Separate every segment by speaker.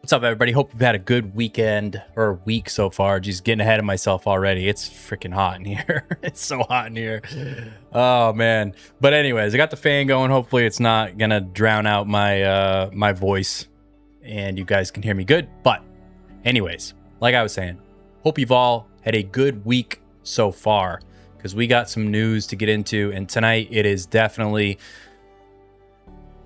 Speaker 1: What's up, everybody? Hope you've had a good weekend or week so far. Just getting ahead of myself already. It's freaking hot in here. It's so hot in here. Oh, man. But anyways, I got the fan going. Hopefully it's not going to drown out my my voice and you guys can hear me good. But anyways, like I was saying, hope you've all had a good week so far because we got some news to get into. And tonight it is definitely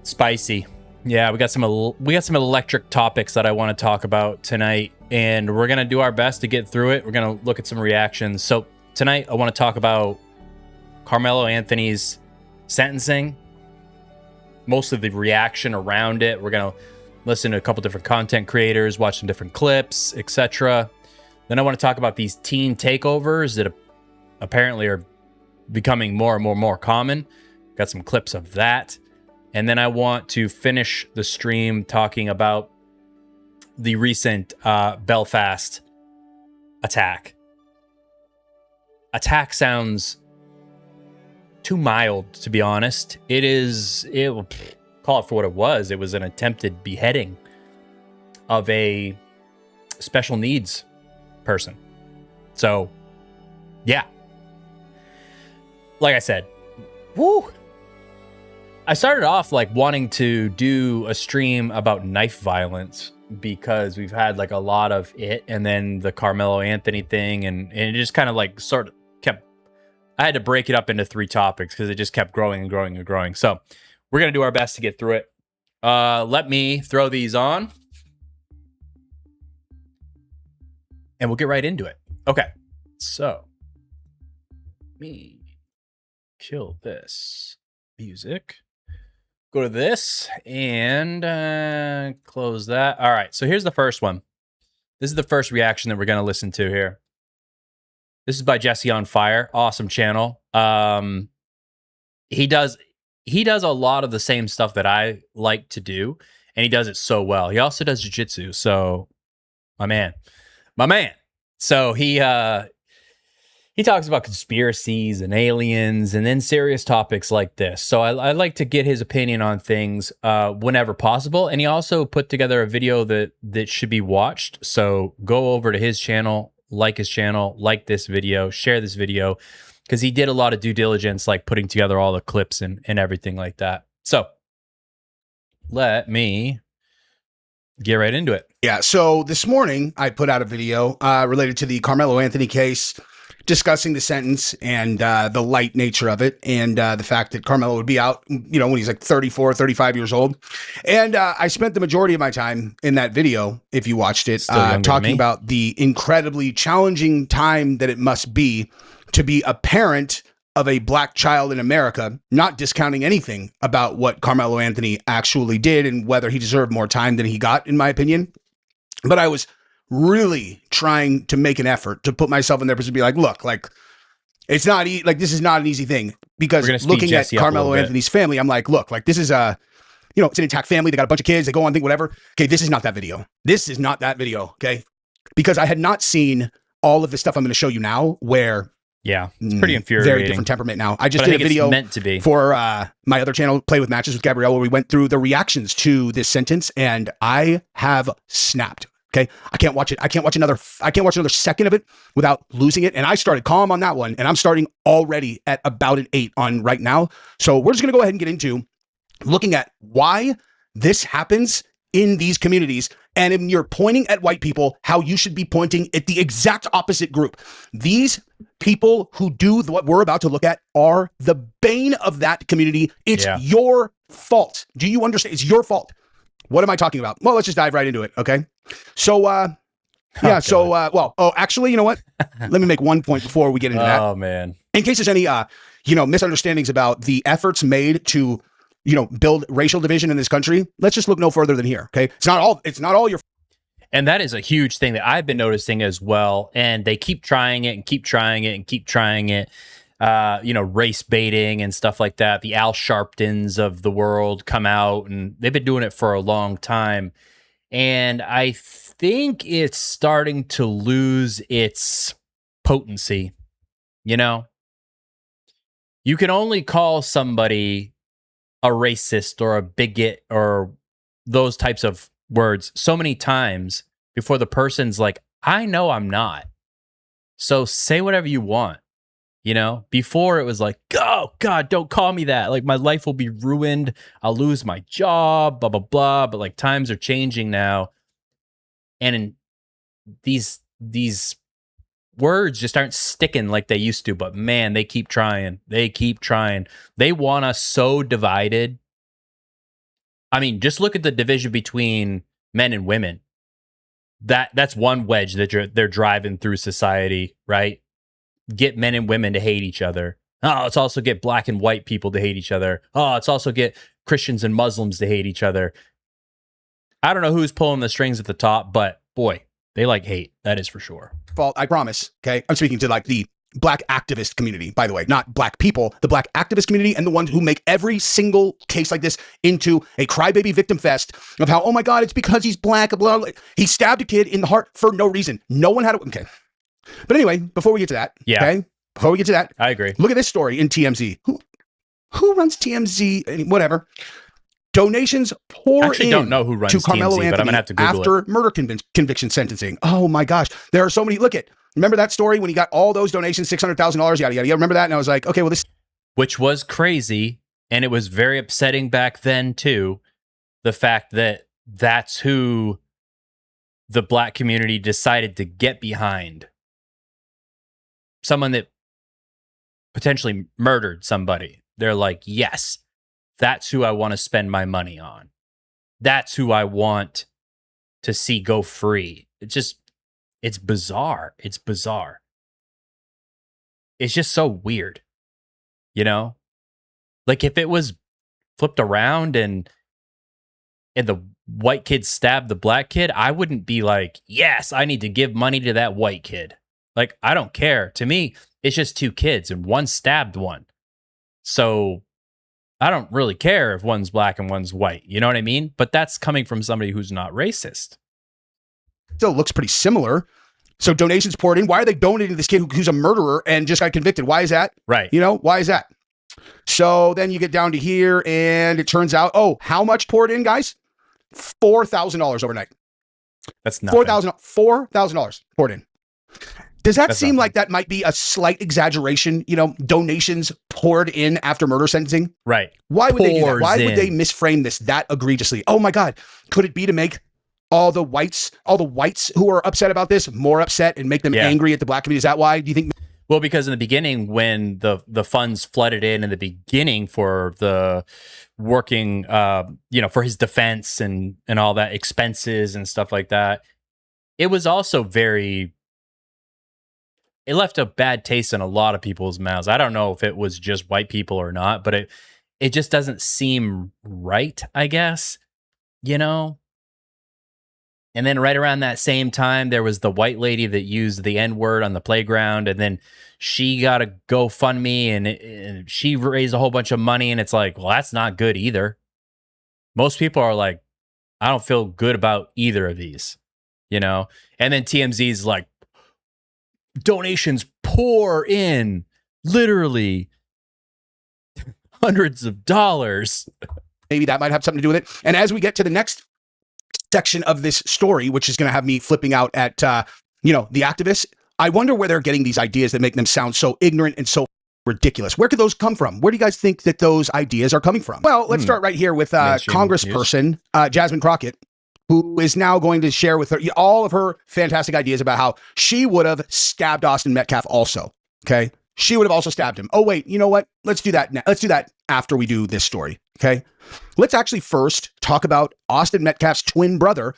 Speaker 1: spicy. Yeah, we got some electric topics that I want to talk about tonight, and we're gonna do our best to get through it. We're gonna look at some reactions. So tonight, I want to talk about Karmelo Anthony's sentencing, most of the reaction around it. We're gonna listen to a couple different content creators, watch some different clips, etc. Then I want to talk about these teen takeovers that apparently are becoming more and more common. Got some clips of that. And then I want to finish the stream talking about the recent Belfast attack. Attack sounds too mild, to be honest. Will call it for what it was. It was an attempted beheading of a special needs person. So, yeah. Like I said, woo! I started off like wanting to do a stream about knife violence because we've had like a lot of it, and then the Karmelo Anthony thing, and it just kind of like sort of kept, I had to break it up into 3 topics because it just kept growing and growing and growing. So we're going to do our best to get through it. Let me throw these on and we'll get right into it. Okay. So let me kill this music. Go to this and close that. All right, so here's the first one. This is the first reaction that we're going to listen to here. This is by Jesse on Fire. Awesome channel. He does a lot of the same stuff that I like to do, and he does it so well. He also does jiu-jitsu, so my man. So he talks about conspiracies and aliens and then serious topics like this. So I like to get his opinion on things whenever possible. And he also put together a video that should be watched. So go over to his channel, like this video, share this video, because he did a lot of due diligence, like putting together all the clips and everything like that. So let me get right into it.
Speaker 2: Yeah, so this morning I put out a video related to the Karmelo Anthony case, discussing the sentence and the light nature of it, and the fact that Karmelo would be out, when he's like 34, 35 years old. And I spent the majority of my time in that video, if you watched it, talking about the incredibly challenging time that it must be to be a parent of a black child in America, not discounting anything about what Karmelo Anthony actually did and whether he deserved more time than he got, in my opinion. But I was really trying to make an effort to put myself in their position, be like, look, like it's not this is not an easy thing, because looking at Karmelo Anthony's family, I'm like, look, like this is it's an intact family. They got a bunch of kids. They go on, think whatever. Okay, this is not that video. This is not that video. Okay, because I had not seen all of the stuff I'm going to show you now, where
Speaker 1: it's pretty infuriating.
Speaker 2: Very different temperament now. I just did a video for my other channel, Play with Matches with Gabrielle, where we went through the reactions to this sentence, and I have snapped. Okay, I can't watch it. I can't watch another second of it without losing it. And I started calm on that one, and I'm starting already at about an 8 on right now. So we're just gonna go ahead and get into looking at why this happens in these communities. And if you're pointing at white people, how you should be pointing at the exact opposite group. These people who do what we're about to look at are the bane of that community. It's your fault. Do you understand? It's your fault. What am I talking about? Well, let's just dive right into it. Okay. So, actually, you know what? Let me make one point before we get into that.
Speaker 1: Oh, man.
Speaker 2: In case there's any, misunderstandings about the efforts made to, build racial division in this country, let's just look no further than here. Okay. It's not all your.
Speaker 1: And that is a huge thing that I've been noticing as well. And they keep trying it and keep trying it and keep trying it. Race baiting and stuff like that. The Al Sharptons of the world come out, and they've been doing it for a long time. And I think it's starting to lose its potency. You can only call somebody a racist or a bigot or those types of words so many times before the person's like, I know I'm not. So say whatever you want. You know, before it was like, oh God, don't call me that. Like my life will be ruined. I'll lose my job, blah, blah, blah. But like times are changing now. And in these words just aren't sticking like they used to. But man, they keep trying. They keep trying. They want us so divided. I mean, just look at the division between men and women. That's one wedge that they're driving through society, right? Get men and women to hate each other. Oh, let's also get black and white people to hate each other. Oh, let's also get Christians and Muslims to hate each other. I don't know who's pulling the strings at the top, but boy, they like hate. That is for sure.
Speaker 2: Fault, I promise. Okay. I'm speaking to like the black activist community, by the way, not black people, the black activist community, and the ones who make every single case like this into a crybaby victim fest of how, oh my God, it's because he's black, blah, blah. He stabbed a kid in the heart for no reason. No one had to. Okay. But anyway, before we get to that, okay, before we get to that,
Speaker 1: I agree.
Speaker 2: Look at this story in TMZ. Who runs TMZ? Whatever. Donations pour in.
Speaker 1: I actually don't know who runs
Speaker 2: to Karmelo
Speaker 1: TMZ,
Speaker 2: Anthony
Speaker 1: but I'm gonna have to Google
Speaker 2: after
Speaker 1: it.
Speaker 2: Murder conviction sentencing. Oh my gosh, there are so many. Remember that story when he got all those donations, $600,000, yada yada. Remember that? And I was like, okay, well this,
Speaker 1: which was crazy, and it was very upsetting back then too. The fact that that's who the black community decided to get behind. Someone that potentially murdered somebody. They're like, yes, that's who I want to spend my money on. That's who I want to see go free. It's bizarre. It's bizarre. It's just so weird. You know? Like if it was flipped around and the white kid stabbed the black kid, I wouldn't be like, yes, I need to give money to that white kid. Like, I don't care. To me, it's just two kids and one stabbed one. So I don't really care if one's black and one's white. You know what I mean? But that's coming from somebody who's not racist.
Speaker 2: still looks pretty similar. So donations poured in. Why are they donating to this kid who's a murderer and just got convicted? Why is that?
Speaker 1: Right.
Speaker 2: You know, why is that? So then you get down to here and it turns out, how much poured in, guys? $4,000 overnight.
Speaker 1: That's nothing.
Speaker 2: $4,000 poured in. Does that
Speaker 1: That's
Speaker 2: seem
Speaker 1: nothing.
Speaker 2: like that might be a slight exaggeration? You know, donations poured in after murder sentencing?
Speaker 1: Right.
Speaker 2: Why would they do that?
Speaker 1: Pours
Speaker 2: Why would they
Speaker 1: in.
Speaker 2: misframe this that egregiously? Oh my God. Could it be to make all the whites who are upset about this more upset and make them
Speaker 1: Yeah.
Speaker 2: angry at the black community? Is that why? Do you think?
Speaker 1: Well, because in the beginning, when the funds flooded in the beginning for the working, for his defense and all that expenses and stuff like that, it was also it left a bad taste in a lot of people's mouths. I don't know if it was just white people or not, but it just doesn't seem right, I guess, you know? And then right around that same time, there was the white lady that used the N-word on the playground, and then she got a GoFundMe, and she raised a whole bunch of money, and it's like, well, that's not good either. Most people are like, I don't feel good about either of these, you know? And then TMZ's like, donations pour in, literally hundreds of dollars.
Speaker 2: Maybe that might have something to do with it. And as we get to the next section of this story, which is going to have me flipping out at, the activists, I wonder where they're getting these ideas that make them sound so ignorant and so ridiculous. Where could those come from? Where do you guys think that those ideas are coming from? Well, let's start right here with Congressperson Jasmine Crockett, who is now going to share with her all of her fantastic ideas about how she would have stabbed Austin Metcalf also. Okay. She would have also stabbed him. Oh, wait, you know what? Let's do that now. Let's do that after we do this story. Okay. Let's actually first talk about Austin Metcalf's twin brother,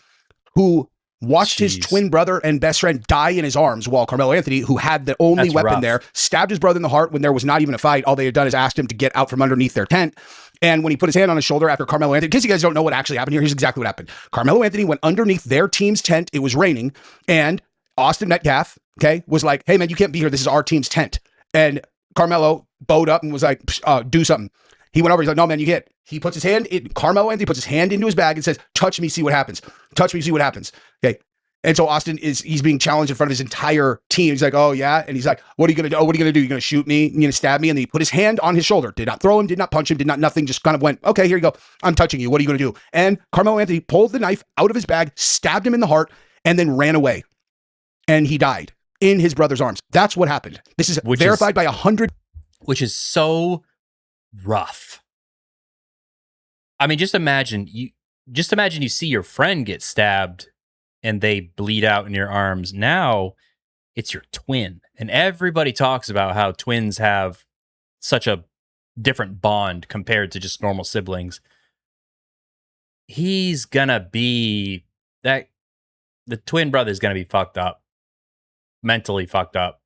Speaker 2: who watched his twin brother and best friend die in his arms, while Karmelo Anthony, who had the only weapon there, stabbed his brother in the heart when there was not even a fight. All they had done is asked him to get out from underneath their tent. And when he put his hand on his shoulder after Karmelo Anthony, in case you guys don't know what actually happened here, here's exactly what happened. Karmelo Anthony went underneath their team's tent. It was raining. And Austin Metcalf, was like, hey, man, you can't be here. This is our team's tent. And Karmelo bowed up and was like, do something. He went over. He's like, no, man, you can't. He puts his hand in. Karmelo Anthony puts his hand into his bag and says, touch me, see what happens. Touch me, see what happens. Okay. And so Austin he's being challenged in front of his entire team. He's like, oh yeah. And he's like, what are you going to do? Oh, what are you going to do? You're going to shoot me? You're going to stab me? And then he put his hand on his shoulder, did not throw him, did not punch him, did not nothing. Just kind of went, okay, here you go. I'm touching you. What are you going to do? And Karmelo Anthony pulled the knife out of his bag, stabbed him in the heart, and then ran away. And he died in his brother's arms. That's what happened. This is verified by 100.
Speaker 1: Which is so rough. I mean, just imagine you see your friend get stabbed and they bleed out in your arms. Now it's your twin. And everybody talks about how twins have such a different bond compared to just normal siblings. He's gonna be the twin brother's gonna be fucked up, mentally fucked up.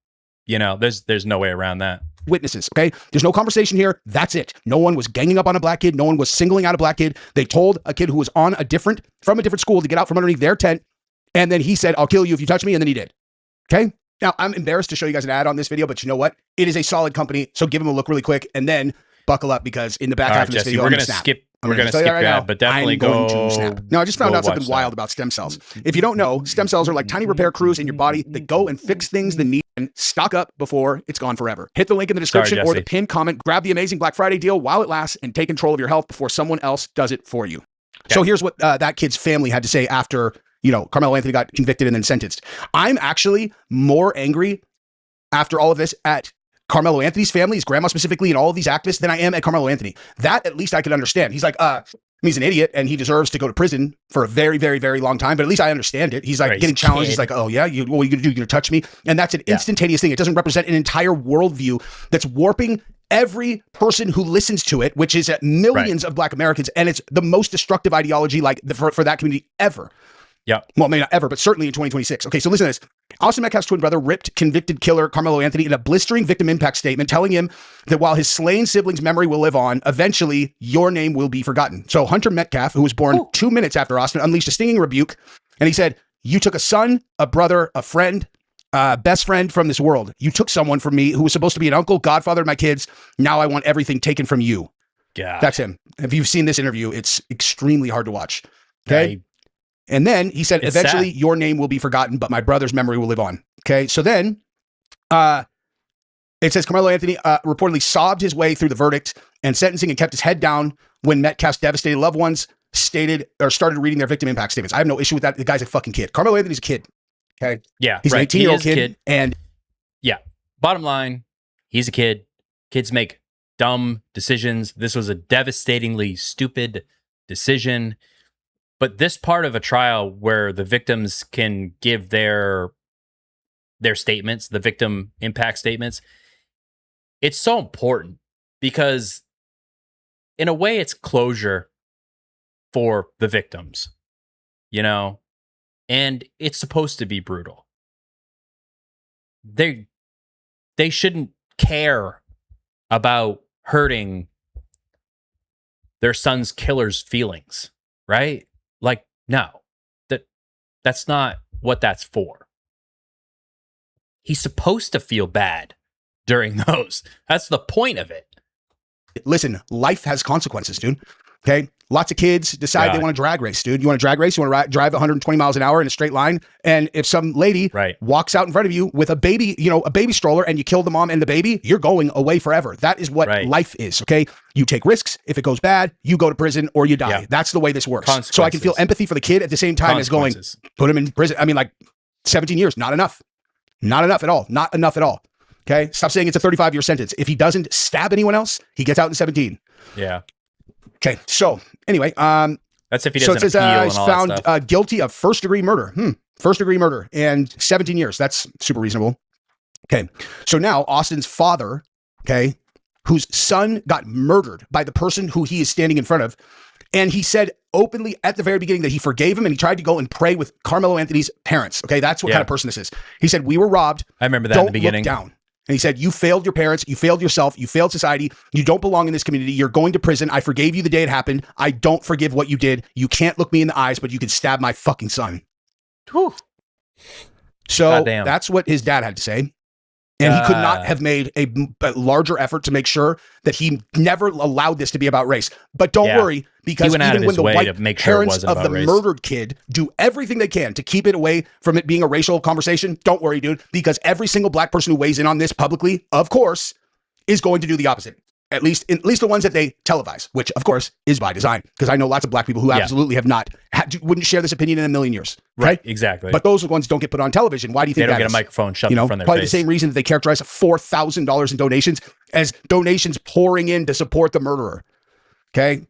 Speaker 1: You know, there's no way around that.
Speaker 2: Witnesses, okay? There's no conversation here. That's it. No one was ganging up on a black kid. No one was singling out a black kid. They told a kid who was from a different school to get out from underneath their tent. And then he said, I'll kill you if you touch me. And then he did. Okay? Now, I'm embarrassed to show you guys an ad on this video, but you know what? It is a solid company. So give him a look really quick and then buckle up, because in the back half of this video,
Speaker 1: we're going to skip. We're going to skip that, but definitely go.
Speaker 2: Now, I just found out something wild about stem cells. If you don't know, stem cells are like tiny repair crews in your body that go and fix things that need and stock up before it's gone forever. Hit the link in the description or the pinned comment. Grab the amazing Black Friday deal while it lasts and take control of your health before someone else does it for you. Okay. So here's what that kid's family had to say after, Karmelo Anthony got convicted and then sentenced. I'm actually more angry after all of this at Karmelo Anthony's family, his grandma specifically, and all of these activists than I am at Karmelo Anthony. That at least I could understand. He's like, he's an idiot and he deserves to go to prison for a very, very, very long time. But at least I understand it. He's like getting challenged. He's like, oh yeah, what are you going to do? You're going to touch me? And that's an instantaneous thing. It doesn't represent an entire worldview that's warping every person who listens to it, which is millions of black Americans. And it's the most destructive ideology for that community ever.
Speaker 1: Yeah.
Speaker 2: Well, maybe not ever, but certainly in 2026. Okay, so listen to this. Austin Metcalf's twin brother ripped convicted killer Karmelo Anthony in a blistering victim impact statement, telling him that while his slain siblings' memory will live on, eventually your name will be forgotten. So Hunter Metcalf, who was born 2 minutes after Austin, unleashed a stinging rebuke, and he said, "You took a son, a brother, a friend, best friend from this world. You took someone from me who was supposed to be an uncle, godfather to my kids. Now I want everything taken from you."
Speaker 1: Yeah,
Speaker 2: that's him. If you've seen this interview, it's extremely hard to watch. Okay. And then he said, eventually your name will be forgotten, but my brother's memory will live on. Okay. So then it says Karmelo Anthony reportedly sobbed his way through the verdict and sentencing and kept his head down when Metcalf's devastated loved ones started reading their victim impact statements. I have no issue with that. The guy's a fucking kid. Karmelo Anthony's a kid. Okay.
Speaker 1: Yeah.
Speaker 2: He's an 18-year-old kid. And
Speaker 1: yeah, bottom line, he's a kid. Kids make dumb decisions. This was a devastatingly stupid decision. But this part of a trial where the victims can give their statements, the victim impact statements, it's so important because in a way it's closure for the victims, and it's supposed to be brutal. They shouldn't care about hurting their son's killer's feelings, right? Like, no, that's not what that's for. He's supposed to feel bad during those. That's the point of it.
Speaker 2: Listen, life has consequences, dude. Okay. Lots of kids decide they want to drag race, dude. You want to drag race? You want to drive 120 miles an hour in a straight line? And if some lady walks out in front of you with a baby, a baby stroller, and you kill the mom and the baby, you're going away forever. That is what life is, okay? You take risks. If it goes bad, you go to prison or you die. That's the way this works. So I can feel empathy for the kid at the same time as going, put him in prison. I mean, like 17 years, not enough. Not enough at all. Not enough at all. Okay? Stop saying it's a 35-year sentence. If he doesn't stab anyone else, he gets out in 17.
Speaker 1: Yeah.
Speaker 2: Okay, so anyway,
Speaker 1: that's if he doesn't appeal and all
Speaker 2: he's found
Speaker 1: that stuff.
Speaker 2: Guilty of first-degree murder. First-degree murder and 17 years. That's super reasonable. Okay, so now Austin's father, whose son got murdered by the person who he is standing in front of, and he said openly at the very beginning that he forgave him and he tried to go and pray with Karmelo Anthony's parents. Okay, that's what kind of person this is. He said, "We were robbed.
Speaker 1: I remember that in the beginning.
Speaker 2: Don't look down." And he said, "You failed your parents. You failed yourself. You failed society. You don't belong in this community. You're going to prison. I forgave you the day it happened. I don't forgive what you did. You can't look me in the eyes, but you can stab my fucking son."
Speaker 1: Whew.
Speaker 2: So that's what his dad had to say. And he could not have made a larger effort to make sure that he never allowed this to be about race. But don't worry, because even when the white parents of the murdered kid do everything they can to keep it away from it being a racial conversation, don't worry, dude, because every single black person who weighs in on this publicly, of course, is going to do the opposite. At least the ones that they televise, which of course is by design, because I know lots of black people who absolutely have not wouldn't share this opinion in a million years.
Speaker 1: Right, exactly.
Speaker 2: But those ones don't get put on television. Why do you think
Speaker 1: they don't get a microphone shoved in front of their
Speaker 2: probably
Speaker 1: face?
Speaker 2: The same reason that they characterize $4,000 in donations as donations pouring in to support the murderer. Okay,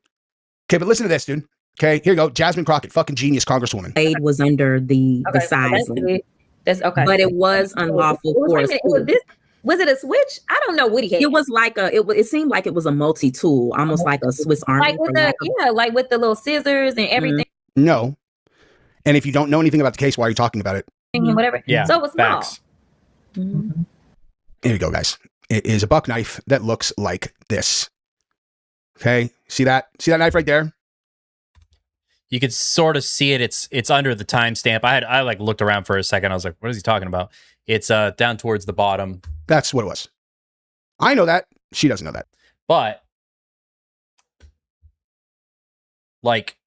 Speaker 2: but listen to this, dude. Okay, here you go. Jasmine Crockett, fucking genius congresswoman.
Speaker 3: Aid was under the size limit.
Speaker 4: That's okay.
Speaker 3: But it was unlawful for us.
Speaker 4: Was it a switch? I don't know what he had.
Speaker 3: It was like it seemed like it was a multi-tool, almost like a Swiss Army.
Speaker 4: Like with like with the little scissors and everything.
Speaker 2: No. And if you don't know anything about the case, why are you talking about it?
Speaker 4: Whatever.
Speaker 1: Yeah.
Speaker 4: So it was small.
Speaker 2: Here you go, guys. It is a buck knife that looks like this. Okay. See that? See that knife right there?
Speaker 1: You could sort of see it. It's under the timestamp. I like looked around for a second. I was like, what is he talking about? It's down towards the bottom.
Speaker 2: That's what it was. I know that. She doesn't know that.
Speaker 1: But like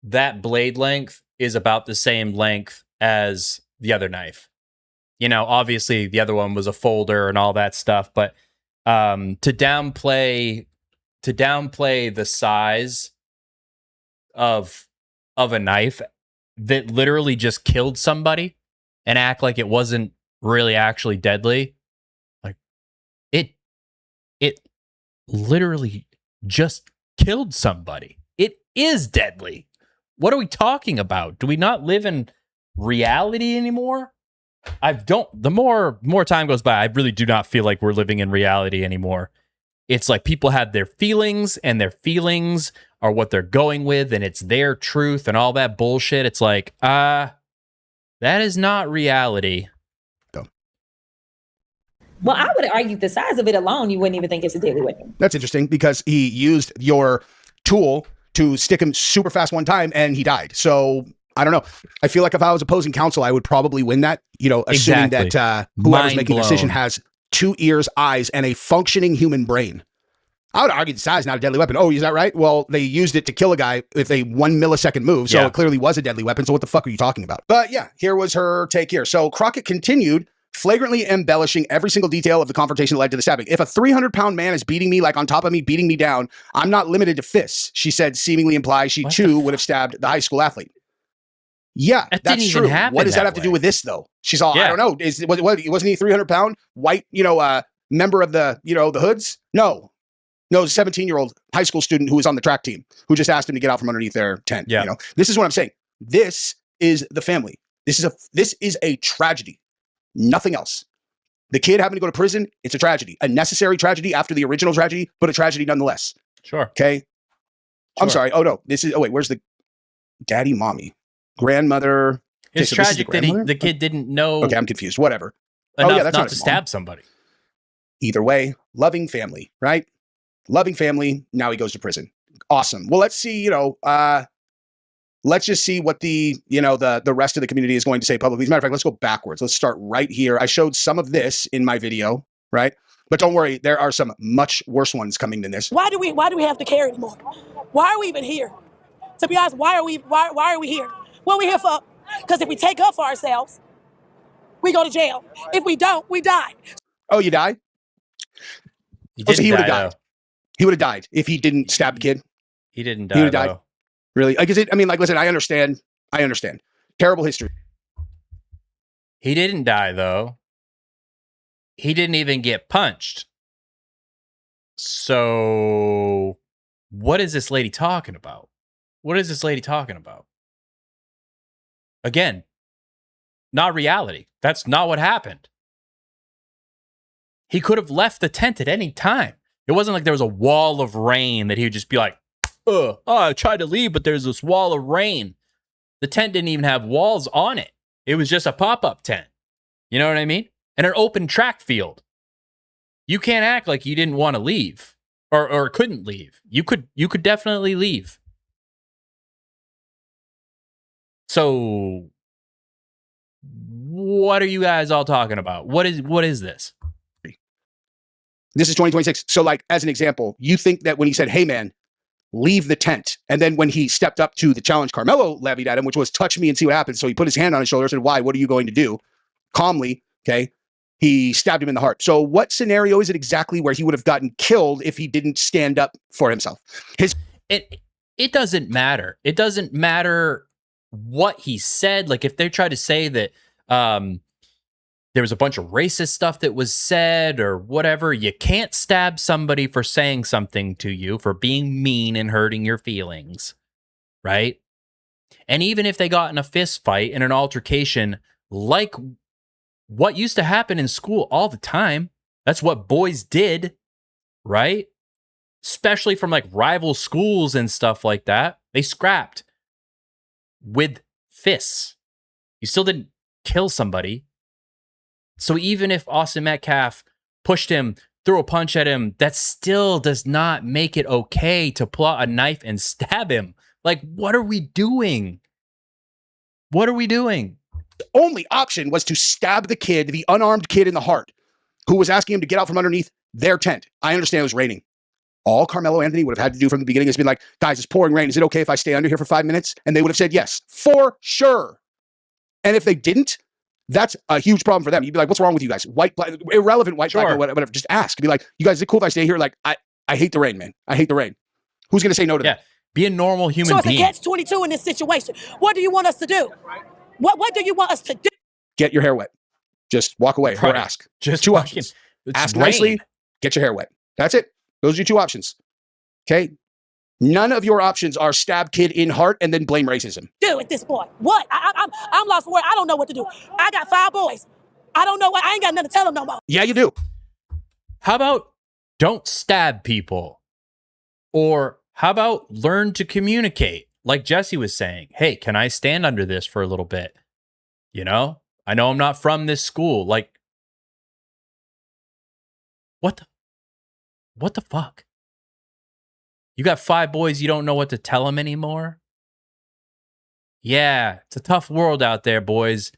Speaker 1: that blade length is about the same length as the other knife. You know, obviously the other one was a folder and all that stuff, but to downplay the size of a knife that literally just killed somebody and act like it wasn't really actually deadly, like it literally just killed somebody. It is deadly. What are we talking about? Do we not live in reality anymore? The more time goes by, I really do not feel like we're living in reality anymore. It's like people have their feelings, and their feelings are what they're going with, and it's their truth and all that bullshit. It's like, that is not reality.
Speaker 4: Well, I would argue the size of it alone, you wouldn't even think it's a deadly weapon.
Speaker 2: That's interesting, because he used your tool to stick him super fast one time and he died. So I don't know. I feel like if I was opposing counsel, I would probably win that, assuming that whoever's making the decision has 2 ears, eyes, and a functioning human brain. I would argue the size is not a deadly weapon. Oh, is that right? Well, they used it to kill a guy with a 1 millisecond move, so it clearly was a deadly weapon. So what the fuck are you talking about? But yeah, here was her take here. So Crockett continued flagrantly embellishing every single detail of the confrontation that led to the stabbing. If a 300-pound man is beating me, like on top of me, beating me down, I'm not limited to fists, she said, seemingly implies she too would have stabbed the high school athlete. Yeah, that's true. What does that have to do with this, though? She's all, I don't know. Wasn't he 300-pound white, member of the, the hoods? No, a 17-year-old high school student who was on the track team who just asked him to get out from underneath their tent. Yeah. This is what I'm saying. This is the family. This is a tragedy. Nothing else. The kid having to go to prison, it's a tragedy. A necessary tragedy after the original tragedy, but a tragedy nonetheless.
Speaker 1: Sure.
Speaker 2: Okay? Sure. I'm sorry. Oh, no. Where's the daddy, mommy? Grandmother.
Speaker 1: It's tragic that the kid didn't know.
Speaker 2: Okay, I'm confused. Whatever.
Speaker 1: Enough not to stab somebody.
Speaker 2: Either way, loving family, right? Loving family. Now he goes to prison. Awesome. Well, let's see, let's just see what the rest of the community is going to say publicly. As a matter of fact, let's go backwards. Let's start right here. I showed some of this in my video, right? But don't worry, there are some much worse ones coming than this.
Speaker 5: Why do we have to care anymore? Why are we even here? To be honest, why are we here? What are we here for? Because if we take up for ourselves, we go to jail. If we don't, we die.
Speaker 2: Oh, you die? He would have died. He would have died if he didn't stab the kid.
Speaker 1: He didn't die.
Speaker 2: He would have died. Really? Listen, I understand. Terrible history.
Speaker 1: He didn't die, though. He didn't even get punched. So what is this lady talking about? Again, not reality. That's not what happened. He could have left the tent at any time. It wasn't like there was a wall of rain that he would just be like, I tried to leave, but there's this wall of rain. The tent didn't even have walls on it. It was just a pop-up tent. You know what I mean? And an open track field. You can't act like you didn't want to leave or couldn't leave. You could definitely leave. So what are you guys all talking about? What is this?
Speaker 2: This is 2026. So like, as an example, you think that when he said, hey man, leave the tent. And then when he stepped up to the challenge Karmelo levied at him, which was touch me and see what happens. So he put his hand on his shoulder and said, why? What are you going to do? Calmly, okay? He stabbed him in the heart. So what scenario is it exactly where he would have gotten killed if he didn't stand up for himself?
Speaker 1: It doesn't matter. It doesn't matter what he said. Like if they try to say that there was a bunch of racist stuff that was said or whatever, you can't stab somebody for saying something to you, for being mean and hurting your feelings, right? And even if they got in a fist fight and an altercation, like what used to happen in school all the time, that's what boys did, right? Especially from like rival schools and stuff like that. They scrapped with fists. You still didn't kill somebody. So even if Austin Metcalf pushed him, threw a punch at him, that still does not make it okay to pull out a knife and stab him. Like, what are we doing? What are we doing?
Speaker 2: The only option was to stab the kid, the unarmed kid in the heart, who was asking him to get out from underneath their tent. I understand it was raining. All Karmelo Anthony would have had to do from the beginning is be like, guys, it's pouring rain. Is it okay if I stay under here for 5 minutes? And they would have said yes, for sure. And if they didn't, that's a huge problem for them. You'd be like, what's wrong with you guys? White, black, irrelevant, white, black, or whatever. Just ask. Be like, you guys, is it cool if I stay here? Like, I hate the rain, man. I hate the rain. Who's going to say no to that?
Speaker 1: Be a normal human being.
Speaker 5: So it's a catch-22 in this situation. What do you want us to do? What do you want us to do?
Speaker 2: Get your hair wet. Just walk away or ask.
Speaker 1: Just
Speaker 2: two options. Ask nicely, get your hair wet. That's it. Those are your two options. Okay? None of your options are stab kid in heart and then blame racism.
Speaker 5: Do at this point. What? I'm lost for words. I don't know what to do. I got 5 boys. I don't know what. I ain't got nothing to tell them no more.
Speaker 2: Yeah, you do.
Speaker 1: How about don't stab people? Or how about learn to communicate? Like Jesse was saying, hey, can I stand under this for a little bit? You know, I know I'm not from this school. Like, what the fuck? You got 5 boys, you don't know what to tell them anymore? Yeah, it's a tough world out there, boys.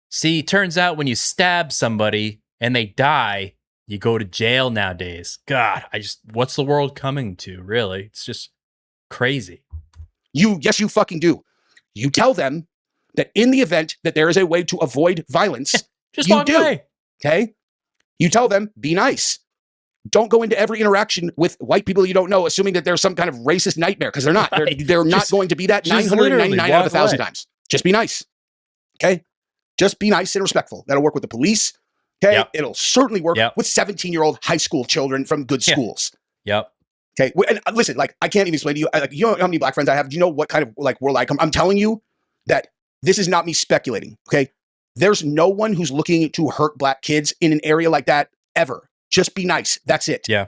Speaker 1: See, turns out when you stab somebody and they die, you go to jail nowadays. God, what's the world coming to, really? It's just crazy.
Speaker 2: Yes, you fucking do. You tell them that in the event that there is a way to avoid violence,
Speaker 1: just walk away.
Speaker 2: Okay? You tell them, be nice. Don't go into every interaction with white people you don't know, assuming that there's some kind of racist nightmare, because they're not. They're not going to be that 999 out of 1,000 times. Just be nice. Okay? Just be nice and respectful. That'll work with the police. Okay? Yep. It'll certainly work with 17-year-old high school children from good schools.
Speaker 1: Yep.
Speaker 2: Okay? And listen, like, I can't even explain to you. Like, you know how many black friends I have? Do you know what kind of like world I come? I'm telling you that this is not me speculating. Okay? There's no one who's looking to hurt black kids in an area like that ever. Just be nice. That's it.
Speaker 1: Yeah.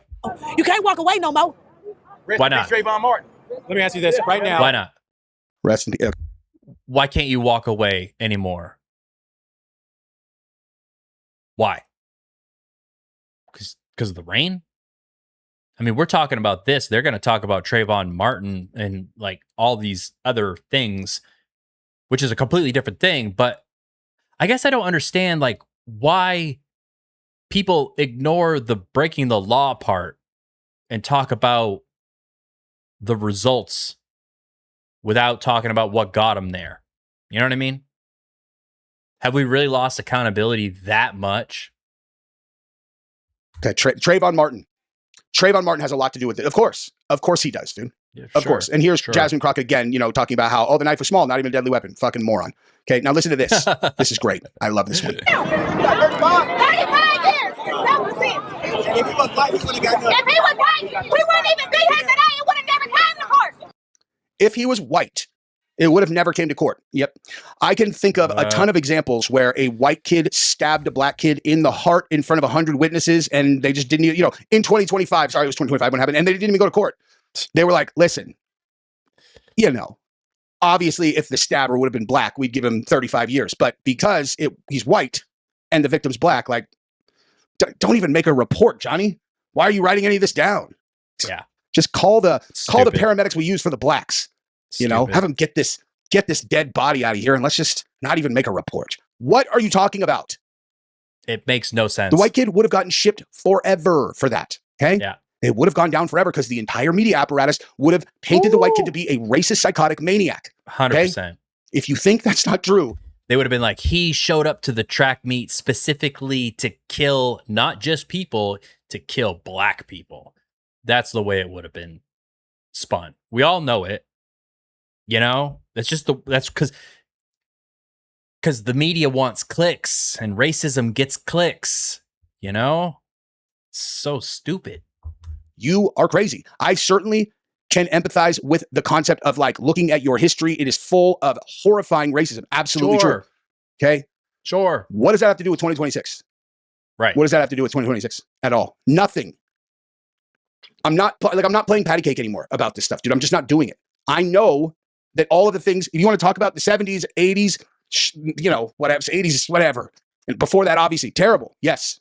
Speaker 5: You can't walk away no more.
Speaker 1: Why not?
Speaker 6: Trayvon Martin. Let me ask you this right now.
Speaker 1: Why not?
Speaker 2: Rest in peace.
Speaker 1: Why can't you walk away anymore? Why? Because of the rain? I mean, we're talking about this. They're going to talk about Trayvon Martin and like all these other things, which is a completely different thing. But I guess I don't understand like why people ignore the breaking the law part and talk about the results without talking about what got them there. You know what I mean? Have we really lost accountability that much?
Speaker 2: Okay, Trayvon Martin. Trayvon Martin has a lot to do with it. Of course he does, dude.
Speaker 1: Yeah,
Speaker 2: of course. And here's Jasmine Crockett again, talking about how, the knife was small, not even a deadly weapon. Fucking moron. Okay, now listen to this. This is great. I love this one.
Speaker 7: 35 years. If he was white, he would have got nothing. If he was white, we wouldn't even be here today. It would have never came to court.
Speaker 2: If he was white, it would have never came to court. Yep. I can think of a ton of examples where a white kid stabbed a black kid in the heart in front of 100 witnesses, and they just didn't, in 2025, sorry, it was 2025 when it happened, and they didn't even go to court. They were like, listen, obviously if the stabber would have been black, we'd give him 35 years. But because he's white and the victim's black, like, don't even make a report, Johnny. Why are you writing any of this down?
Speaker 1: Yeah.
Speaker 2: Just call the paramedics we use for the blacks. Have them get this dead body out of here, and let's just not even make a report. What are you talking about?
Speaker 1: It makes no sense.
Speaker 2: The white kid would have gotten shipped forever for that. Okay.
Speaker 1: Yeah.
Speaker 2: It would have gone down forever because the entire media apparatus would have painted the white kid to be a racist, psychotic maniac.
Speaker 1: 100%.
Speaker 2: If you think that's not true,
Speaker 1: they would have been like, he showed up to the track meet specifically to kill not just people, to kill black people. That's the way it would have been spun. We all know it. You know, that's because the media wants clicks and racism gets clicks, you know? So stupid.
Speaker 2: You are crazy. I certainly can empathize with the concept of like looking at your history. It is full of horrifying racism. Absolutely true. Okay.
Speaker 1: Sure.
Speaker 2: What does that have to do with 2026?
Speaker 1: Right.
Speaker 2: What does that have to do with 2026 at all? Nothing. I'm not playing patty cake anymore about this stuff, dude. I'm just not doing it. I know that all of the things, if you want to talk about the 70s, 80s, you know, whatever, 80s, whatever. And before that, obviously, terrible. Yes.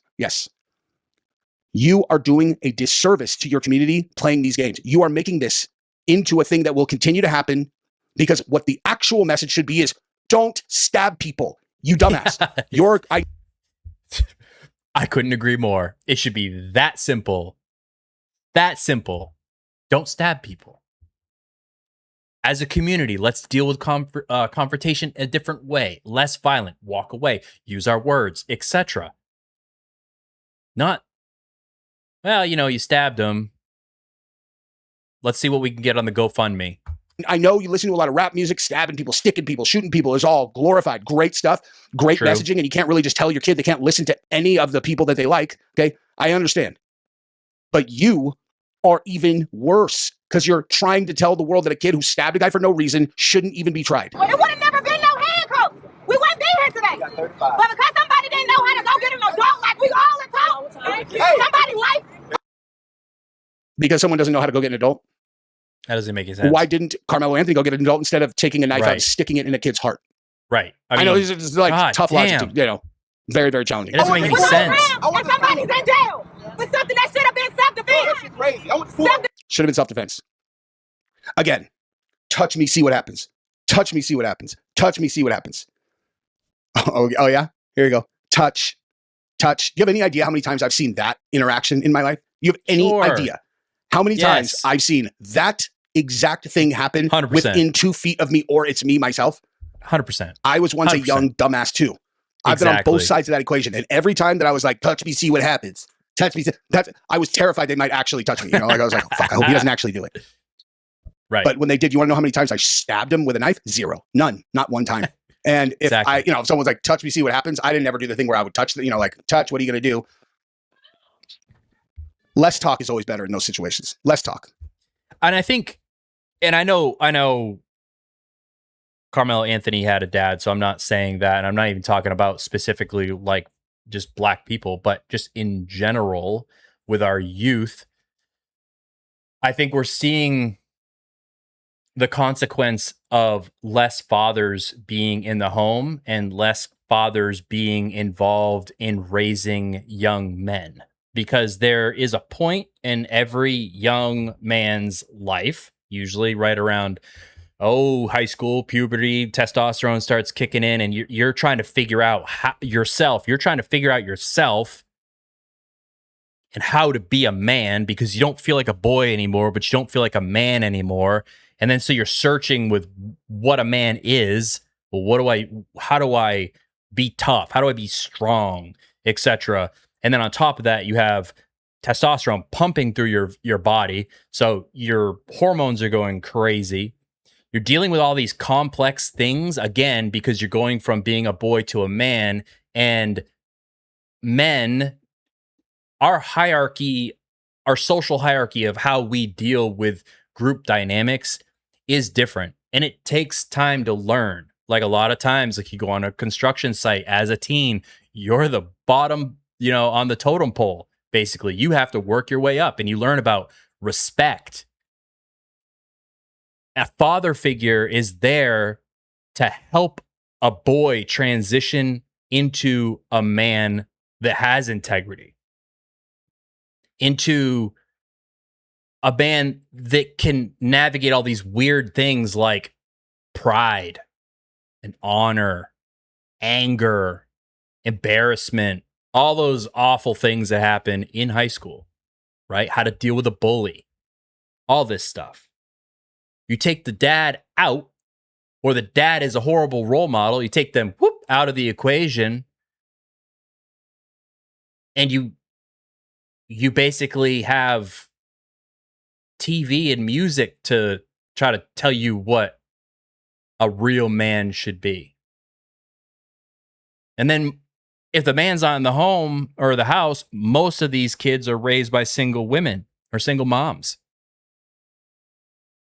Speaker 2: You are doing a disservice to your community playing these games. You are making this into a thing that will continue to happen because what the actual message should be is don't stab people, you dumbass.
Speaker 1: I couldn't agree more. It should be that simple. That simple. Don't stab people. As a community, let's deal with confrontation a different way. Less violent. Walk away. Use our words, etc. Not, well, you know, you stabbed him. Let's see what we can get on the GoFundMe.
Speaker 2: I know you listen to a lot of rap music, stabbing people, sticking people, shooting people is all glorified. Great stuff, great messaging, and you can't really just tell your kid they can't listen to any of the people that they like. Okay, I understand. But you are even worse because you're trying to tell the world that a kid who stabbed a guy for no reason shouldn't even be tried.
Speaker 7: Well, it would have never been no handcuffs. We wouldn't be here today. But because somebody didn't know how to go get an adult like we all the time, somebody's life.
Speaker 2: Because someone doesn't know how to go get an adult?
Speaker 1: That doesn't make any sense.
Speaker 2: Why didn't Karmelo Anthony go get an adult instead of taking a knife out and sticking it in a kid's heart?
Speaker 1: Right.
Speaker 2: I know this is like tough logic, you know, very, very challenging.
Speaker 1: It doesn't make any sense.
Speaker 7: And somebody's in jail for something that should have been self-defense. Crazy.
Speaker 2: Should have been self-defense. Again, touch me, see what happens. Touch me, see what happens. Touch me, see what happens. Oh yeah? Here you go. Touch. Do you have any idea how many times I've seen that interaction in my life? You have any idea how many times I've seen that exact thing happen
Speaker 1: 100%.
Speaker 2: Within 2 feet of me, or it's me myself?
Speaker 1: 100%.
Speaker 2: I was once 100%. A young dumbass too. I've been on both sides of that equation. And every time that I was like, touch me, see what happens. Touch me. I was terrified they might actually touch me. You know, like I was like, oh, fuck, I hope he doesn't actually do it.
Speaker 1: Right.
Speaker 2: But when they did, you want to know how many times I stabbed him with a knife? 0. None. Not one time. And if if someone's like, touch me, see what happens, I didn't ever do the thing where I would touch the, like, touch, what are you going to do? Less talk is always better in those situations. Less talk.
Speaker 1: And I think, and I know Karmelo Anthony had a dad, so I'm not saying that. And I'm not even talking about specifically like just black people, but just in general with our youth. I think we're seeing the consequence of less fathers being in the home and less fathers being involved in raising young men. Because there is a point in every young man's life, usually right around, high school, puberty, testosterone starts kicking in, and you're trying to figure out yourself. You're trying to figure out yourself and how to be a man because you don't feel like a boy anymore, but you don't feel like a man anymore. And then so you're searching with what a man is. Well, how do I be tough? How do I be strong, etc.? And then on top of that, you have testosterone pumping through your body. So your hormones are going crazy. You're dealing with all these complex things, again, because you're going from being a boy to a man. And men, our hierarchy, our social hierarchy of how we deal with group dynamics is different. And it takes time to learn. Like a lot of times, like you go on a construction site as a teen, you're the bottom, on the totem pole, basically. You have to work your way up and you learn about respect. A father figure is there to help a boy transition into a man that has integrity, into a man that can navigate all these weird things like pride and honor anger, embarrassment, all those awful things that happen in high school, right? How to deal with a bully, all this stuff. You take the dad out, or the dad is a horrible role model. You take them out of the equation, and you basically have TV and music to try to tell you what a real man should be. And then if the man's not in the home or the house, most of these kids are raised by single women or single moms.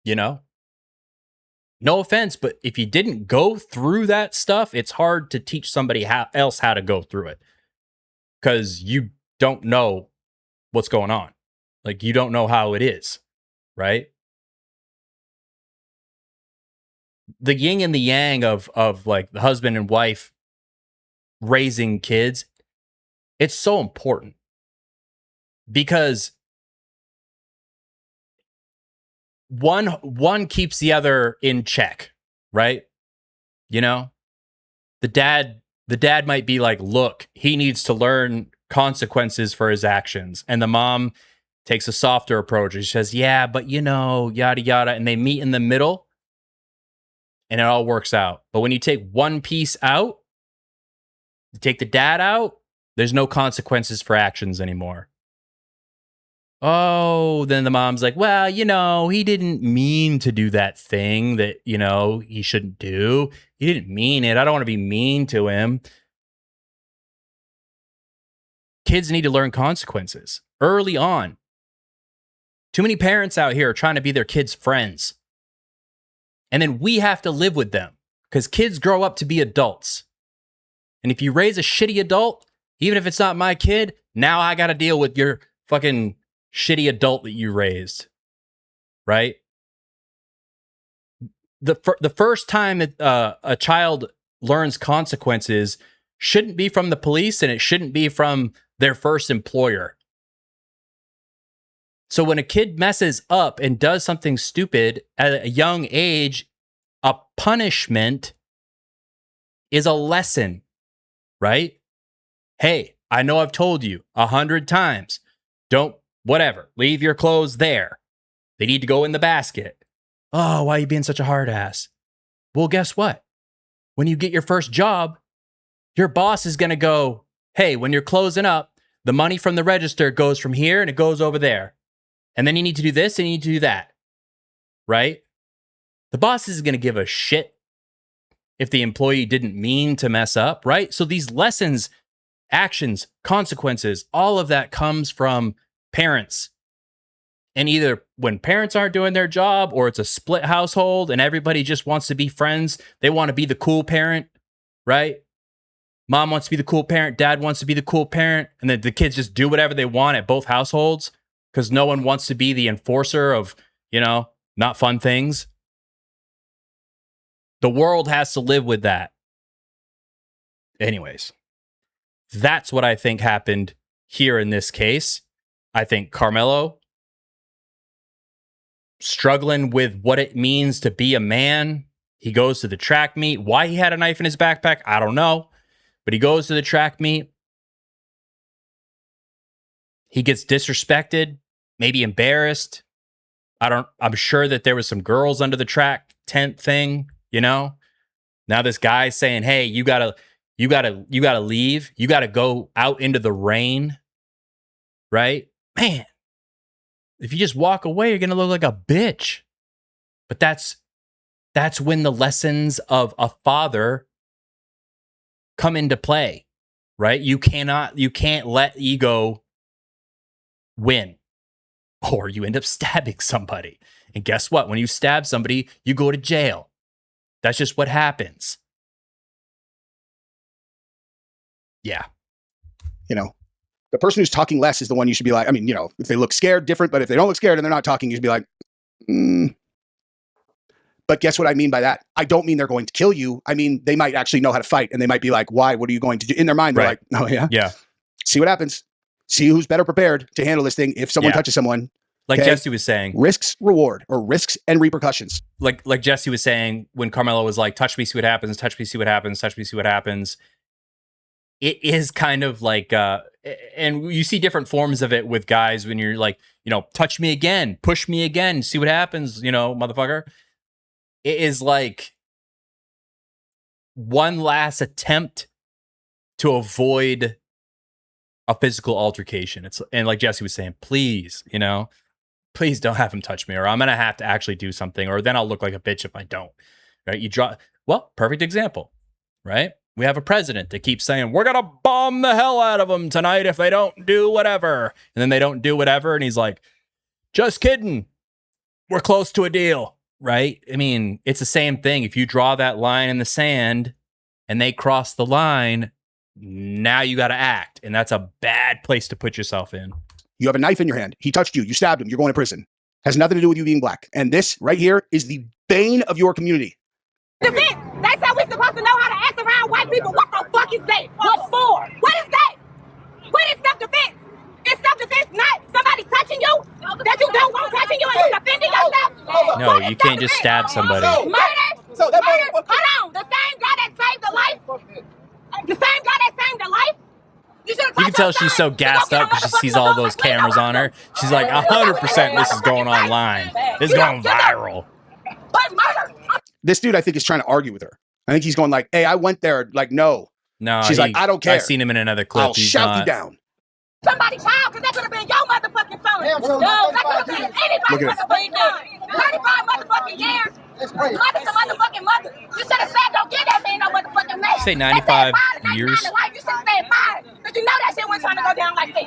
Speaker 1: You know? No offense, but if you didn't go through that stuff, it's hard to teach somebody else how to go through it, because you don't know what's going on. Like, you don't know how it is, right? The yin and the yang of like the husband and wife raising kids, it's so important, because one keeps the other in check, right? You know, the dad might be like, look, he needs to learn consequences for his actions. And the mom takes a softer approach. She says, yeah, but you know, yada, yada. And they meet in the middle and it all works out. But when you take one piece out, you take the dad out, there's no consequences for actions anymore. Oh, then the mom's like, well, you know, he didn't mean to do that thing that, you know, he shouldn't do. He didn't mean it. I don't want to be mean to him. Kids need to learn consequences early on. Too many parents out here are trying to be their kids' friends. And then we have to live with them, because kids grow up to be adults. And if you raise a shitty adult, even if it's not my kid, now I got to deal with your fucking shitty adult that you raised, right? The first time that a child learns consequences shouldn't be from the police, and it shouldn't be from their first employer. So when a kid messes up and does something stupid at a young age, a punishment is a lesson, right? Hey, I know I've told you 100 times, don't, whatever, leave your clothes there. They need to go in the basket. Oh, why are you being such a hard ass? Well, guess what? When you get your first job, your boss is going to go, hey, when you're closing up, the money from the register goes from here and it goes over there. And then you need to do this and you need to do that, right? The boss isn't going to give a shit if the employee didn't mean to mess up, right? So these lessons, actions, consequences, all of that comes from parents. And either when parents aren't doing their job, or it's a split household and everybody just wants to be friends, they want to be the cool parent, right? Mom wants to be the cool parent, dad wants to be the cool parent, and then the kids just do whatever they want at both households because no one wants to be the enforcer of, you know, not fun things. The world has to live with that. Anyways, that's what I think happened here in this case. I think Karmelo struggling with what it means to be a man. He goes to the track meet. Why he had a knife in his backpack, I don't know. But he goes to the track meet. He gets disrespected, maybe embarrassed. I'm sure that there was some girls under the track tent thing, you know? Now this guy's saying, hey, you gotta leave. You gotta go out into the rain. Right? Man, if you just walk away, you're gonna look like a bitch. But that's when the lessons of a father come into play, right? You can't let ego win, or you end up stabbing somebody. And guess what? When you stab somebody, you go to jail. That's just what happens. Yeah.
Speaker 2: You know, the person who's talking less is the one you should be like, I mean, you know, if they look scared, different, but if they don't look scared and they're not talking, you should be like, But guess what I mean by that? I don't mean they're going to kill you. I mean, they might actually know how to fight, and they might be like, why? What are you going to do? In their mind, they're like, oh, yeah?
Speaker 1: Yeah.
Speaker 2: See what happens. See who's better prepared to handle this thing if someone touches someone.
Speaker 1: Like
Speaker 2: Okay?
Speaker 1: Jesse was saying,
Speaker 2: risks, reward, or risks and repercussions.
Speaker 1: like Jesse was saying, when Karmelo was like, touch me, see what happens, touch me, see what happens, touch me, see what happens. It is kind of like, and you see different forms of it with guys when you're like, touch me again, push me again, see what happens, motherfucker. It is like one last attempt to avoid a physical altercation. And like Jesse was saying, please, please don't have him touch me, or I'm going to have to actually do something, or then I'll look like a bitch if I don't, right? Perfect example, right? We have a president that keeps saying, we're going to bomb the hell out of them tonight if they don't do whatever. And then they don't do whatever. And he's like, just kidding. We're close to a deal, right? I mean, it's the same thing. If you draw that line in the sand and they cross the line, now you got to act. And that's a bad place to put yourself in.
Speaker 2: You have a knife in your hand. He touched you. You stabbed him. You're going to prison. Has nothing to do with you being black. And this right here is the bane of your community.
Speaker 7: Defense. That's how we're supposed to know how to act around white people. What the fuck is that? What for? What is that? What is self-defense? Is self-defense not somebody touching you that you don't want touching you and you defending yourself?
Speaker 1: No, you can't just stab somebody.
Speaker 7: Murder? Murder? Hold on. The same guy that saved the life? The same guy that saved the life? You
Speaker 1: can tell she's so gassed up because she sees all those cameras on her. She's like, 100% this is going online. This is going viral.
Speaker 7: But murder?
Speaker 2: This dude, I think, is trying to argue with her. I think he's going like, hey, I went there. Like, no.
Speaker 1: No,
Speaker 2: she's like, I don't care.
Speaker 1: I've seen him in another clip.
Speaker 2: I'll shout you down.
Speaker 7: Somebody's child, because that could have been your motherfucking son. No, that could have been anybody's motherfucking son. 35 motherfucking years. Mother's a motherfucking mother. You should have said, don't get that man no motherfucking man.
Speaker 1: You say 95 years?
Speaker 7: You should have said 5. Because you know that shit wasn't trying to go down like that.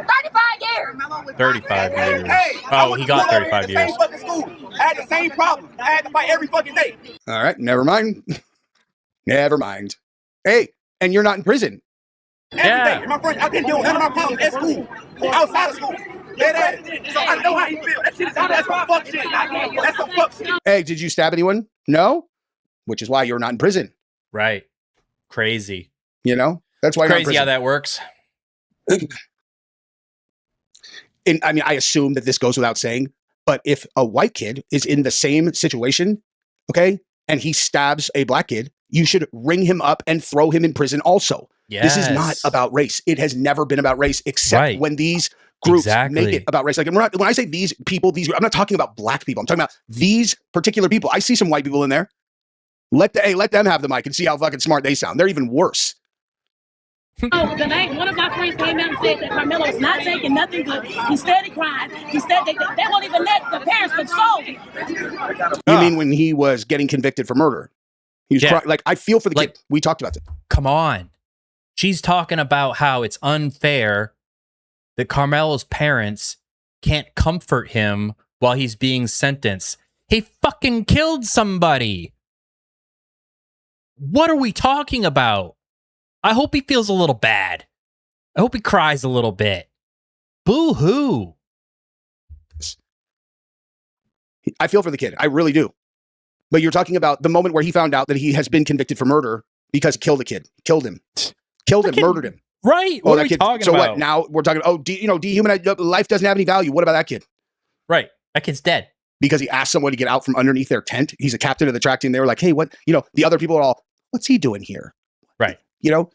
Speaker 7: 35 years.
Speaker 1: 35 years. Oh, he got 35 years.
Speaker 6: I had the same problem. I had to fight every fucking day.
Speaker 2: All right, never mind. Never mind. Hey, and you're not in prison.
Speaker 1: Yeah.
Speaker 6: Every day. My friend, I didn't deal none of my problems at school, outside of school. So I know how you feel. That shit is that's some fuck shit. That's some fuck shit.
Speaker 2: Hey, did you stab anyone? No? Which is why you're not in prison.
Speaker 1: Right. Crazy.
Speaker 2: That's why you're not in
Speaker 1: Crazy how
Speaker 2: prison.
Speaker 1: that works.
Speaker 2: And I mean, I assume that this goes without saying, but if a white kid is in the same situation, okay, and he stabs a black kid, you should ring him up and throw him in prison also.
Speaker 1: Yes.
Speaker 2: This is not about race. It has never been about race, except when these groups make it about race. Like, when I say these people, I'm not talking about black people. I'm talking about these particular people. I see some white people in there. Let them have the mic and see how fucking smart they sound. They're even worse.
Speaker 5: Oh, one of my friends came out and said that Karmelo is not taking nothing good. He steady crying. He said they won't even let the parents console him.
Speaker 2: You mean when he was getting convicted for murder? He was crying. Like, I feel for the kid. We talked about it.
Speaker 1: Come on. She's talking about how it's unfair that Karmelo's parents can't comfort him while he's being sentenced. He fucking killed somebody. What are we talking about? I hope he feels a little bad. I hope he cries a little bit. Boo-hoo.
Speaker 2: I feel for the kid. I really do. But you're talking about the moment where he found out that he has been convicted for murder because he killed a kid. Killed him. Murdered him.
Speaker 1: Right. What are we talking
Speaker 2: so
Speaker 1: about?
Speaker 2: What, now we're talking, dehumanized life doesn't have any value. What about that kid?
Speaker 1: Right. That kid's dead.
Speaker 2: Because he asked someone to get out from underneath their tent. He's a captain of the track team. They were like, hey, what? The other people are all, what's he doing here?
Speaker 1: Right.
Speaker 2: Do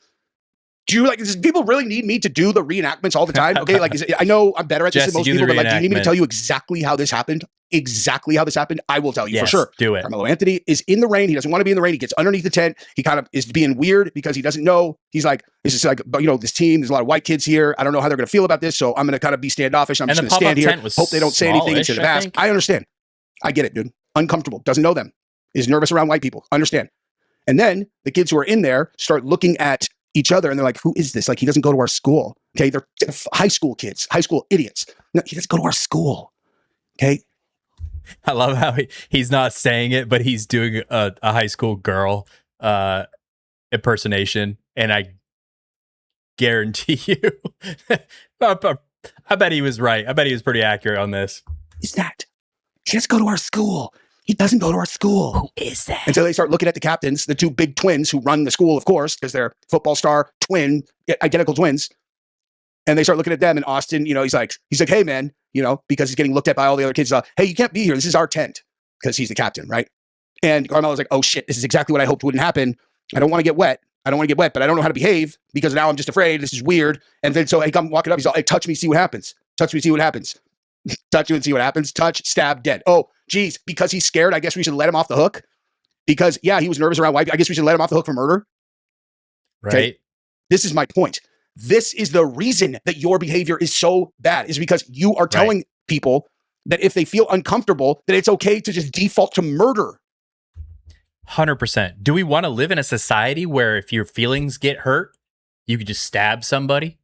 Speaker 2: you does people really need me to do the reenactments all the time? Okay, I know I'm better at this than most people, but do you need me to tell you exactly how this happened? Exactly how this happened? I will tell you for sure.
Speaker 1: Do it.
Speaker 2: Karmelo Anthony is in the rain. He doesn't want to be in the rain. He gets underneath the tent. He kind of is being weird because he doesn't know. He's like, this is like, this team, there's a lot of white kids here. I don't know how they're going to feel about this, so I'm going to kind of be standoffish. I'm just going to stand here, hope they don't say anything and sit fast. I understand. I get it, dude. Uncomfortable. Doesn't know them. Is nervous around white people. Understand. And then the kids who are in there start looking at each other and they're like, who is this? Like, he doesn't go to our school. Okay. They're high school kids, high school idiots. No, he doesn't go to our school. Okay.
Speaker 1: I love how he's not saying it, but he's doing a high school girl impersonation. And I guarantee you, I bet he was right. I bet he was pretty accurate on this.
Speaker 2: Is that? He doesn't go to our school. He doesn't go to our school.
Speaker 1: Who is that?
Speaker 2: And so they start looking at the captains, the two big twins who run the school, of course, because they're football star twin, identical twins. And they start looking at them, and Austin, he's like, hey man, because he's getting looked at by all the other kids. Hey, you can't be here. This is our tent, because he's the captain, right? And Carmelo's like, oh shit, this is exactly what I hoped wouldn't happen. I don't want to get wet. But I don't know how to behave because now I'm just afraid. This is weird. And then so I come walking up. He's all, hey, touch me, see what happens. Touch me, see what happens. Touch you and see what happens. Touch, stab, dead. Oh, geez, because he's scared, I guess we should let him off the hook. Because, yeah, he was nervous around wife. I guess we should let him off the hook for murder.
Speaker 1: Right.
Speaker 2: Okay? This is my point. This is the reason that your behavior is so bad, is because you are telling people that if they feel uncomfortable, that it's okay to just default to murder.
Speaker 1: 100%. Do we want to live in a society where if your feelings get hurt, you could just stab somebody?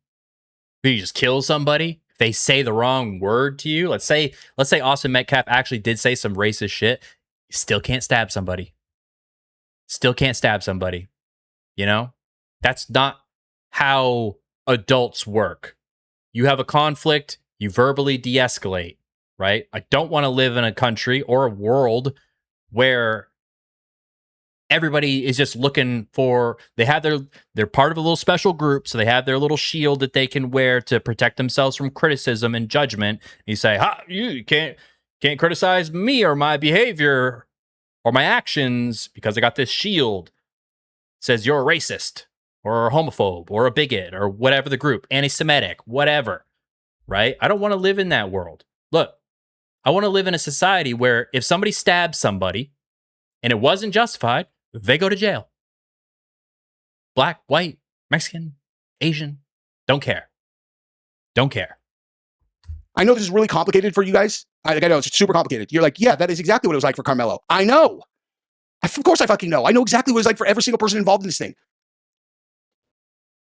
Speaker 1: Or you just kill somebody? If they say the wrong word to you, let's say Austin Metcalf actually did say some racist shit, you still can't stab somebody. Still can't stab somebody. That's not how adults work. You have a conflict, you verbally de-escalate, right? I don't want to live in a country or a world where everybody is just looking for, they're part of a little special group, so they have their little shield that they can wear to protect themselves from criticism and judgment. You say, you can't criticize me or my behavior or my actions because I got this shield. It says you're a racist or a homophobe or a bigot or whatever the group, anti-Semitic, whatever, right? I don't want to live in that world. Look, I want to live in a society where if somebody stabs somebody and it wasn't justified, they go to jail. Black, white, Mexican, Asian, don't care. Don't care.
Speaker 2: I know this is really complicated for you guys. I know it's super complicated. You're like, yeah, that is exactly what it was like for Karmelo. I know. Of course I fucking know. I know exactly what it's like for every single person involved in this thing.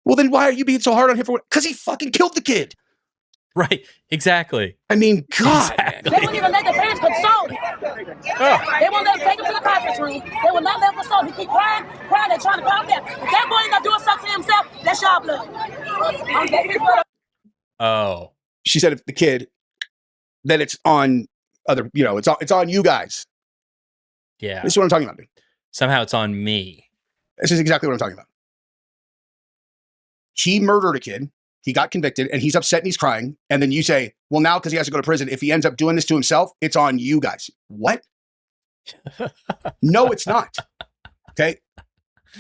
Speaker 2: Well, then why are you being so hard on him for what? Because he fucking killed the kid.
Speaker 1: Right, exactly.
Speaker 2: I mean, God.
Speaker 5: They wouldn't even let the parents console him. They won't let him take him to the conference room. They will not let him console him. He keep crying. They're trying to calm down. If that boy ain't not doing something to himself, that's y'all blood.
Speaker 1: Oh.
Speaker 2: She said if the kid, then it's on other, it's on you guys.
Speaker 1: Yeah.
Speaker 2: This is what I'm talking about, dude.
Speaker 1: Somehow it's on me.
Speaker 2: This is exactly what I'm talking about. He murdered a kid. He got convicted and he's upset and he's crying. And then you say, well, now because he has to go to prison, if he ends up doing this to himself, it's on you guys. What? No, it's not. Okay.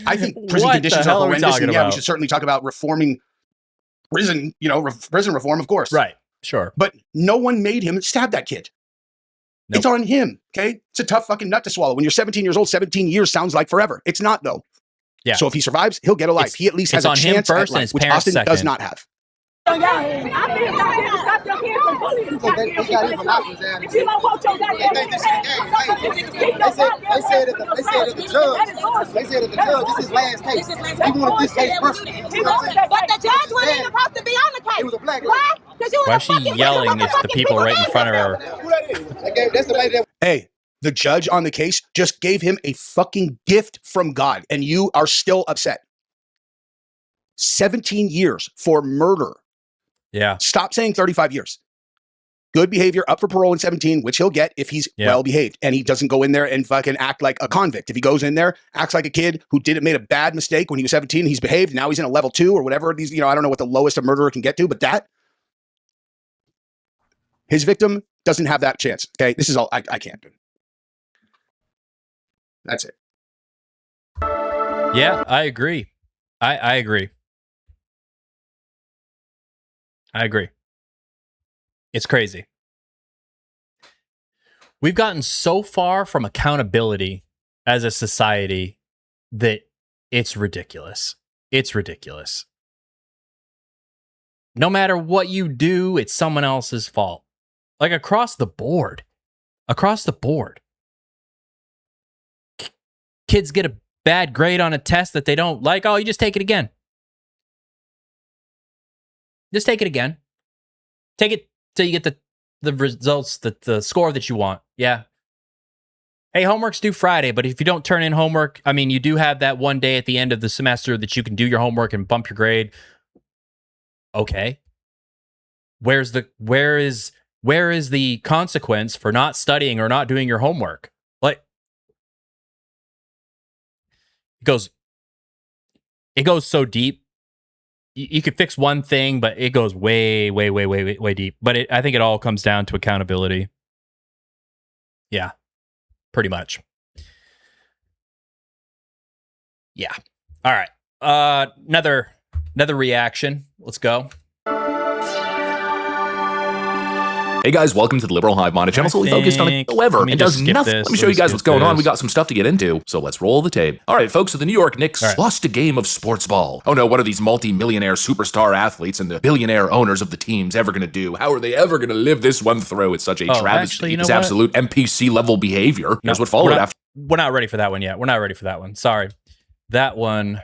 Speaker 2: I think prison conditions are horrendous. And yeah, we should certainly talk about reforming prison, prison reform, of course.
Speaker 1: Right. Sure.
Speaker 2: But no one made him stab that kid. Nope. It's on him. Okay. It's a tough fucking nut to swallow. When you're 17 years old, 17 years sounds like forever. It's not, though.
Speaker 1: Yeah.
Speaker 2: So if he survives, he'll get a life. He at least has a chance
Speaker 1: first
Speaker 2: at life, which Austin does not have.
Speaker 5: They said that the judge, this is his last case. He wanted this case personally. But
Speaker 7: the judge wasn't even supposed to be on the case.
Speaker 5: It was a black lady.
Speaker 7: Why?
Speaker 1: Why is she yelling if the people right in front of her?
Speaker 5: That's the lady that.
Speaker 2: Hey, the judge on the case just gave him a fucking gift from God, and you are still upset. 17 years for murder.
Speaker 1: Yeah.
Speaker 2: Stop saying 35 years. Good behavior, up for parole in 17, which he'll get if he's well behaved and he doesn't go in there and fucking act like a convict. If he goes in there, acts like a kid who made a bad mistake when he was 17, he's behaved. Now he's in a level 2 or whatever these, I don't know what the lowest a murderer can get to, but his victim doesn't have that chance. Okay. This is all I can't do. That's it.
Speaker 1: Yeah, I agree. I agree. I agree. It's crazy. We've gotten so far from accountability as a society that it's ridiculous. It's ridiculous. No matter what you do, it's someone else's fault. Like across the board. Across the board. Kids get a bad grade on a test that they don't like. Oh, you just take it again. Just take it again. Take it till you get the results, the score that you want. Yeah. Hey, homework's due Friday, but if you don't turn in homework, I mean, you do have that one day at the end of the semester that you can do your homework and bump your grade. Okay. Where is the consequence for not studying or not doing your homework? Like, it goes so deep. you could fix one thing, but it goes way, way, way, way, way, way deep. But I think it all comes down to accountability. Yeah, pretty much. Yeah. All right. Another reaction. Let's go.
Speaker 8: Hey guys, welcome to the Liberal Hive Mind, a channel solely focused on whatsoever. It does nothing. Let me show you guys what's going on. We got some stuff to get into, so let's roll the tape. All right, folks, so the New York Knicks lost a game of sports ball. Oh no, what are these multi-millionaire superstar athletes and the billionaire owners of the teams ever going to do? How are they ever going to live this one through? It's such a travesty.
Speaker 1: Actually,
Speaker 8: it's absolute NPC level behavior. Here's what followed after.
Speaker 1: We're not ready for that one yet. We're not ready for that one. Sorry. That one.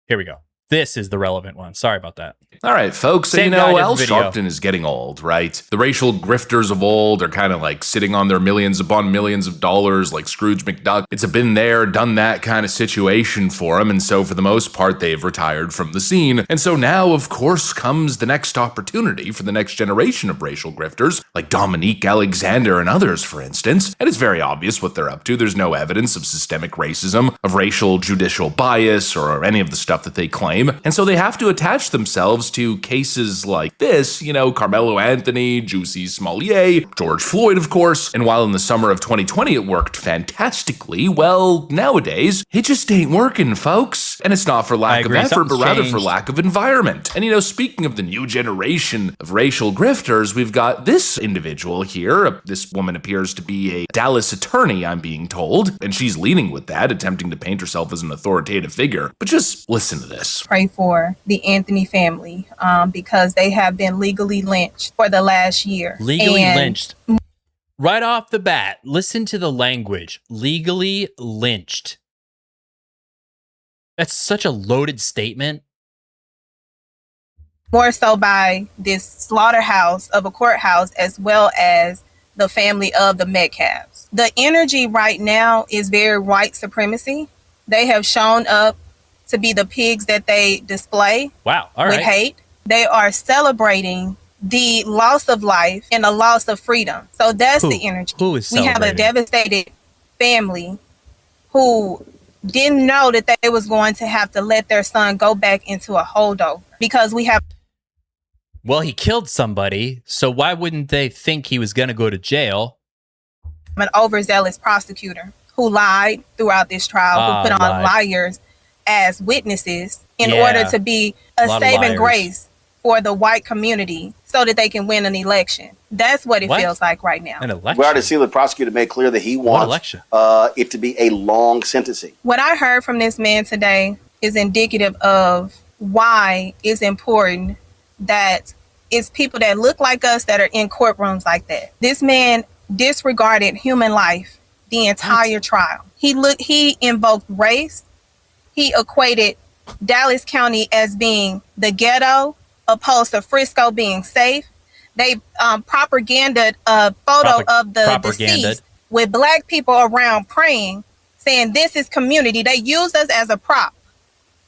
Speaker 1: Here we go. This is the relevant one. Sorry about that.
Speaker 8: All right, folks, so Al Sharpton is getting old, right? The racial grifters of old are kind of like sitting on their millions upon millions of dollars like Scrooge McDuck. It's a been there, done that kind of situation for them, and so for the most part, they've retired from the scene. And so now, of course, comes the next opportunity for the next generation of racial grifters, like Dominique Alexander and others, for instance. And it's very obvious what they're up to. There's no evidence of systemic racism, of racial judicial bias, or any of the stuff that they claim. And so they have to attach themselves to cases like this, Karmelo Anthony, Juicy Smollett, George Floyd, of course. And while in the summer of 2020 it worked fantastically, well, nowadays, it just ain't working, folks. And it's not for lack of effort, but rather for lack of environment. And speaking of the new generation of racial grifters, we've got this individual here. This woman appears to be a Dallas attorney, I'm being told. And she's leading with that, attempting to paint herself as an authoritative figure. But just listen to this.
Speaker 9: Pray for the Anthony family because they have been legally lynched for the last year.
Speaker 1: Legally lynched. Right off the bat, listen to the language. Legally lynched. That's such a loaded statement.
Speaker 9: More so by this slaughterhouse of a courthouse as well as the family of the Metcalfs. The energy right now is very white supremacy. They have shown up to be the pigs that they display with hate. They are celebrating the loss of life and the loss of freedom. So that's the energy.
Speaker 1: Who is
Speaker 9: we have a devastated family who didn't know that they was going to have to let their son go back into a holdover because we have.
Speaker 1: Well, he killed somebody, so why wouldn't they think he was going to go to jail?
Speaker 9: An overzealous prosecutor who lied throughout this trial, who put on liars as witnesses in order to be a saving grace for the white community so that they can win an election. That's what it feels like right now.
Speaker 1: An election?
Speaker 10: We already see the prosecutor make clear that he wants it to be a long sentencing.
Speaker 9: What I heard from this man today is indicative of why it's important that it's people that look like us that are in courtrooms like that. This man disregarded human life the entire trial. He invoked race. He equated Dallas County as being the ghetto, opposed to Frisco being safe. They propaganded a photo of the deceased with black people around praying, saying this is community. They used us as a prop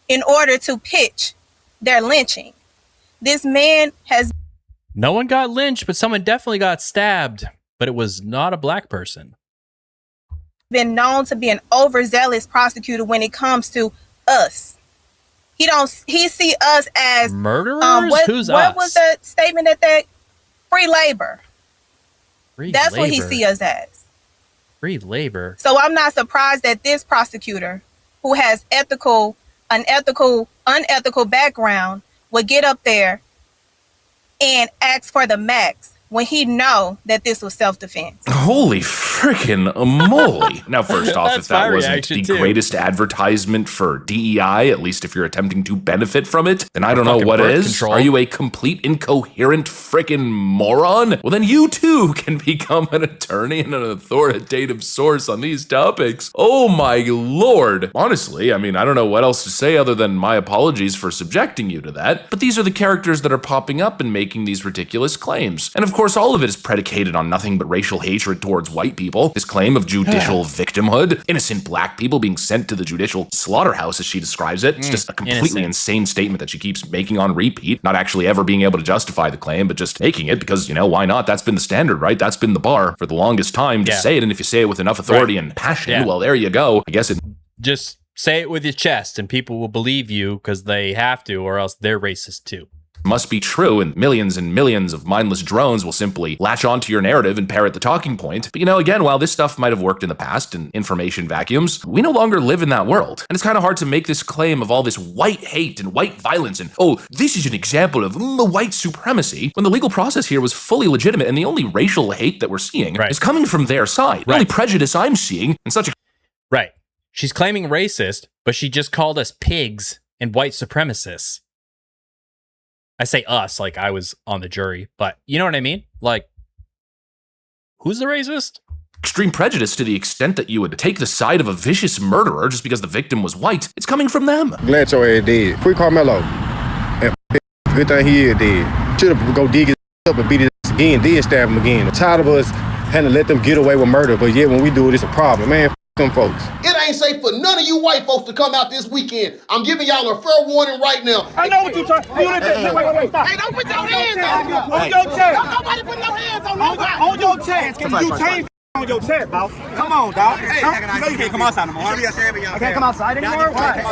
Speaker 9: in order to pitch their lynching. This man has...
Speaker 1: No one got lynched, but someone definitely got stabbed. But it was not a black person.
Speaker 9: Been known to be an overzealous prosecutor when it comes to us. He see us as
Speaker 1: murderers. Who's
Speaker 9: what
Speaker 1: us?
Speaker 9: Was the statement that free labor? That's what he see us as.
Speaker 1: Free labor.
Speaker 9: So I'm not surprised that this prosecutor, who has unethical background, would get up there and ask for the max when he know that this was self-defense.
Speaker 8: Holy freaking moly. Now, first off, if that wasn't the greatest advertisement for DEI, at least if you're attempting to benefit from it, then I don't know what is. Are you a complete incoherent freaking moron? Well, then you too can become an attorney and an authoritative source on these topics. Oh my lord. Honestly, I don't know what else to say other than my apologies for subjecting you to that, but these are the characters that are popping up and making these ridiculous claims. And of course, all of it is predicated on nothing but racial hatred towards white people. This claim of judicial victimhood, innocent black people being sent to the judicial slaughterhouse, as she describes it. It's just a completely insane statement that she keeps making on repeat, not actually ever being able to justify the claim, but just making it because, why not? That's been the standard, right? That's been the bar for the longest time to say it. And if you say it with enough authority and passion, well, there you go. I guess it...
Speaker 1: Just say it with your chest and people will believe you because they have to, or else they're racist too.
Speaker 8: Must be true, and millions of mindless drones will simply latch onto your narrative and parrot the talking point. But again, while this stuff might have worked in the past in information vacuums, we no longer live in that world. And it's kind of hard to make this claim of all this white hate and white violence and, oh, this is an example of white supremacy, when the legal process here was fully legitimate, and the only racial hate that we're seeing is coming from their side. The only prejudice I'm seeing in such a...
Speaker 1: Right. She's claiming racist, but she just called us pigs and white supremacists. I say us like I was on the jury, but you know what I mean? Like, who's the racist?
Speaker 8: Extreme prejudice to the extent that you would take the side of a vicious murderer just because the victim was white. It's coming from them.
Speaker 11: Glad your ass dead. Free Karmelo. And good thing he is dead. Should have go dig his up and beat his ass again, then stab him again. I'm tired of us having to let them get away with murder, but yet when we do it, it's a problem. Man, them folks.
Speaker 12: It ain't safe for none of you white folks to come out this weekend. I'm giving y'all a fair warning right now.
Speaker 6: I know what you're trying to do.
Speaker 12: Wait, stop. Hey, don't put your hands on
Speaker 6: your chest.
Speaker 12: Don't nobody put no hands on nobody.
Speaker 6: On your chest. Can you change on your chest, boss? Come on, dog. Hey, you know you can't come outside no more. I can't come outside anymore? Why?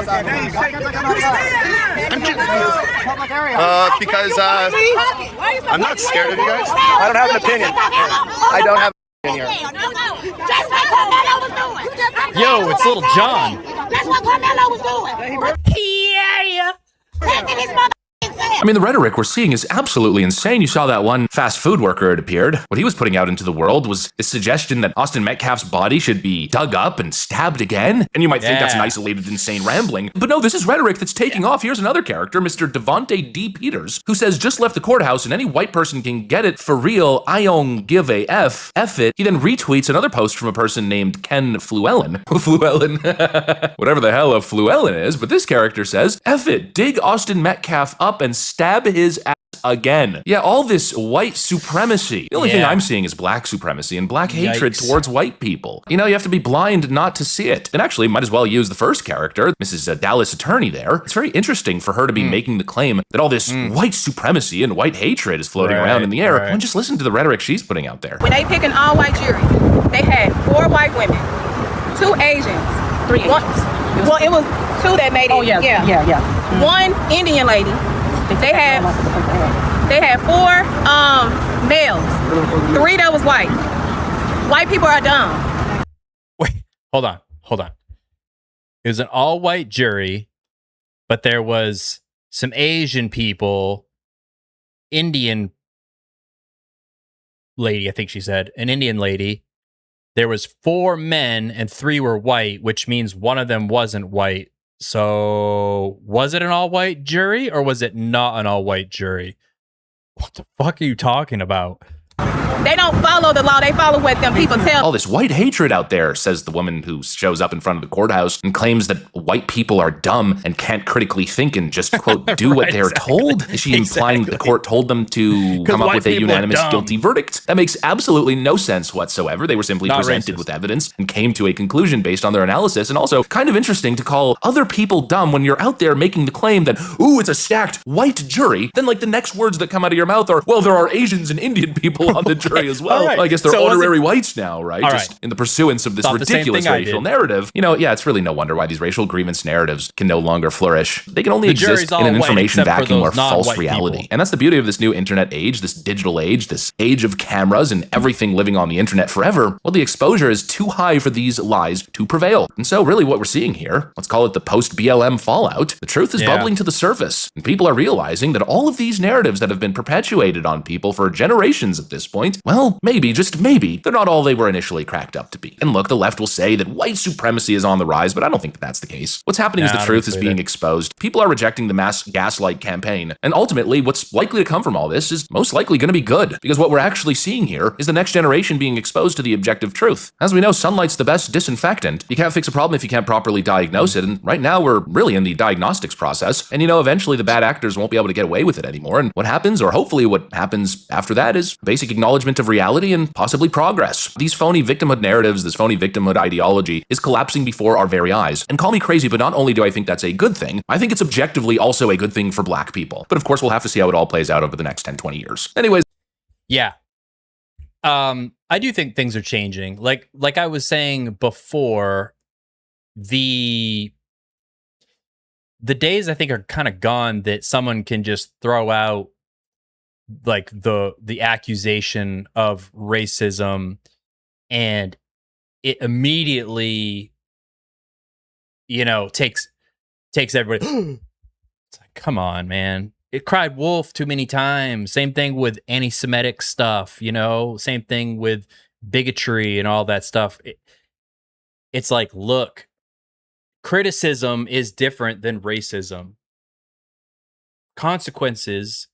Speaker 13: Because I'm not scared of you guys. I don't have an opinion. I don't have an opinion here.
Speaker 12: That's what Karmelo was doing.
Speaker 1: Yo, it's Little John.
Speaker 12: That's what Karmelo was doing. Yeah. Taking his mother.
Speaker 8: I mean, the rhetoric we're seeing is absolutely insane. You saw that one fast food worker, it appeared. What he was putting out into the world was the suggestion that Austin Metcalf's body should be dug up and stabbed again. And you might think that's an isolated, insane rambling. But no, this is rhetoric that's taking off. Here's another character, Mr. Devontae D. Peters, who says, just left the courthouse and any white person can get it for real. I don't give a F. F it. He then retweets another post from a person named Ken Fluellen. Whatever the hell a Fluellen is. But this character says, F it. Dig Austin Metcalf up and stab his ass again. Yeah, all this white supremacy. The only thing I'm seeing is black supremacy and black hatred towards white people. You have to be blind not to see it. And actually, might as well use the first character, Mrs. Dallas Attorney there. It's very interesting for her to be making the claim that all this white supremacy and white hatred is floating around in the air. And just listen to the rhetoric she's putting out there.
Speaker 9: When they pick an all-white jury, they had 4 white women, 2 Asians,
Speaker 4: 3 Asians.
Speaker 9: Well, it was 2 that made it.
Speaker 4: Oh, yeah.
Speaker 9: 1 Indian lady. They had 4 males, 3 that was white. White people are dumb.
Speaker 1: Wait, hold on. It was an all-white jury, but there was some Asian people, Indian lady, I think she said, an Indian lady. There was 4 men and 3 were white, which means one of them wasn't white. So was it an all-white jury or was it not an all-white jury? What the fuck are you talking about?
Speaker 9: They don't follow the law. They follow what them people tell.
Speaker 8: All this white hatred out there, says the woman who shows up in front of the courthouse and claims that white people are dumb and can't critically think and just, quote, do what they're told. Is she implying that the court told them to come up with a unanimous guilty verdict? That makes absolutely no sense whatsoever. They were simply presented with evidence and came to a conclusion based on their analysis. And also kind of interesting to call other people dumb when you're out there making the claim that, ooh, it's a stacked white jury. Then like the next words that come out of your mouth are, well, there are Asians and Indian people on the jury as well. Well, I guess they're honorary whites now, right? Just in the pursuance of this ridiculous racial narrative. It's really no wonder why these racial grievance narratives can no longer flourish. They can only exist in an information vacuum or false reality. And that's the beauty of this new internet age, this digital age, this age of cameras and everything living on the internet forever. Well, the exposure is too high for these lies to prevail. And so really what we're seeing here, let's call it the post-BLM fallout, the truth is bubbling to the surface. And people are realizing that all of these narratives that have been perpetuated on people for generations at this point, well, maybe, just maybe, they're not all they were initially cracked up to be. And look, the left will say that white supremacy is on the rise, but I don't think that that's the case. What's happening is the truth is being exposed. People are rejecting the mass gaslight campaign. And ultimately, what's likely to come from all this is most likely going to be good, because what we're actually seeing here is the next generation being exposed to the objective truth. As we know, sunlight's the best disinfectant. You can't fix a problem if you can't properly diagnose it, and right now we're really in the diagnostics process. And eventually the bad actors won't be able to get away with it anymore. And what happens, or hopefully what happens after that, is basic acknowledgement of reality and possibly progress. These phony victimhood narratives, this phony victimhood ideology is collapsing before our very eyes. And call me crazy, but not only do I think that's a good thing, I think it's objectively also a good thing for black people. But of course, we'll have to see how it all plays out over the next 10, 20 years. Anyways.
Speaker 1: Yeah. I do think things are changing. Like I was saying before, the the days I think are kind of gone that someone can just throw out like the accusation of racism and it immediately, takes everybody. It's like, come on, man. It cried wolf too many times. Same thing with anti-Semitic stuff, same thing with bigotry and all that stuff. It's like, look, criticism is different than racism. Consequences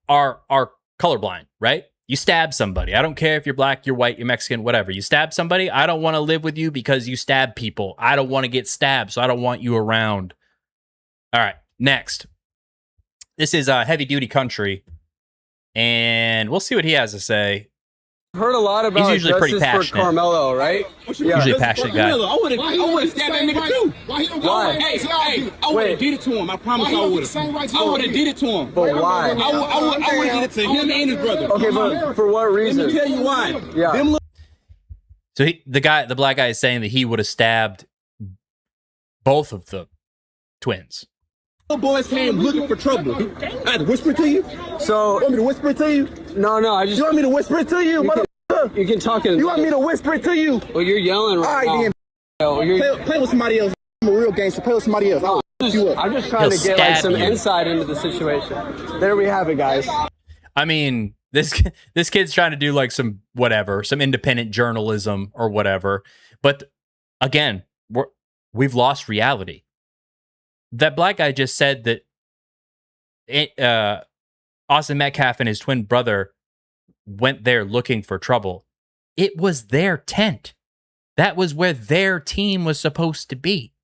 Speaker 1: are colorblind, right? You stab somebody. I don't care if you're black, you're white, you're Mexican, whatever. You stab somebody. I don't want to live with you because you stab people. I don't want to get stabbed, so I don't want you around. All right, next. This is Heavy Duty Country, and we'll see what he has to say.
Speaker 14: Heard a lot about
Speaker 1: he's usually pretty passionate.
Speaker 14: For Karmelo, right?
Speaker 1: Yeah. Usually a passionate guy.
Speaker 15: I would have stabbed that nigga too.
Speaker 14: Why?
Speaker 15: Hey, I would have did it to him. I promise I would have. I would have did it to him.
Speaker 14: But why?
Speaker 15: I would have did it to him and his brother.
Speaker 14: Okay, but for what reason?
Speaker 15: Let me tell you why.
Speaker 14: Yeah.
Speaker 1: So the black guy is saying that he would have stabbed both of the twins.
Speaker 15: Little boys came looking for trouble. I had to whisper it to you.
Speaker 14: So
Speaker 15: you want me to whisper it to you?
Speaker 14: No, you
Speaker 15: want me to whisper it to you?
Speaker 14: You can talk
Speaker 15: You want me to whisper it to you?
Speaker 14: Well, you're yelling right
Speaker 15: now. Play with somebody else. I'm a real gangster. Play with somebody else.
Speaker 14: I'm just trying to get like some insight into the situation. There we have it, guys.
Speaker 1: I mean, this kid's trying to do like some independent journalism or whatever. But again, we've lost reality. That black guy just said that Austin Metcalf and his twin brother went there looking for trouble. It was their tent. That was where their team was supposed to be.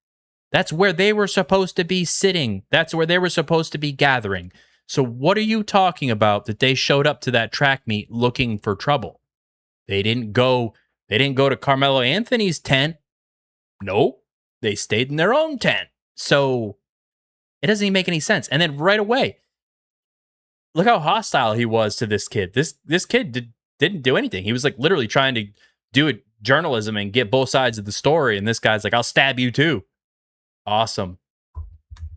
Speaker 1: That's where they were supposed to be sitting. That's where they were supposed to be gathering. So what are you talking about that they showed up to that track meet looking for trouble? They didn't go to Karmelo Anthony's tent. Nope. They stayed in their own tent. So it doesn't even make any sense. And then right away, look how hostile he was to this kid. This kid didn't do anything. He was like literally trying to do journalism and get both sides of the story. And this guy's like, I'll stab you too. Awesome.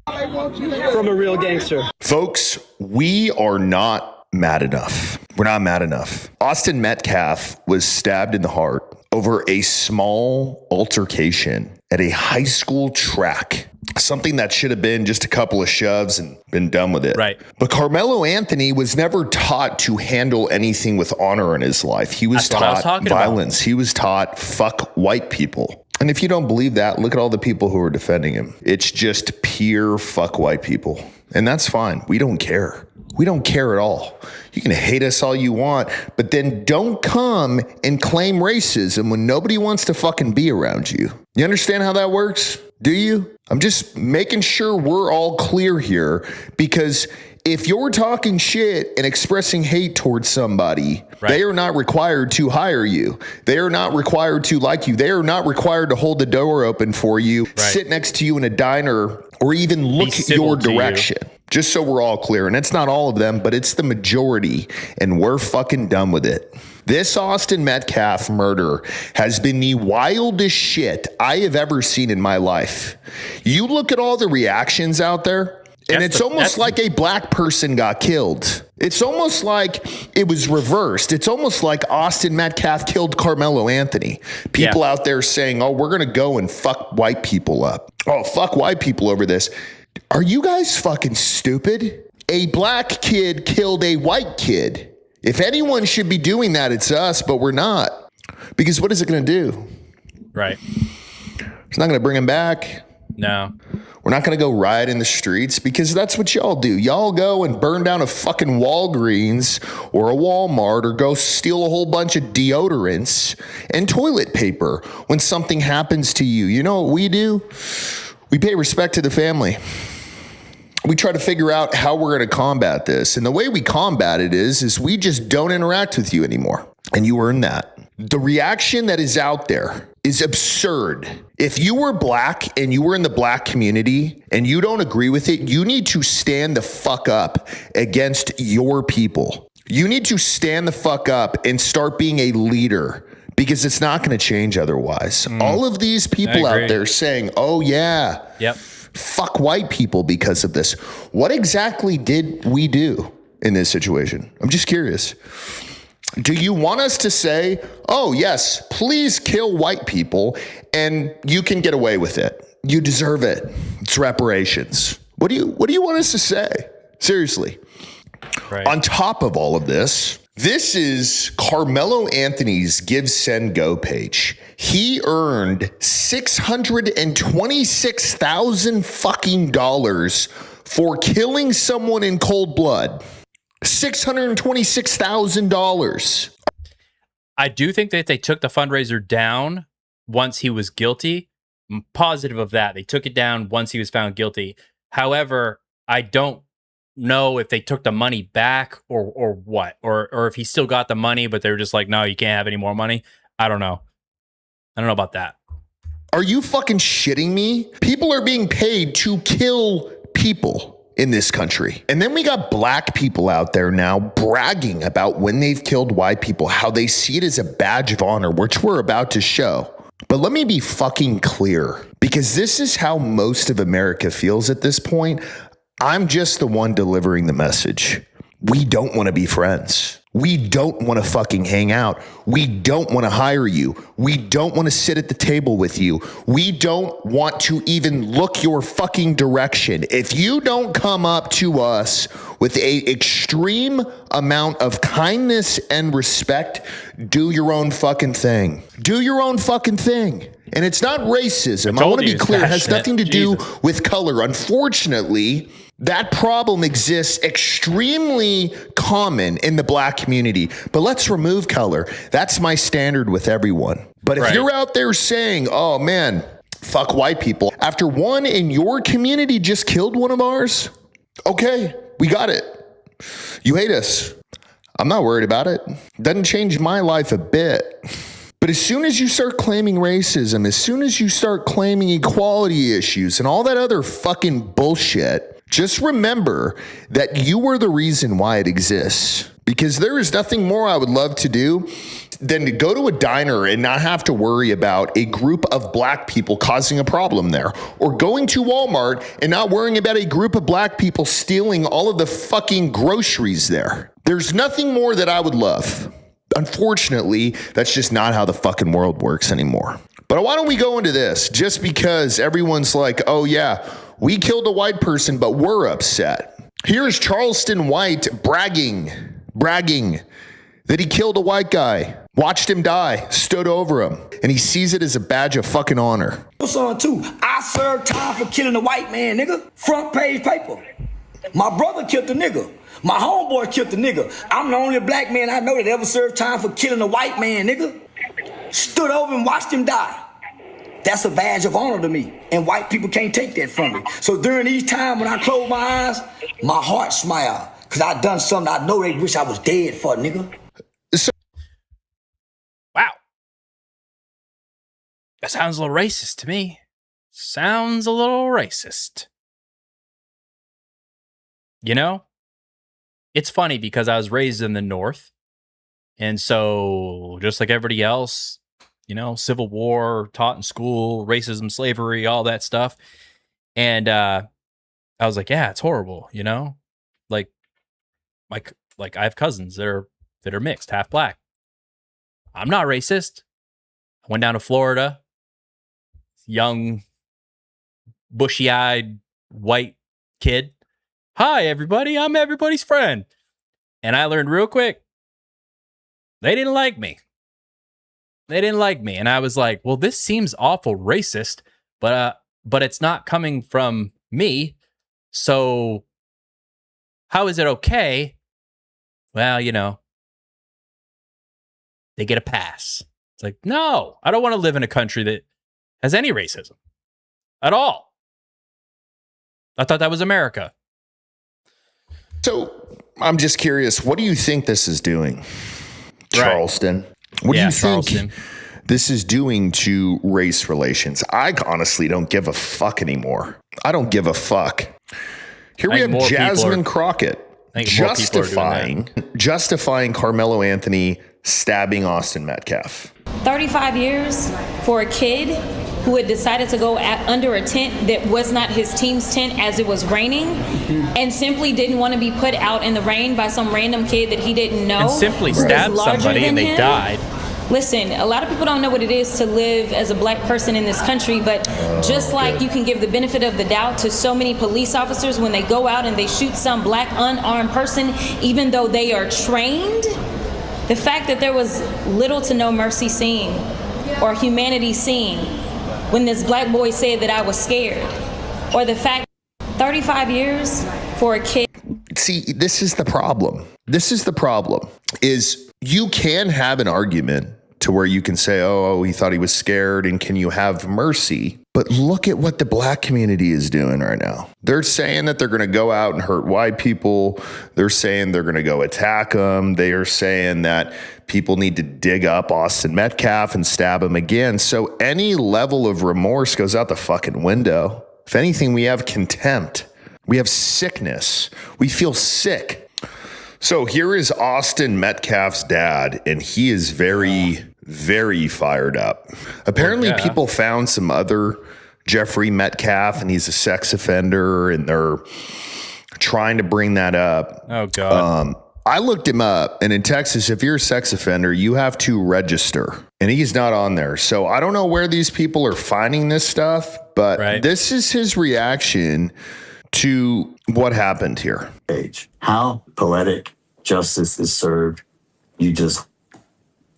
Speaker 14: From a real gangster.
Speaker 16: Folks, we are not mad enough. We're not mad enough. Austin Metcalf was stabbed in the heart over a small altercation at a high school track. Something that should have been just a couple of shoves and been done with it.
Speaker 1: Right.
Speaker 16: But Karmelo Anthony was never taught to handle anything with honor in his life. He was taught violence. He was taught fuck white people. And if you don't believe that, look at all the people who are defending him. It's just pure fuck white people. And that's fine. We don't care. We don't care at all. You can hate us all you want, but then don't come and claim racism when nobody wants to fucking be around you. You understand how that works? Do you? I'm just making sure we're all clear here, because if you're talking shit and expressing hate towards somebody, they are not required to hire you. They are not required to like you. They are not required to hold the door open for you, sit next to you in a diner, or even look your direction. Just so we're all clear. And it's not all of them, but it's the majority. And we're fucking done with it. This Austin Metcalf murder has been the wildest shit I have ever seen in my life. You look at all the reactions out there, and it's almost like a black person got killed. It's almost like it was reversed. It's almost like Austin Metcalf killed Karmelo Anthony. People out there saying, oh, we're going to go and fuck white people up. Oh, fuck white people over this. Are you guys fucking stupid? A black kid killed a white kid. If anyone should be doing that, it's us, but we're not. Because what is it going to do?
Speaker 1: Right.
Speaker 16: It's not going to bring him back.
Speaker 1: No.
Speaker 16: We're not going to go riot in the streets, because that's what y'all do. Y'all go and burn down a fucking Walgreens or a Walmart, or go steal a whole bunch of deodorants and toilet paper when something happens to you. You know what we do? We pay respect to the family. We try to figure out how we're going to combat this. And the way we combat it is we just don't interact with you anymore. And you earn that. The reaction that is out there is absurd. If you were black and you were in the black community and you don't agree with it, you need to stand the fuck up against your people. You need to stand the fuck up and start being a leader. because it's not going to change otherwise. All of these people out there saying, oh yeah, fuck white people because of this. What exactly did we do in this situation? I'm just curious. Do you want us to say, oh yes, please kill white people and you can get away with it? You deserve it. It's reparations. What do you want us to say? Seriously. Right. On top of all of this, this is Karmelo Anthony's Give, Send, Go page. He earned $626,000 fucking dollars for killing someone in cold blood. $626,000.
Speaker 1: I do think that they took the fundraiser down once he was guilty. I'm positive of that. They took it down once he was found guilty. However, I don't know if they took the money back or what, or if he still got the money, but they were just like, no, you can't have any more money. I don't know. I don't know about that.
Speaker 16: Are you fucking shitting me? People are being paid to kill people in this country. And then we got black people out there now bragging about when they've killed white people, how they see it as a badge of honor, which we're about to show. But let me be fucking clear, because this is how most of America feels at this point. I'm just the one delivering the message. We don't want to be friends. We don't want to fucking hang out. We don't want to hire you. We don't want to sit at the table with you. We don't want to even look your fucking direction. If you don't come up to us with a extreme amount of kindness and respect, do your own fucking thing. Do your own fucking thing. And it's not racism. I want to be clear. It has nothing to do with color. Unfortunately, that problem exists extremely common in the black community. But let's remove color. That's my standard with everyone. But if you're out there saying, oh man, fuck white people, after one in your community just killed one of ours, okay, we got it. You hate us. I'm not worried about it. Doesn't change my life a bit. But as soon as you start claiming racism, as soon as you start claiming equality issues and all that other fucking bullshit, just remember that you were the reason why it exists. Because there is nothing more I would love to do than to go to a diner and not have to worry about a group of black people causing a problem there, or going to Walmart and not worrying about a group of black people stealing all of the fucking groceries there. There's nothing more that I would love. Unfortunately, that's just not how the fucking world works anymore. But why don't we go into this? Just because everyone's like, oh yeah, we killed a white person, but we're upset. Here's Charleston White bragging that he killed a white guy, watched him die, stood over him, and he sees it as a badge of fucking honor.
Speaker 17: Son too, I served time for killing a white man, nigga. Front page paper. My brother killed the nigga. My homeboy killed the nigga. I'm the only black man I know that ever served time for killing a white man, nigga. Stood over and watched him die. That's a badge of honor to me, and white people can't take that from me. So during these times when I close my eyes, my heart smile, because I done something I know they wish I was dead for, nigga.
Speaker 1: Wow. That sounds a little racist to me. Sounds a little racist. You know? It's funny because I was raised in the North. And so just like everybody else, you know, Civil War, taught in school, racism, slavery, all that stuff. And I was like, yeah, it's horrible, you know? Like I have cousins that are mixed, half black. I'm not racist. I went down to Florida. Young, bushy-eyed, white kid. Hi, everybody. I'm everybody's friend. And I learned real quick, they didn't like me. They didn't like me. And I was like, well, this seems awful racist, but it's not coming from me. So how is it okay? Well, you know, they get a pass. It's like, no, I don't want to live in a country that has any racism at all. I thought that was America.
Speaker 16: So I'm just curious, what do you think this is doing, Charleston? What do you think this is doing to race relations? I honestly don't give a fuck anymore. I don't give a fuck. Here we have Jasmine Crockett justifying Karmelo Anthony stabbing Austin Metcalf.
Speaker 4: 35 years for a kid who had decided to go under a tent that was not his team's tent as it was raining, and simply didn't want to be put out in the rain by some random kid that he didn't know.
Speaker 1: And simply stabbed somebody and they died.
Speaker 4: Listen, a lot of people don't know what it is to live as a black person in this country, but just like you can give the benefit of the doubt to so many police officers when they go out and they shoot some black unarmed person, even though they are trained, the fact that there was little to no mercy seen or humanity seen when this black boy said that I was scared, or the fact 35 years for a kid.
Speaker 16: See, this is the problem. This is the problem, is you can have an argument to where you can say, oh, he thought he was scared, and can you have mercy? But look at what the black community is doing right now. They're saying that they're going to go out and hurt white people. They're saying they're going to go attack them. They are saying that people need to dig up Austin Metcalf and stab him again. So any level of remorse goes out the fucking window. If anything, we have contempt. We have sickness. We feel sick. So here is Austin Metcalf's dad, and he is very, very fired up. Apparently, people found some other Jeffrey Metcalf, and he's a sex offender, and they're trying to bring that up.
Speaker 1: Oh, God.
Speaker 16: I looked him up, and in Texas, if you're a sex offender, you have to register, and he's not on there. So I don't know where these people are finding this stuff, but this is his reaction to what happened here.
Speaker 18: How poetic justice is served. You just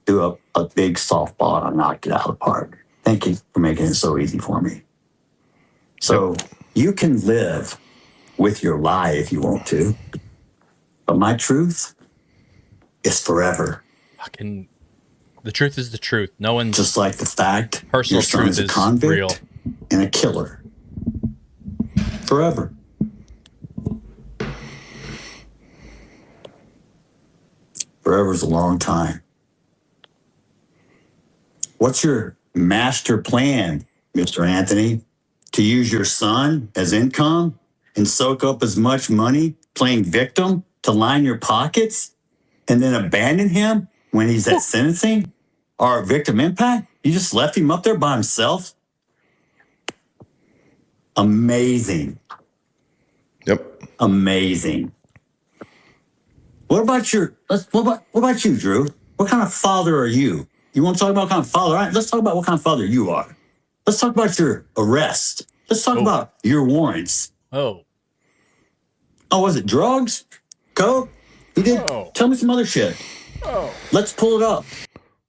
Speaker 18: do a big softball and knock it out of the park. Thank you for making it so easy for me. So you can live with your lie if you want to, but my truth is forever.
Speaker 1: Fucking, the truth is the truth. No one's
Speaker 18: just like the fact
Speaker 1: personal
Speaker 18: your son
Speaker 1: truth
Speaker 18: is a
Speaker 1: is
Speaker 18: convict
Speaker 1: real
Speaker 18: and a killer. Forever. Forever is a long time. What's your master plan, Mr. Anthony? To use your son as income and soak up as much money playing victim to line your pockets and then abandon him when he's at sentencing or victim impact? You just left him up there by himself? Amazing.
Speaker 16: Yep.
Speaker 18: Amazing. What about you, Drew? What kind of father are you? You want to talk about what kind of father? All right, let's talk about what kind of father you are. Let's talk about your arrest. Let's talk about your warrants.
Speaker 1: Oh,
Speaker 18: was it drugs? Coke? He did. Tell me some other shit. Let's pull it up.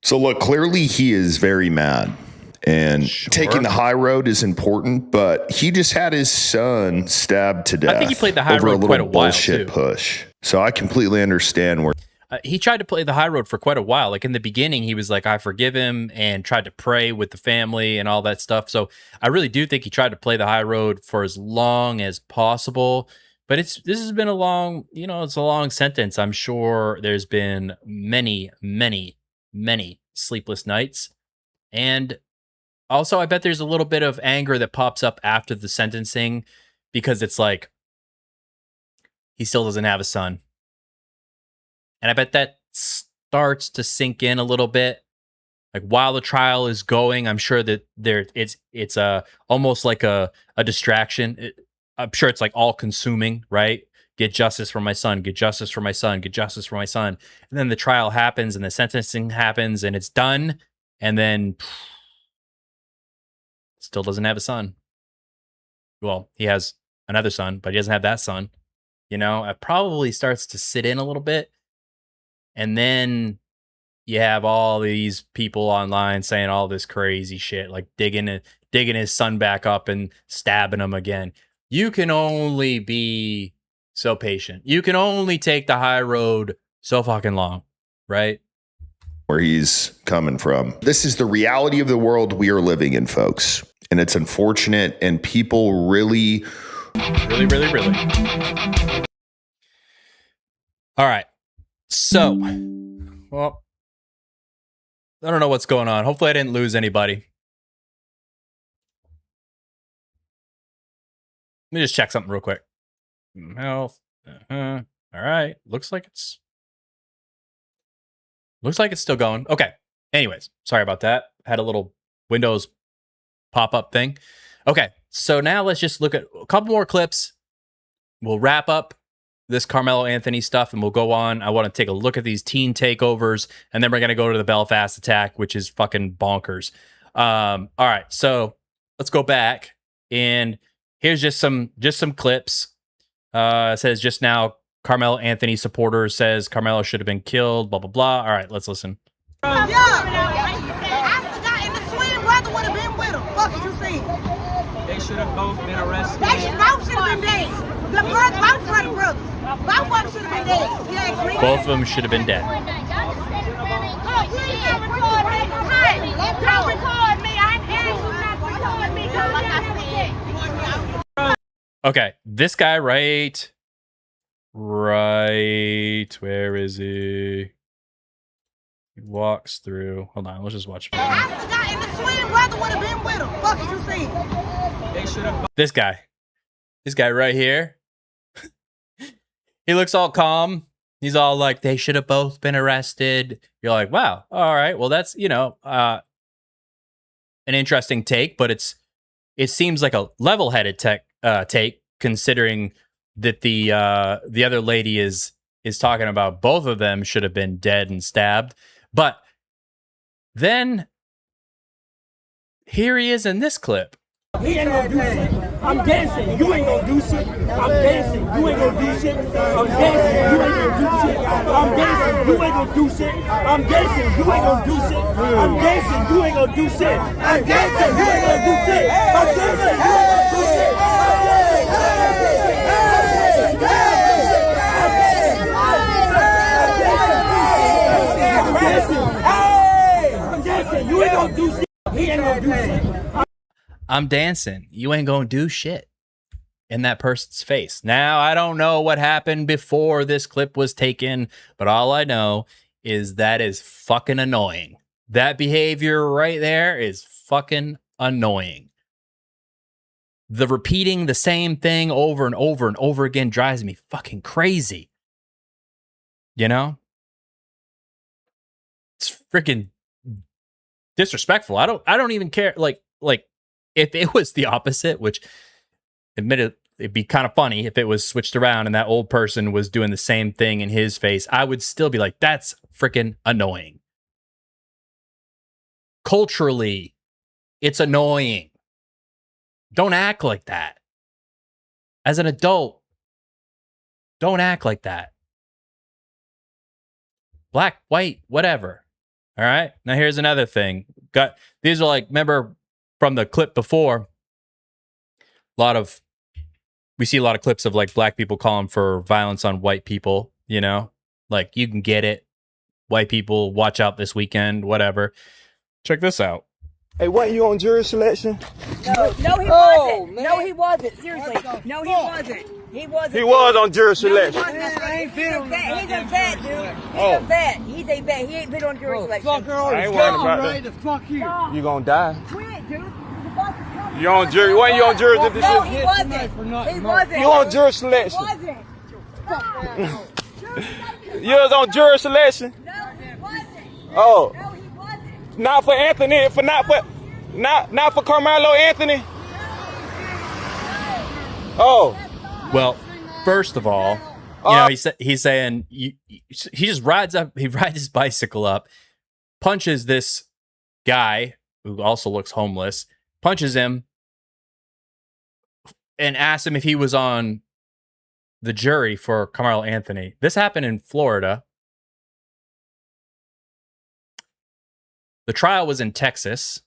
Speaker 16: So look, clearly he is very mad. And taking the high road is important, but he just had his son stabbed to death.
Speaker 1: I think he played the high
Speaker 16: over
Speaker 1: road
Speaker 16: a little
Speaker 1: quite a while,
Speaker 16: bullshit
Speaker 1: too.
Speaker 16: push. So I completely understand where
Speaker 1: he tried to play the high road for quite a while. Like in the beginning, he was like, I forgive him, and tried to pray with the family and all that stuff. So I really do think he tried to play the high road for as long as possible. But this has been a long, it's a long sentence. I'm sure there's been many, many, many sleepless nights. And also, I bet there's a little bit of anger that pops up after the sentencing, because it's like, he still doesn't have a son. And I bet that starts to sink in a little bit. Like while the trial is going, I'm sure that it's almost like a distraction. I'm sure it's like all consuming, right? Get justice for my son, get justice for my son, get justice for my son. And then the trial happens and the sentencing happens and it's done. And then still doesn't have a son. Well, he has another son, but he doesn't have that son. It probably starts to sit in a little bit. And then you have all these people online saying all this crazy shit, like digging his son back up and stabbing him again. You can only be so patient. You can only take the high road so fucking long, right?
Speaker 16: Where he's coming from. This is the reality of the world we are living in, folks. And it's unfortunate, and people really.
Speaker 1: All right. So, well, I don't know what's going on. Hopefully I didn't lose anybody. Let me just check something real quick. Health. All right. Looks like it's Looks like it's still going. Okay. Anyways, sorry about that. Had a little Windows pop-up thing. Okay, so now let's just look at a couple more clips. We'll wrap up this Karmelo Anthony stuff, and we'll go on. I want to take a look at these teen takeovers, and then we're going to go to the Belfast attack, which is fucking bonkers. All right, so let's go back, and here's just some clips. It says just now, Karmelo Anthony supporter says Karmelo should have been killed, blah, blah, blah. All right, let's listen.
Speaker 7: Yeah, I forgot, and the twin brother would have been with him. Fuck what you saying?
Speaker 19: They should have both been arrested.
Speaker 7: They both should have been dead. The both brothers. Both of them should have been dead.
Speaker 1: Both of them should have been dead.
Speaker 7: Don't record me. I'm asking not record me. Like I said.
Speaker 1: Okay, this guy right, where is he? He walks through. Hold on, let's just watch.
Speaker 7: I forgot, and the twin brother would have been with him. Fuck what you saying?
Speaker 19: They should have.
Speaker 1: This guy right here. He looks all calm. He's all like, they should have both been arrested. You're like, wow, all right. Well, that's, an interesting take, but it seems like a level-headed take, considering that the other lady is talking about both of them should have been dead and stabbed. But then here he is in this clip.
Speaker 17: He ain't gonna do shit. I'm dancing. You ain't gonna do shit. I'm dancing. You ain't gonna do shit. I'm dancing. You ain't gonna do shit. I'm dancing. You ain't gonna do shit. I'm dancing. You ain't gonna do shit. I'm dancing. You ain't gonna do shit. I'm dancing. You ain't gonna do shit. I'm dancing. You ain't gonna do shit. I'm dancing. You ain't gonna do shit. He ain't gonna do shit.
Speaker 1: I'm dancing. You ain't gonna do shit in that person's face. Now, I don't know what happened before this clip was taken, but all I know is that is fucking annoying. That behavior right there is fucking annoying. The repeating the same thing over and over and over again drives me fucking crazy. You know? It's freaking disrespectful. I don't even care. Like, if it was the opposite, which admitted it'd be kind of funny if it was switched around and that old person was doing the same thing in his face, I would still be like, that's freaking annoying. Culturally, it's annoying. Don't act like that. As an adult, don't act like that. Black, white, whatever. All right. Now here's another thing. These are like, remember from the clip before, we see a lot of clips of like black people calling for violence on white people, like you can get it. White people, watch out this weekend, whatever. Check this out.
Speaker 20: Hey, wasn't you on jury selection?
Speaker 21: No, he wasn't. Man. No, he wasn't. Seriously. No, he wasn't. He wasn't.
Speaker 20: He was on jury selection.
Speaker 21: No, he's a vet, dude. He's a vet. He's a vet. He ain't been on jury selection.
Speaker 20: I ain't worried about that.
Speaker 21: Fuck you.
Speaker 20: You gonna die.
Speaker 21: Quit, dude.
Speaker 20: You on jury? Wasn't you on jury?
Speaker 21: No, he wasn't. He wasn't.
Speaker 20: You on jury selection?
Speaker 21: He wasn't.
Speaker 20: You was on jury selection?
Speaker 21: No, he wasn't.
Speaker 20: Oh.
Speaker 21: No, he wasn't.
Speaker 20: Not for Anthony, not for Karmelo Anthony. Oh.
Speaker 1: Well, first of all, he's saying he just rides his bicycle up, punches this guy who also looks homeless, punches him, and asks him if he was on the jury for Karmelo Anthony. This happened in Florida. The trial was in Texas.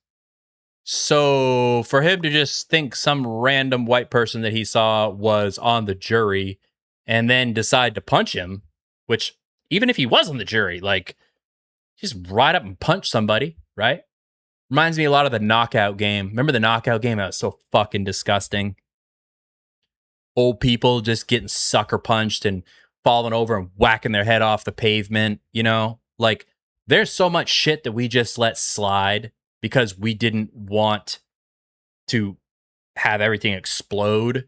Speaker 1: So for him to just think some random white person that he saw was on the jury and then decide to punch him, which even if he was on the jury, like just ride up and punch somebody, right? Reminds me a lot of the knockout game. Remember the knockout game? That was so fucking disgusting. Old people just getting sucker punched and falling over and whacking their head off the pavement, Like, there's so much shit that we just let slide because we didn't want to have everything explode,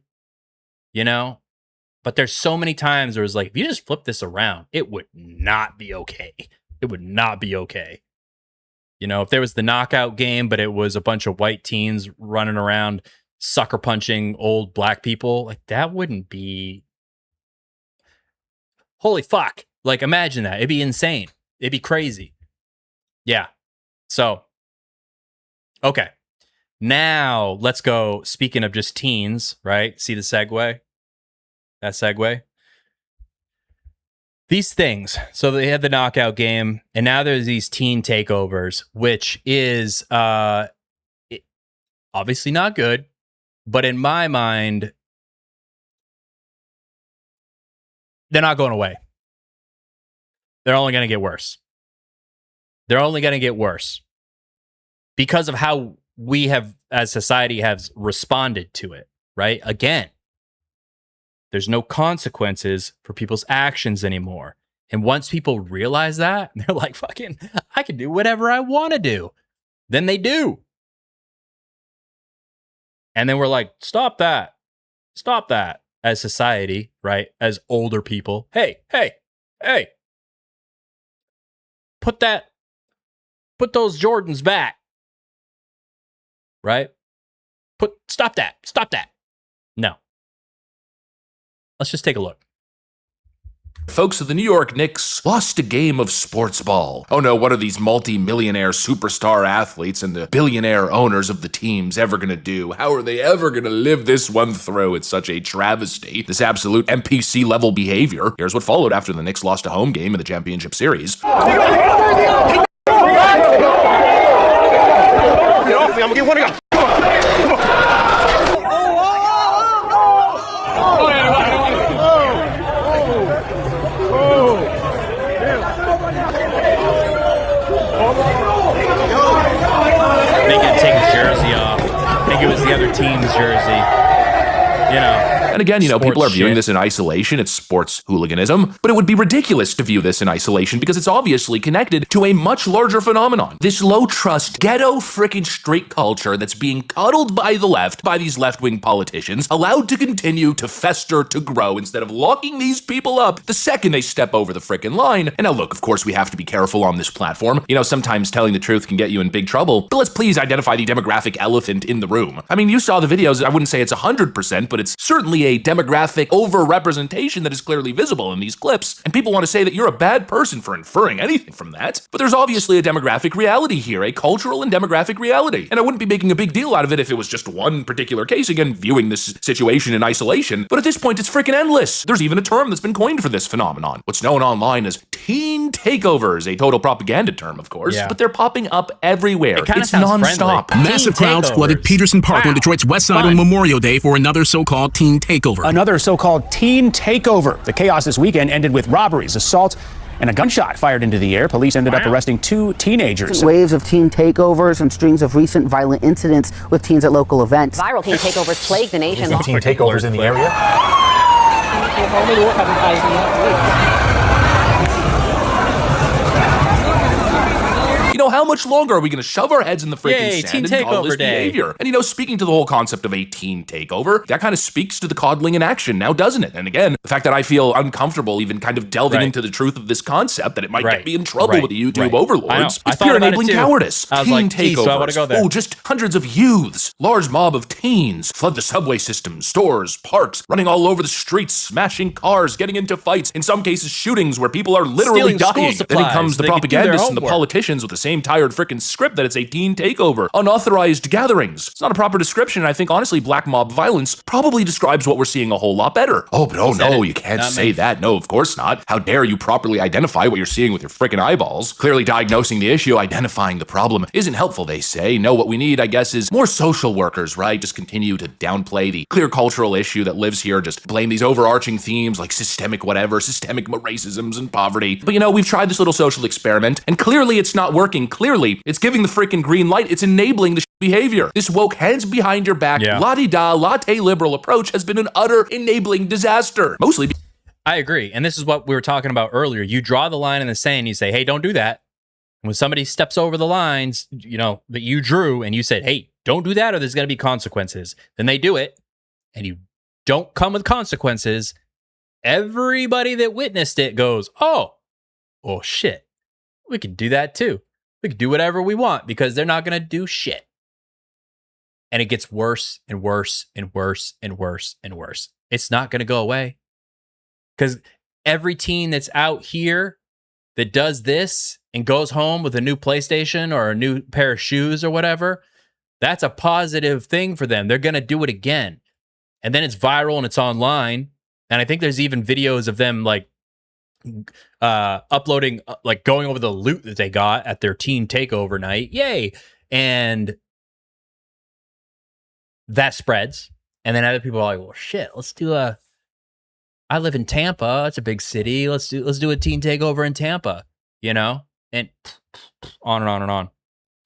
Speaker 1: But there's so many times where it's like, if you just flip this around, it would not be okay. It would not be okay. You know, if there was the knockout game, but it was a bunch of white teens running around sucker punching old black people, like that wouldn't be. Holy fuck. Like, imagine that. It'd be insane. It'd be crazy. Yeah. So, okay. Now let's go. Speaking of just teens, right? See the segue? That segue? These things. So they had the knockout game, and now there's these teen takeovers, which is obviously not good. But in my mind, they're not going away. They're only going to get worse. They're only going to get worse because of how we have, as society, have responded to it, right? Again, there's no consequences for people's actions anymore. And once people realize that, they're like, fucking, I can do whatever I want to do. Then they do. And then we're like, stop that. Stop that. As society, right? As older people. Hey. Put those Jordans back. Right? Stop that. No. Let's just take a look.
Speaker 8: Folks, the New York Knicks lost a game of sports ball. Oh no, what are these multi-millionaire superstar athletes and the billionaire owners of the teams ever gonna do? How are they ever gonna live this one through? It's such a travesty. This absolute NPC level behavior. Here's what followed after the Knicks lost a home game in the championship series.
Speaker 13: I'm gonna get one of y'all.
Speaker 1: Make him take his jersey off. I think it was the other team's jersey. You know.
Speaker 8: And again, people are viewing this in isolation. It's sports hooliganism. But it would be ridiculous to view this in isolation because it's obviously connected to a much larger phenomenon. This low-trust, ghetto frickin' street culture that's being coddled by the left, by these left-wing politicians, allowed to continue to fester, to grow, instead of locking these people up the second they step over the frickin' line. And now look, of course, we have to be careful on this platform. Sometimes telling the truth can get you in big trouble. But let's please identify the demographic elephant in the room. I mean, you saw the videos. I wouldn't say it's 100%, but it's certainly a demographic over-representation that is clearly visible in these clips, and people want to say that you're a bad person for inferring anything from that. But there's obviously a demographic reality here, a cultural and demographic reality. And I wouldn't be making a big deal out of it if it was just one particular case, again, viewing this situation in isolation. But at this point, it's freaking endless. There's even a term that's been coined for this phenomenon. What's known online as teen takeovers, a total propaganda term, of course, but they're popping up everywhere. It's non-stop.
Speaker 3: Massive crowds flooded Peterson Park on Detroit's west side on Memorial Day for another so-called teen takeover.
Speaker 22: Another so-called teen takeover. The chaos this weekend ended with robberies, assaults, and a gunshot fired into the air. Police ended up arresting 2 teenagers.
Speaker 23: Waves of teen takeovers and strings of recent violent incidents with teens at local events.
Speaker 24: Viral teen takeovers plague the nation.
Speaker 22: Teen takeovers in the area.
Speaker 8: How much longer are we going to shove our heads in the freaking sand and call this behavior? And speaking to the whole concept of a teen takeover, that kind of speaks to the coddling in action now, doesn't it? And again, the fact that I feel uncomfortable even kind of delving into the truth of this concept, that it might get me in trouble with the YouTube overlords, it's pure enabling cowardice. Teen takeovers. So I want to go there. Oh, just hundreds of youths, large mob of teens, flood the subway system, stores, parks, running all over the streets, smashing cars, getting into fights, in some cases shootings where people are literally dying. Then comes the propagandists and the politicians with the same tired frickin' script that it's a teen takeover. Unauthorized gatherings. It's not a proper description. I think, honestly, black mob violence probably describes what we're seeing a whole lot better. Oh, but no, you can't say that. No, of course not. How dare you properly identify what you're seeing with your frickin' eyeballs? Clearly diagnosing the issue, identifying the problem isn't helpful, they say. No, what we need, I guess, is more social workers, right? Just continue to downplay the clear cultural issue that lives here. Just blame these overarching themes like systemic whatever, systemic racisms and poverty. But we've tried this little social experiment, and clearly it's not working. Clearly, it's giving the freaking green light. It's enabling the behavior. This woke hands behind your back, la-di-da, latte liberal approach has been an utter enabling disaster. Mostly.
Speaker 1: I agree. And this is what we were talking about earlier. You draw the line in the sand. You say, hey, don't do that. And when somebody steps over the lines, that you drew and you said, hey, don't do that or there's going to be consequences. Then they do it and you don't come with consequences. Everybody that witnessed it goes, oh shit. we could do that too. We could do whatever we want because they're not going to do shit. And it gets worse and worse and worse and worse and worse. It's not going to go away. Because every teen that's out here that does this and goes home with a new PlayStation or a new pair of shoes or whatever, that's a positive thing for them. They're going to do it again. And then it's viral and it's online. And I think there's even videos of them like uploading, like going over the loot that they got at their teen takeover night. Yay. And that spreads. And then other people are like, well, shit, let's do I live in Tampa. It's a big city. Let's do a teen takeover in Tampa, you know? And on and on and on.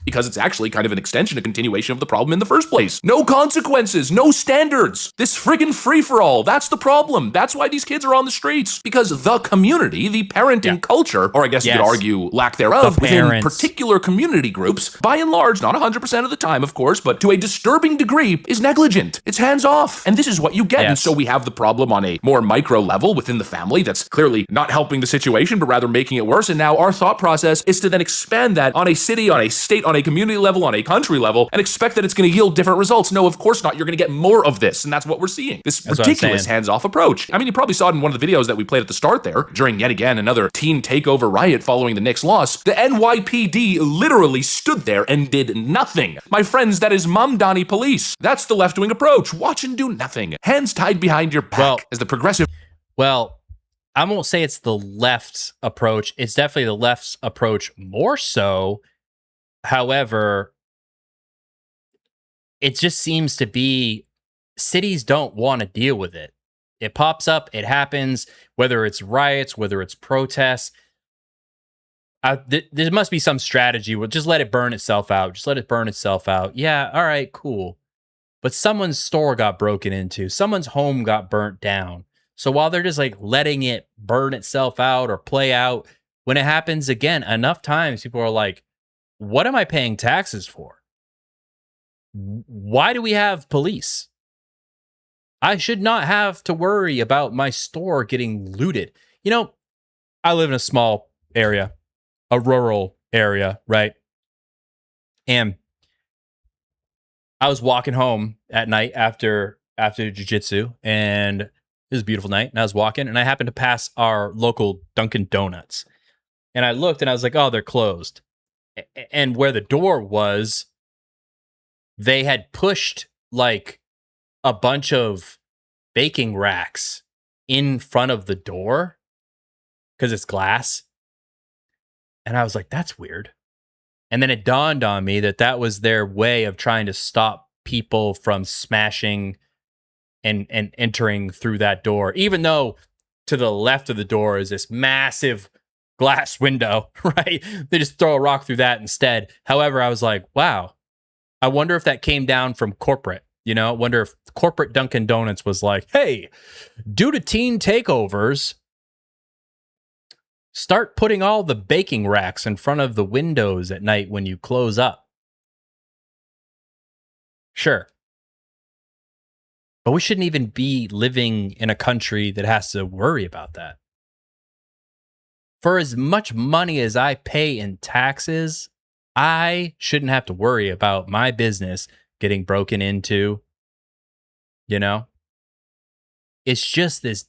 Speaker 8: Because it's actually kind of an extension, a continuation of the problem in the first place. No consequences, no standards. This friggin' free-for-all, that's the problem. That's why these kids are on the streets. Because the community, the parenting culture, or I guess you could argue lack thereof, within particular community groups, by and large, not 100% of the time, of course, but to a disturbing degree, is negligent. It's hands-off. And this is what you get. And so we have the problem on a more micro level within the family that's clearly not helping the situation, but rather making it worse. And now our thought process is to then expand that on a city, on a state, on a community level, on a country level, and expect that it's going to yield different results. No, of course not. You're going to get more of this, and that's what we're seeing. This ridiculous hands-off approach. I mean, you probably saw it in one of the videos that we played at the start there, during yet again another teen takeover riot following the Knicks loss. The NYPD literally stood there and did nothing. My friends, that is Mamdani police. That's the left-wing approach. Watch and do nothing. Hands tied behind your back as the progressive...
Speaker 1: Well, I won't say it's the left's approach. It's definitely the left's approach more so. However, it just seems to be cities don't want to deal with it. It pops up, it happens, whether it's riots, whether it's protests. There must be some strategy. Well, just let it burn itself out. Just let it burn itself out. Yeah, all right, cool. But someone's store got broken into. Someone's home got burnt down. So while they're just like letting it burn itself out or play out, when it happens again, enough times people are like, what am I paying taxes for? Why do we have police? I should not have to worry about my store getting looted. You know, I live in a small area, a rural area, right? And I was walking home at night after jiu-jitsu, and it was a beautiful night, and I was walking, and I happened to pass our local Dunkin' Donuts. And I looked, and I was like, oh, they're closed. And where the door was, they had pushed like a bunch of baking racks in front of the door because it's glass. And I was like, that's weird. And then it dawned on me that that was their way of trying to stop people from smashing and entering through that door, even though to the left of the door is this massive glass window, right? They just throw a rock through that instead. However, I was like, wow, I wonder if that came down from corporate, you know? I wonder if corporate Dunkin' Donuts was like, hey, due to teen takeovers, start putting all the baking racks in front of the windows at night when you close up. Sure. But we shouldn't even be living in a country that has to worry about that. For as much money as I pay in taxes, I shouldn't have to worry about my business getting broken into. You know? It's just this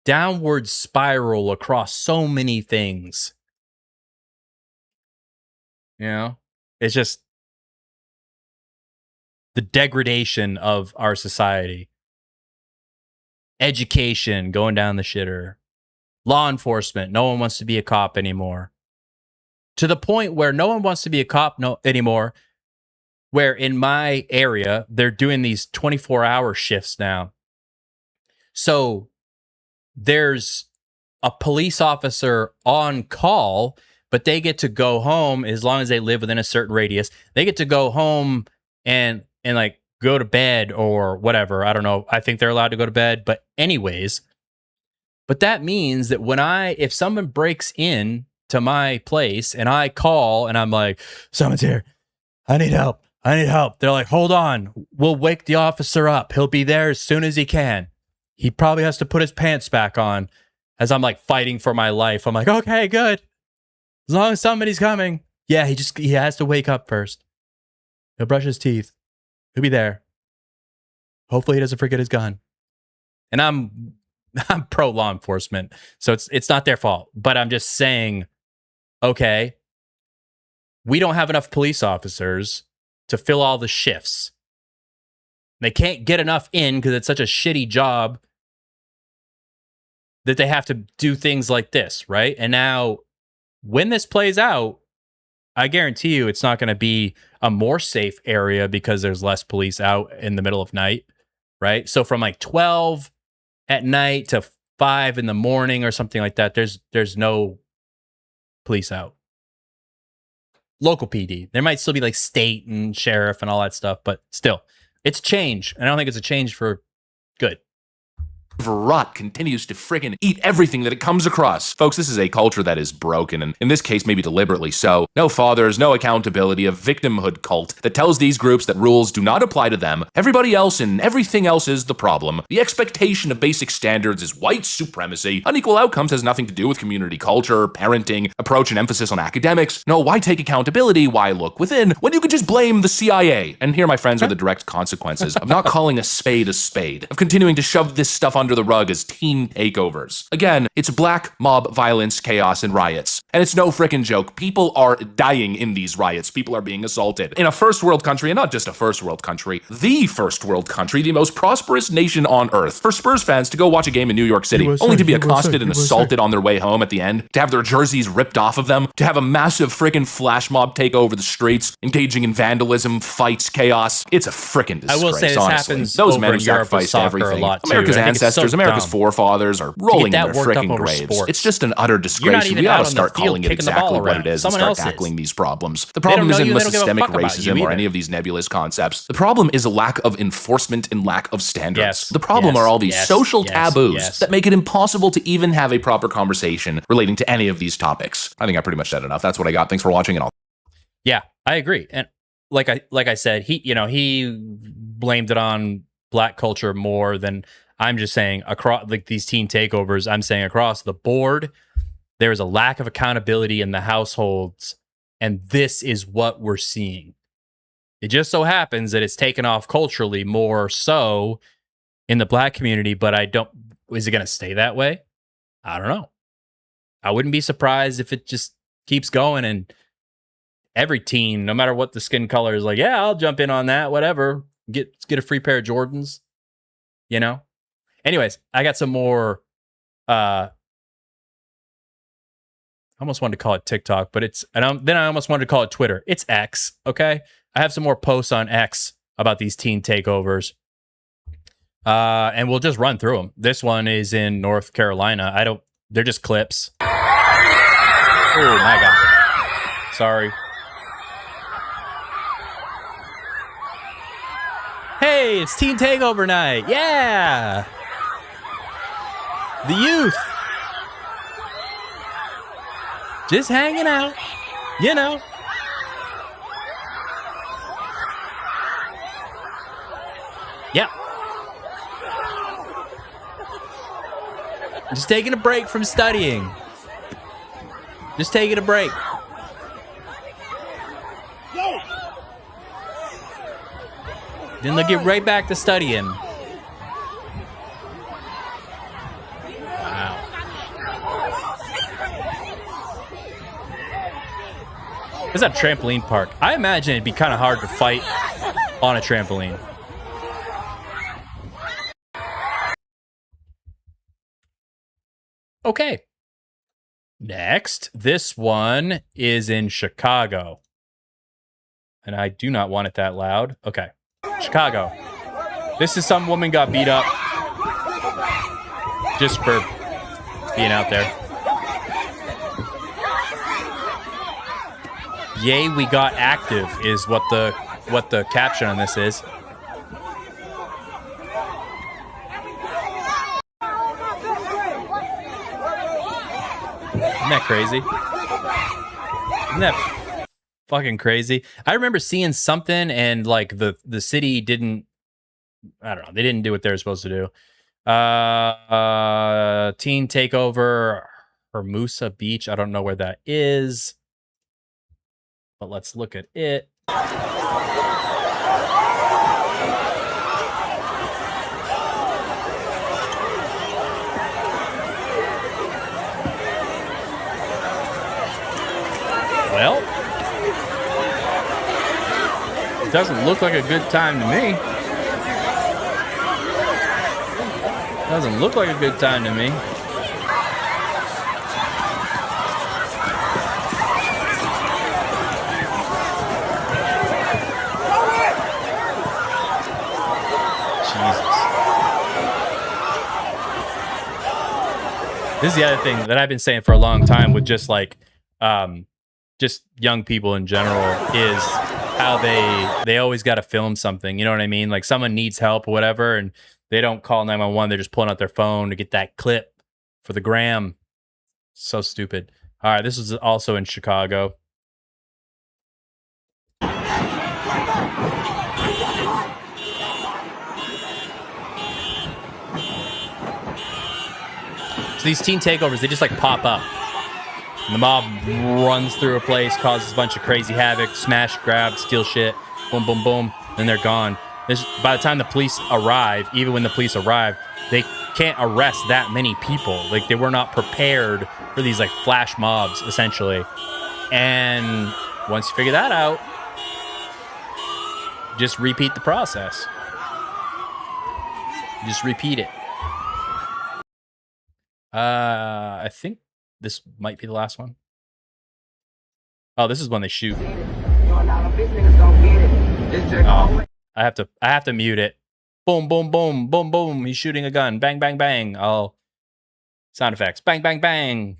Speaker 1: downward spiral across so many things. You know? It's just the degradation of our society. Education going down the shitter. Law enforcement, no one wants to be a cop anymore. To the point where no one wants to be a cop anymore, where in my area, they're doing these 24-hour shifts now. So there's a police officer on call, but they get to go home as long as they live within a certain radius. They get to go home and like go to bed or whatever. I don't know. I think they're allowed to go to bed, but anyways. But that means that if someone breaks in to my place and I call and I'm like, someone's here, I need help. They're like, hold on, we'll wake the officer up. He'll be there as soon as he can. He probably has to put his pants back on. As I'm like fighting for my life, I'm like, okay, good. As long as somebody's coming. Yeah, he has to wake up first. He'll brush his teeth. He'll be there. Hopefully he doesn't forget his gun. And I'm pro law enforcement, so it's not their fault. But I'm just saying, okay, we don't have enough police officers to fill all the shifts. They can't get enough in because it's such a shitty job that they have to do things like this, right? And now, when this plays out, I guarantee you it's not going to be a more safe area because there's less police out in the middle of night, right? So from like 12 at night to 5 in the morning or something like that, there's no police out. Local PD. There might still be like state and sheriff and all that stuff, but still, it's change. And I don't think it's a change for good.
Speaker 8: Rot continues to friggin' eat everything that it comes across. Folks, this is a culture that is broken, and in this case, maybe deliberately so. No fathers, no accountability, a victimhood cult that tells these groups that rules do not apply to them. Everybody else and everything else is the problem. The expectation of basic standards is white supremacy. Unequal outcomes has nothing to do with community culture, parenting, approach, and emphasis on academics. No, why take accountability? Why look within when you could just blame the CIA? And here, my friends, are the direct consequences of not calling a spade, of continuing to shove this stuff under the rug as teen takeovers. Again, it's black mob violence, chaos, and riots. And it's no frickin' joke. People are dying in these riots. People are being assaulted. In a first world country, and not just a first world country, the first world country, the most prosperous nation on earth. For Spurs fans to go watch a game in New York City, only to be accosted and assaulted on their way home at the end, to have their jerseys ripped off of them, to have a massive frickin' flash mob take over the streets, engaging in vandalism, fights, chaos. It's a frickin' disgrace,
Speaker 1: I will say this
Speaker 8: honestly.
Speaker 1: happens
Speaker 8: Those
Speaker 1: over
Speaker 8: men who
Speaker 1: in Europe with
Speaker 8: sacrificed
Speaker 1: soccer
Speaker 8: everything.
Speaker 1: a lot, too.
Speaker 8: America's
Speaker 1: I think it's so
Speaker 8: ancestors, America's
Speaker 1: dumb.
Speaker 8: forefathers are rolling in
Speaker 1: that
Speaker 8: their
Speaker 1: worked up
Speaker 8: frickin'
Speaker 1: over
Speaker 8: graves.
Speaker 1: sports.
Speaker 8: It's just an utter
Speaker 1: You're not
Speaker 8: disgrace.
Speaker 1: even
Speaker 8: We
Speaker 1: out
Speaker 8: ought
Speaker 1: on
Speaker 8: to
Speaker 1: the
Speaker 8: start
Speaker 1: field
Speaker 8: calling it
Speaker 1: kicking the ball
Speaker 8: exactly what
Speaker 1: around.
Speaker 8: it is and
Speaker 1: Someone
Speaker 8: start
Speaker 1: else is.
Speaker 8: tackling these problems. The
Speaker 1: They don't
Speaker 8: problem
Speaker 1: know
Speaker 8: isn't
Speaker 1: you, they don't give a
Speaker 8: systemic
Speaker 1: fuck about you
Speaker 8: racism or
Speaker 1: either.
Speaker 8: any of these nebulous concepts. The problem is a lack of enforcement and lack of standards.
Speaker 1: Yes.
Speaker 8: The problem
Speaker 1: Yes.
Speaker 8: are all these
Speaker 1: Yes.
Speaker 8: social
Speaker 1: Yes.
Speaker 8: taboos
Speaker 1: Yes.
Speaker 8: that make it impossible to even have a proper conversation relating to any of these topics. I think I pretty much said enough. That's what I got. Thanks for watching, and I'll
Speaker 1: Yeah, I agree. And like I said, he blamed it on black culture more than I'm just saying across like these teen takeovers. I'm saying across the board, there is a lack of accountability in the households, and this is what we're seeing. It just so happens that it's taken off culturally more so in the black community, but is it going to stay that way? I don't know. I wouldn't be surprised if it just keeps going and every teen, no matter what the skin color, is like, yeah, I'll jump in on that, whatever. Get a free pair of Jordans, Anyways, I got some more, I almost wanted to call it TikTok, but then I almost wanted to call it Twitter. It's X, okay? I have some more posts on X about these teen takeovers. And we'll just run through them. This one is in North Carolina. They're just clips. Oh my God. Sorry. Hey, it's teen takeover night. Yeah. The youth. Just hanging out, Yeah. Just taking a break from studying. Just taking a break. Then they'll get right back to studying. Wow. It's a trampoline park. I imagine it'd be kind of hard to fight on a trampoline. Okay. Next, this one is in Chicago. And I do not want it that loud. Okay. Chicago. This is some woman got beat up just for being out there. Yay, we got active is what the caption on this is. Isn't that crazy? Isn't that fucking crazy? I remember seeing something and like the city didn't, I don't know, they didn't do what they were supposed to do. Teen takeover, Hermosa Beach. I don't know where that is, but let's look at it. Well, it doesn't look like a good time to me. Doesn't look like a good time to me. Jesus. This is the other thing that I've been saying for a long time with just like just young people in general is how they always got to film something. You know what I mean? Like someone needs help or whatever, and they don't call 911. They're just pulling out their phone to get that clip for the gram. So stupid. All right, this is also in Chicago. So these teen takeovers, they just like pop up. And the mob runs through a place, causes a bunch of crazy havoc, smash, grab, steal shit, boom, boom, boom, then they're gone. By the time the police arrive, even when the police arrive, they can't arrest that many people. Like, they were not prepared for these, like, flash mobs, essentially. And once you figure that out, just repeat the process. Just repeat it. I think this might be the last one. Oh, this is when they shoot. Oh, I have to mute it. Boom, boom, boom, boom, boom. He's shooting a gun. Bang, bang, bang. Oh, sound effects. Bang, bang, bang.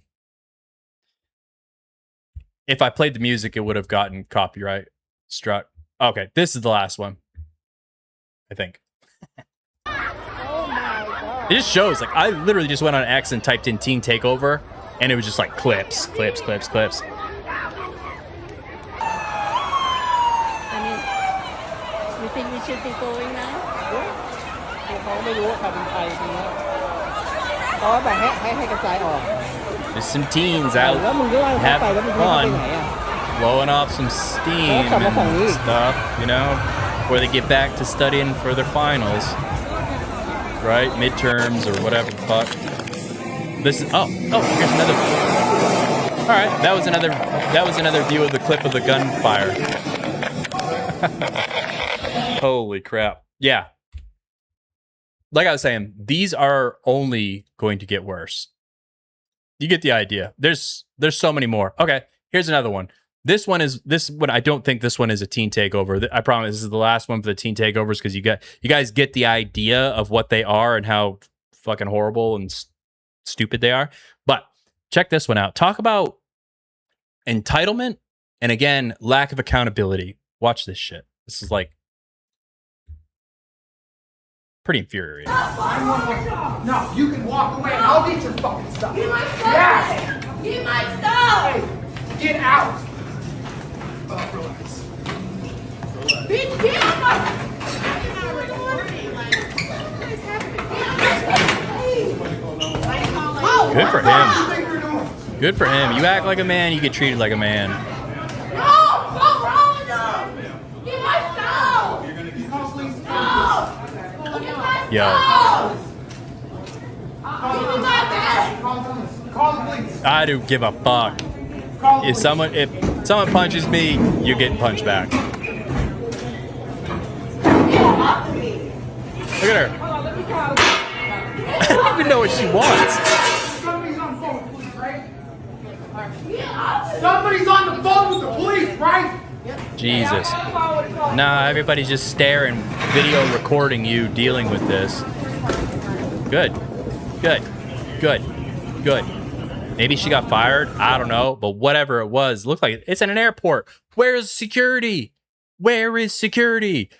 Speaker 1: If I played the music, it would have gotten copyright struck. Okay, this is the last one, I think. It just shows, like, I literally just went on X and typed in Teen Takeover, and it was just like clips, clips, clips, clips.
Speaker 21: I mean, you think we should be going now?
Speaker 1: There's some teens out having fun, blowing off some steam and stuff, you know, before they get back to studying for their finals. Right, midterms or whatever the fuck. This is here's another. All right, that was another view of the clip of the gunfire. Holy crap! Yeah, like I was saying, these are only going to get worse. You get the idea. There's so many more. Okay, here's another one. This one. I don't think this one is a teen takeover. I promise this is the last one for the teen takeovers because you guys get the idea of what they are and how fucking horrible and stupid they are. But check this one out. Talk about entitlement and, again, lack of accountability. Watch this shit. This is like pretty infuriating.
Speaker 6: No, you can walk away and I'll get your fucking stuff.
Speaker 7: Get my stuff!
Speaker 6: Yes!
Speaker 7: Get my stuff!
Speaker 6: Hey, get out! Relax.
Speaker 7: Bitch, get out!
Speaker 1: Good for him. Good for him. You act like a man, you get treated like a man.
Speaker 7: No! What's wrong with them? Get my stuff! You're gonna get no! Get my
Speaker 1: Yo.
Speaker 7: stuff! Give me my bag!
Speaker 6: Call the police.
Speaker 1: I don't give a fuck. If someone punches me, you're getting punched back. Look at her. I don't even know what she wants.
Speaker 6: Somebody's on the phone with the police, right? Somebody's on the phone with the police, right?
Speaker 1: Jesus. Nah, everybody's just staring, video recording you dealing with this. Good. Good. Good. Good. Maybe she got fired. I don't know. But whatever it was, looked like it's in an airport. Where is security? Where is security?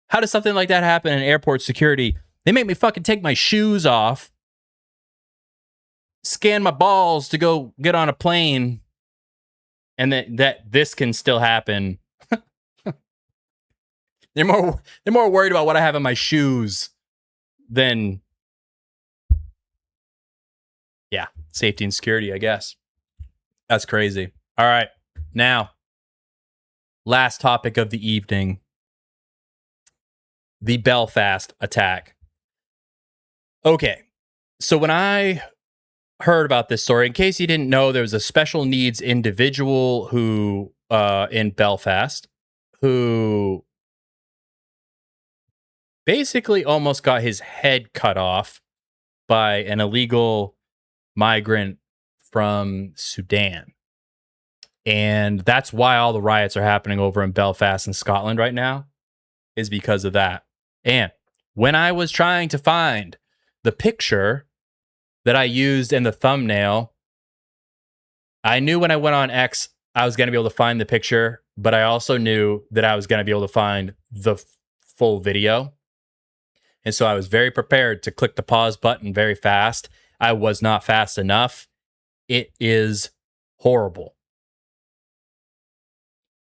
Speaker 1: How does something like that happen in airport security? They make me fucking take my shoes off, scan my balls to go get on a plane, and that this can still happen. They're more worried about what I have in my shoes than... Yeah. safety and security, I guess. That's crazy. All right. Now, last topic of the evening. The Belfast attack. Okay. So when I heard about this story, in case you didn't know, there was a special needs individual who in Belfast who basically almost got his head cut off by an illegal migrant from Sudan. And that's why all the riots are happening over in Belfast and Scotland right now, is because of that. And when I was trying to find the picture that I used in the thumbnail, I knew when I went on X, I was going to be able to find the picture, but I also knew that I was going to be able to find the full video. And so I was very prepared to click the pause button very fast. I was not fast enough. It is horrible.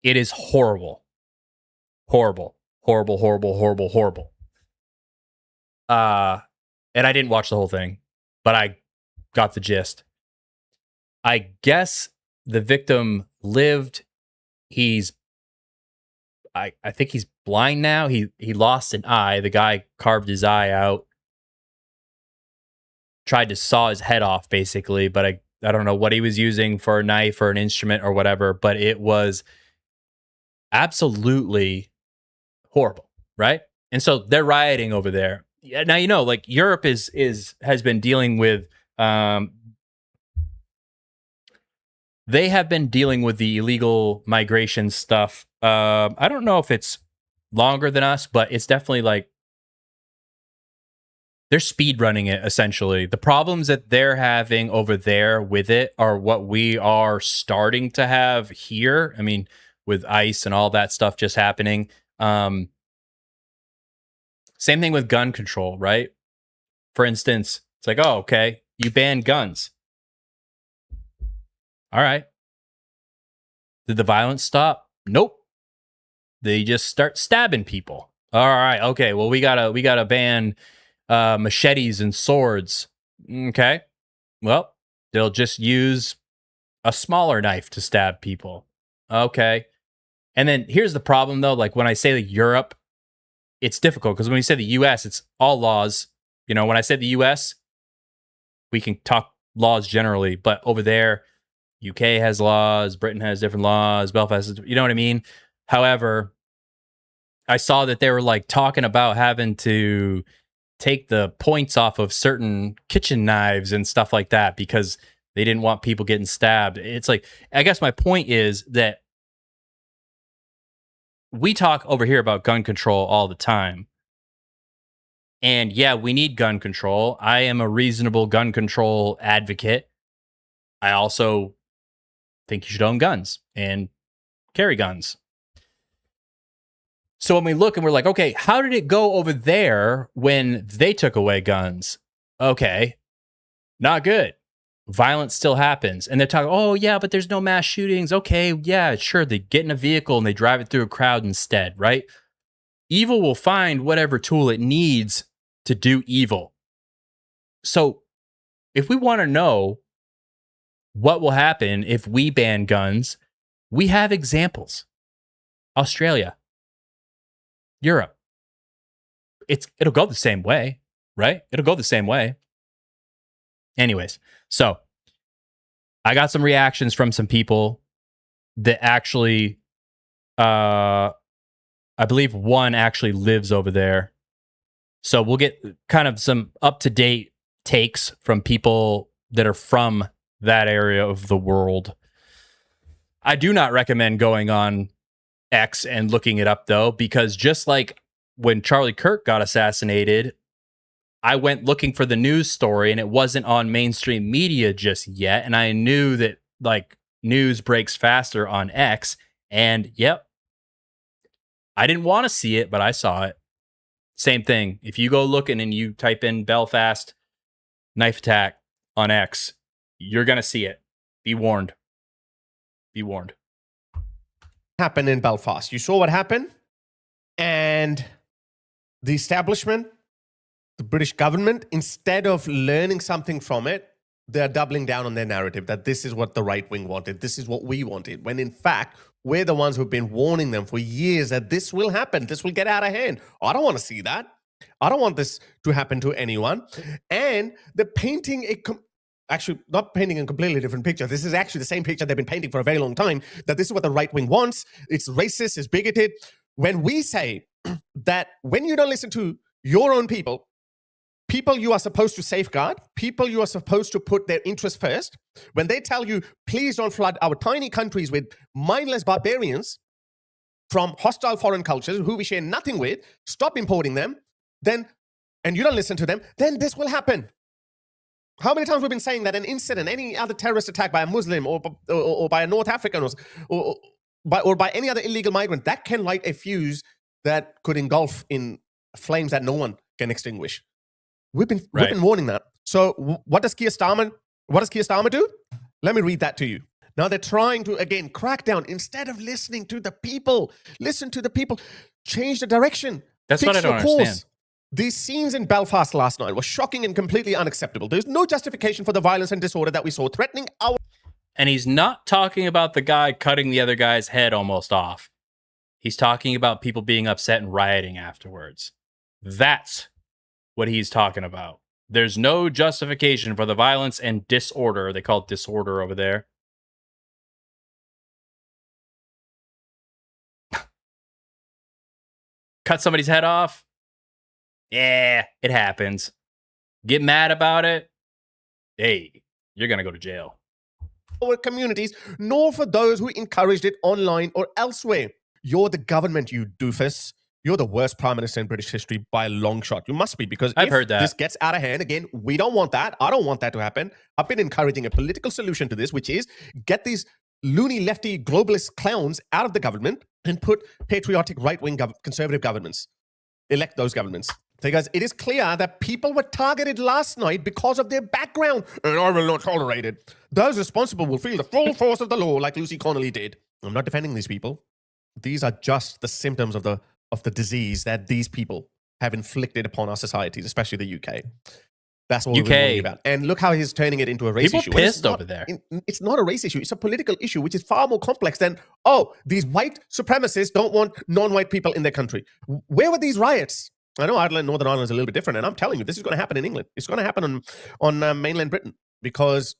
Speaker 1: It is horrible. Horrible. Horrible, horrible, horrible, horrible. And I didn't watch the whole thing, but I got the gist. I guess the victim lived. I think he's blind now. He lost an eye. The guy carved his eye out. Tried to saw his head off, basically, but I don't know what he was using for a knife or an instrument or whatever, but it was absolutely horrible, right? And so they're rioting over there. Now, you know, like Europe has been dealing with they have been dealing with the illegal migration stuff. I don't know if it's longer than us, but it's definitely like they're speed running it, essentially. The problems that they're having over there with it are what we are starting to have here. I mean, with ICE and all that stuff just happening. Same thing with gun control, right? For instance, it's like, oh, okay, you ban guns. All right. Did the violence stop? Nope. They just start stabbing people. All right. Okay. Well, we gotta ban machetes and swords. Okay. Well, they'll just use a smaller knife to stab people. Okay. And then here's the problem, though. Like when I say like Europe, it's difficult because when you say the U.S., it's all laws. You know, when I say the U.S., we can talk laws generally, but over there, UK has laws, Britain has different laws, Belfast, you know what I mean? However, I saw that they were like talking about having to take the points off of certain kitchen knives and stuff like that because they didn't want people getting stabbed. It's like, I guess my point is that we talk over here about gun control all the time. And yeah, we need gun control. I am a reasonable gun control advocate. I also think you should own guns and carry guns. So when we look and we're like, okay, how did it go over there when they took away guns? Okay, not good. Violence still happens. And they're talking, oh, yeah, but there's no mass shootings. Okay, yeah, sure. They get in a vehicle and they drive it through a crowd instead, right? Evil will find whatever tool it needs to do evil. So if we want to know what will happen if we ban guns, we have examples. Australia, Europe. It'll go the same way, right? It'll go the same way. Anyways, so I got some reactions from some people that actually, I believe one actually lives over there. So we'll get kind of some up-to-date takes from people that are from that area of the world. I do not recommend going on X and looking it up, though, because just like when Charlie Kirk got assassinated, I went looking for the news story and it wasn't on mainstream media just yet. And I knew that like news breaks faster on X. And yep, I didn't want to see it, but I saw it. Same thing. If you go looking and you type in Belfast knife attack on X, you're going to see it. Be warned. Be warned.
Speaker 2: Happened in Belfast. You saw what happened? And the establishment, the British government, instead of learning something from it, they're doubling down on their narrative that this is what the right wing wanted. This is what we wanted. When in fact, we're the ones who've been warning them for years that this will happen. This will get out of hand. I don't want to see that. I don't want this to happen to anyone. And they're painting actually not painting a completely different picture. This is actually the same picture they've been painting for a very long time, that this is what the right wing wants. It's racist, it's bigoted. When we say that when you don't listen to your own people you are supposed to safeguard, people you are supposed to put their interests first, when they tell you, please don't flood our tiny countries with mindless barbarians from hostile foreign cultures who we share nothing with, stop importing them, then, and you don't listen to them, then this will happen. How many times we've been saying that an incident, any other terrorist attack by a Muslim or by a North African or by any other illegal migrant, that can light a fuse that could engulf in flames that no one can extinguish. We've been warning that. So what does Keir Starmer do? Let me read that to you. Now they're trying to, again, crack down. Instead of listening to the people, listen to the people, change the direction.
Speaker 1: That's what I don't understand.
Speaker 2: These scenes in Belfast last night were shocking and completely unacceptable. There's no justification for the violence and disorder that we saw threatening our...
Speaker 1: And he's not talking about the guy cutting the other guy's head almost off. He's talking about people being upset and rioting afterwards. That's what he's talking about. There's no justification for the violence and disorder. They call it disorder over there. Cut somebody's head off. Yeah, it happens. Get mad about it. Hey, you're going to go to jail.
Speaker 2: Our communities, nor for those who encouraged it online or elsewhere. You're the government, you doofus. You're the worst prime minister in British history by a long shot. You must be, because
Speaker 1: I've heard that.
Speaker 2: This gets out of hand, again, we don't want that. I don't want that to happen. I've been encouraging a political solution to this, which is get these loony, lefty, globalist clowns out of the government and put patriotic, right-wing, conservative governments. Elect those governments. Because it is clear that people were targeted last night because of their background, and I will not tolerate it. Those responsible will feel the full force of the law like Lucy Connolly did. I'm not defending these people. These are just the symptoms of the disease that these people have inflicted upon our societies, especially the UK. That's what we're worrying about. And look how he's turning it into a race issue.
Speaker 1: People pissed over there.
Speaker 2: It's not a race issue. It's a political issue, which is far more complex than, these white supremacists don't want non-white people in their country. Where were these riots? I know Ireland, Northern Ireland is a little bit different, and I'm telling you, this is going to happen in England. It's going to happen on mainland Britain, because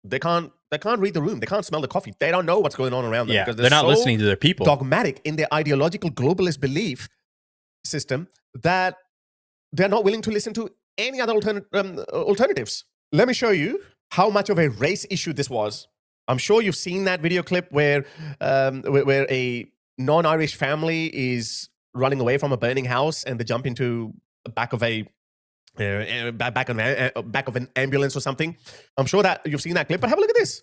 Speaker 2: they can't read the room. They can't smell the coffee. They don't know what's going on around them.
Speaker 1: Yeah,
Speaker 2: because
Speaker 1: they're not listening to their people.
Speaker 2: Dogmatic in their ideological globalist belief system that they're not willing to listen to any other alternatives. Let me show you how much of a race issue this was. I'm sure you've seen that video clip where a non-Irish family is running away from a burning house, and they jump into the back of an ambulance or something. I'm sure that you've seen that clip, but have a look at this.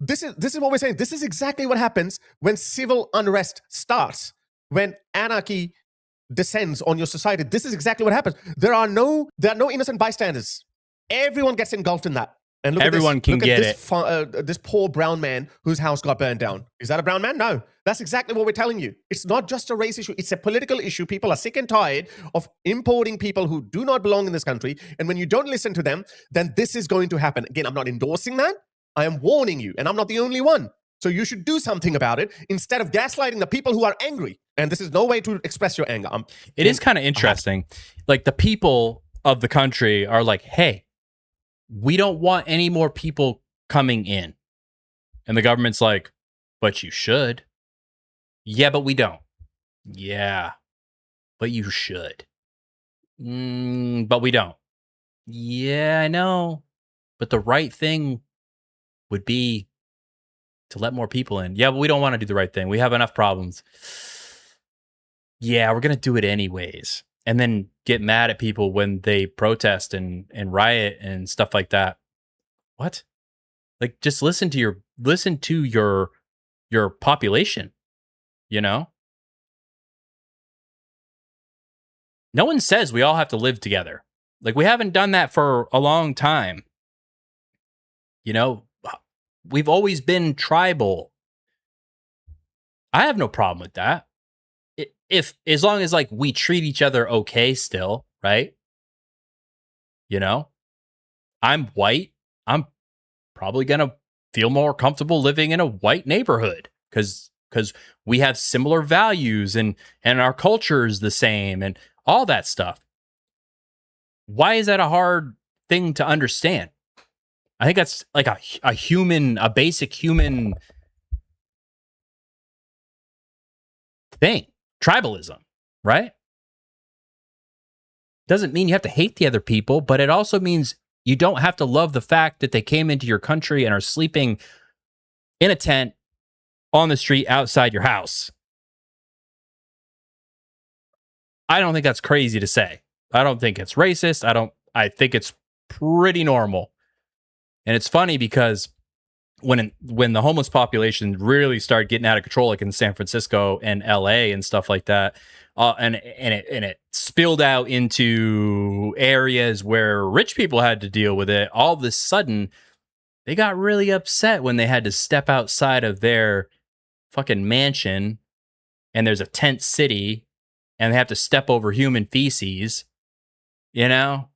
Speaker 2: This is what we're saying. This is exactly what happens when civil unrest starts, when anarchy descends on your society. This is exactly what happens. There are no innocent bystanders. Everyone gets engulfed in that. And look
Speaker 1: Everyone
Speaker 2: at this.
Speaker 1: can
Speaker 2: Look
Speaker 1: get
Speaker 2: at this poor brown man whose house got burned down. Is that a brown man? No. That's exactly what we're telling you. It's not just a race issue. It's a political issue. People are sick and tired of importing people who do not belong in this country. And when you don't listen to them, then this is going to happen. Again, I'm not endorsing that. I am warning you. And I'm not the only one. So you should do something about it instead of gaslighting the people who are angry. And this is no way to express your anger.
Speaker 1: It is kind of interesting. Like, the people of the country are like, hey, we don't want any more people coming in. And the government's like, but you should. Yeah, but we don't. Yeah, but you should. But we don't. Yeah, I know. But the right thing would be to let more people in. Yeah, but we don't want to do the right thing. We have enough problems. Yeah, we're going to do it anyways. And then get mad at people when they protest and riot and stuff like that. What? Like, just listen to your population, you know? No one says we all have to live together. Like, we haven't done that for a long time. You know, we've always been tribal. I have no problem with that. As long as, like, we treat each other okay still, right? You know, I'm white. I'm probably going to feel more comfortable living in a white neighborhood because we have similar values and our culture is the same and all that stuff. Why is that a hard thing to understand? I think that's like a basic human thing. Tribalism, right? Doesn't mean you have to hate the other people, but it also means you don't have to love the fact that they came into your country and are sleeping in a tent on the street outside your house. I don't think that's crazy to say. I don't think it's racist. I think it's pretty normal. And it's funny because when the homeless population really started getting out of control, like in San Francisco and LA and stuff like that, and it spilled out into areas where rich people had to deal with it, all of a sudden they got really upset when they had to step outside of their fucking mansion and there's a tent city and they have to step over human feces. You know,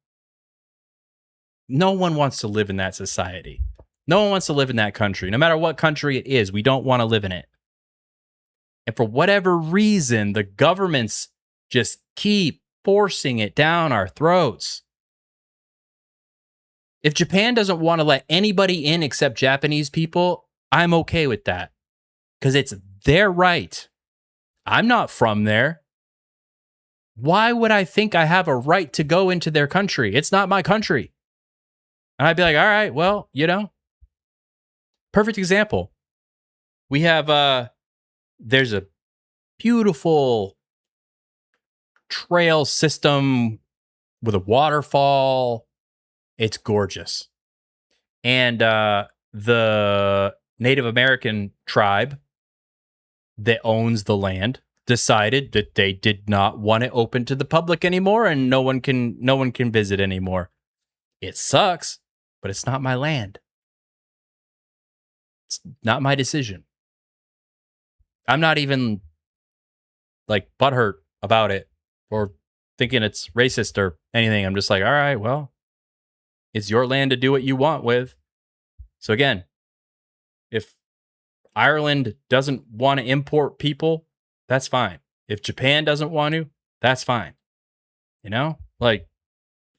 Speaker 1: no one wants to live in that society. No one wants to live in that country. No matter what country it is, we don't want to live in it. And for whatever reason, the governments just keep forcing it down our throats. If Japan doesn't want to let anybody in except Japanese people, I'm okay with that. Because it's their right. I'm not from there. Why would I think I have a right to go into their country? It's not my country. And I'd be like, all right, well, you know, perfect example. We have, there's a beautiful trail system with a waterfall. It's gorgeous. And the Native American tribe that owns the land decided that they did not want it open to the public anymore and no one can visit anymore. It sucks, but it's not my land. It's not my decision. I'm not even like butthurt about it or thinking it's racist or anything. I'm just like, all right, well, it's your land to do what you want with. So again, if Ireland doesn't want to import people, that's fine. If Japan doesn't want to, that's fine. You know, like,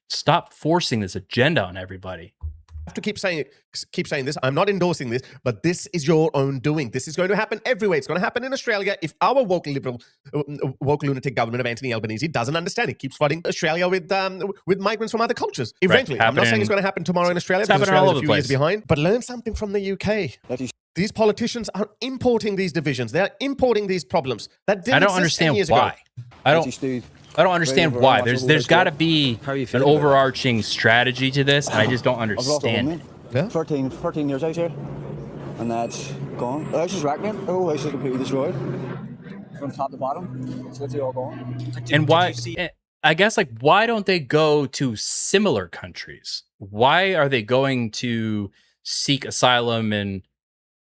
Speaker 1: stop forcing this agenda on everybody.
Speaker 2: I have to keep saying this. I'm not endorsing this, but this is your own doing. This is going to happen everywhere. It's going to happen in Australia if our woke lunatic government of Anthony Albanese doesn't understand it. Keeps flooding Australia with migrants from other cultures. Eventually, right. I'm not saying it's going to happen tomorrow in Australia because Australia's a few years behind. But learn something from the UK. These politicians are importing these divisions. They're importing these problems. That didn't exist 10 years ago.
Speaker 1: I don't understand why. There's got to be an overarching strategy to this, and I just don't understand it.
Speaker 18: Yeah? 13 years out here, and that's gone. The house is wrecked, man. The whole house is completely destroyed. From top to bottom, it's literally all gone.
Speaker 1: And why? I guess, like, why don't they go to similar countries? Why are they going to seek asylum in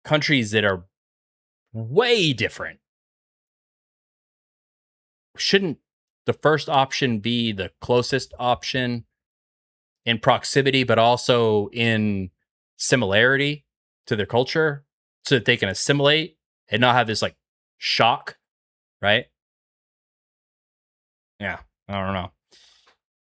Speaker 1: countries that are way different? Shouldn't the first option be the closest option in proximity, but also in similarity to their culture so that they can assimilate and not have this like shock, right? Yeah, I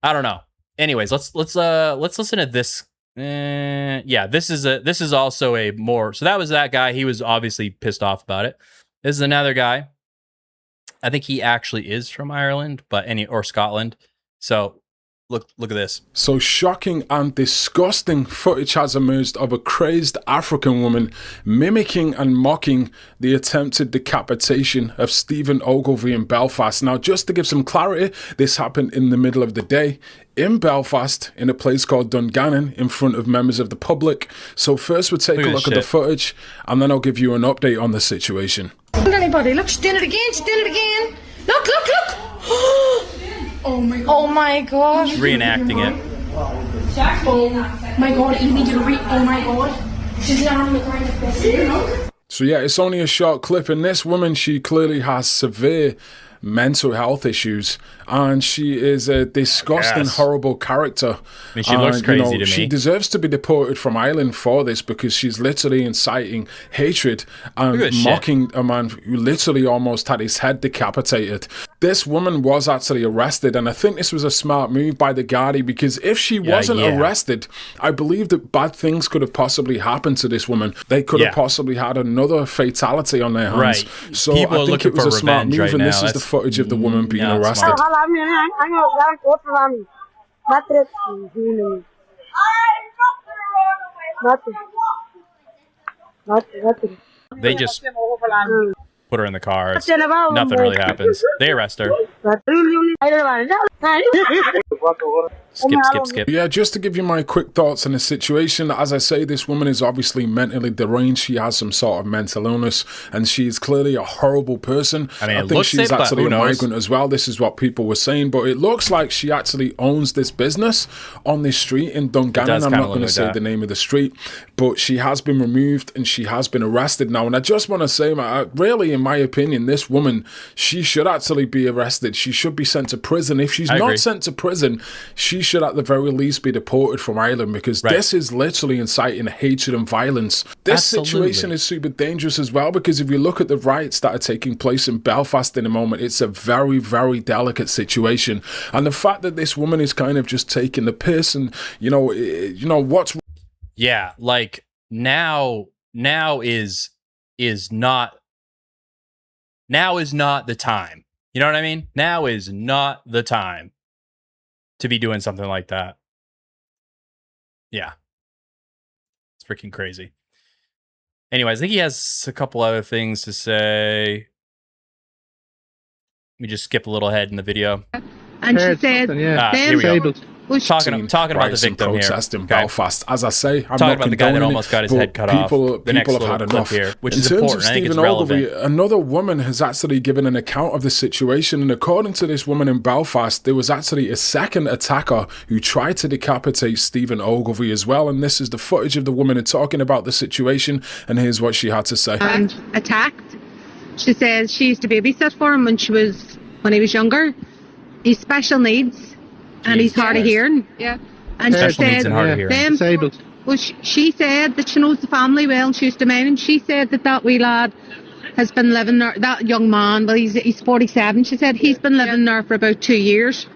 Speaker 1: don't know. Anyways, let's listen to this. Yeah, this is also a more, so that was that guy. He was obviously pissed off about it. This is another guy. I think he actually is from Ireland, or Scotland. So look at this.
Speaker 5: So shocking and disgusting footage has emerged of a crazed African woman mimicking and mocking the attempted decapitation of Stephen Ogilvie in Belfast. Now, just to give some clarity, this happened in the middle of the day in Belfast, in a place called Dungannon, in front of members of the public. So first we'll take a look at the footage, and then I'll give you an update on the situation.
Speaker 21: Anybody, look, she's doing it again. Look. Oh my god.
Speaker 1: She's reenacting it.
Speaker 21: Oh my god, you need to oh my god. She's not on the ground.
Speaker 5: So yeah, it's only a short clip, and this woman, she clearly has severe mental health issues, and she is a disgusting, horrible character.
Speaker 1: I mean, she looks crazy to me.
Speaker 5: She deserves to be deported from Ireland for this, because she's literally inciting hatred and mocking a man who literally almost had his head decapitated. This woman was actually arrested, and I think this was a smart move by the Gardaí, because if she wasn't arrested, I believe that bad things could have possibly happened to this woman. They could have possibly had another fatality on their hands. So
Speaker 1: People
Speaker 5: I think it was a smart move, and this is the footage of the woman being arrested.
Speaker 1: They just put her in the car. Nothing really happens. They arrest her. Skip.
Speaker 5: Yeah, just to give you my quick thoughts on the situation, as I say, this woman is obviously mentally deranged. She has some sort of mental illness, and she's clearly a horrible person.
Speaker 1: I mean,
Speaker 5: I think she's actually a migrant as well. This is what people were saying, but it looks like she actually owns this business on this street in Dungannon. I'm not going to say the name of the street, but she has been removed and she has been arrested now. And I just want to say, really, in my opinion, this woman, she should actually be arrested. She should be sent to prison. If she's not sent to prison, she should at the very least be deported from Ireland, because this is literally inciting hatred and violence. This situation is super dangerous as well, because if you look at the riots that are taking place in Belfast in a moment, it's a very, very delicate situation. And the fact that this woman is kind of just taking the piss, and you know what's
Speaker 1: like now is not the time. You know what I mean? Now is not the time to be doing something like that. Yeah. It's freaking crazy. Anyways, I think he has a couple other things to say. Let me just skip a little ahead in the video.
Speaker 9: And she said,
Speaker 1: here we go. Talking about the victim
Speaker 5: protest
Speaker 1: here.
Speaker 5: In Belfast. As I say, I'm
Speaker 1: talking
Speaker 5: not
Speaker 1: about the guy that almost got his head cut off.
Speaker 5: People have had enough
Speaker 1: here, which
Speaker 5: in
Speaker 1: is
Speaker 5: terms
Speaker 1: important.
Speaker 5: Of
Speaker 1: I think it's
Speaker 5: Stephen
Speaker 1: relevant.
Speaker 5: Ogilvie, another woman has actually given an account of the situation, and according to this woman in Belfast, there was actually a second attacker who tried to decapitate Stephen Ogilvie as well. And this is the footage of the woman talking about the situation, and here's what she had to say.
Speaker 9: And attacked. She says she used to babysit for him when he was younger. He's special needs, and he's hard of hearing. Yeah. And she said,
Speaker 10: disabled.
Speaker 9: Well, she said that she knows the family well, and she used to mind him. She said that wee lad has been living there, that young man, well, he's 47. She said he's been living there for about 2 years.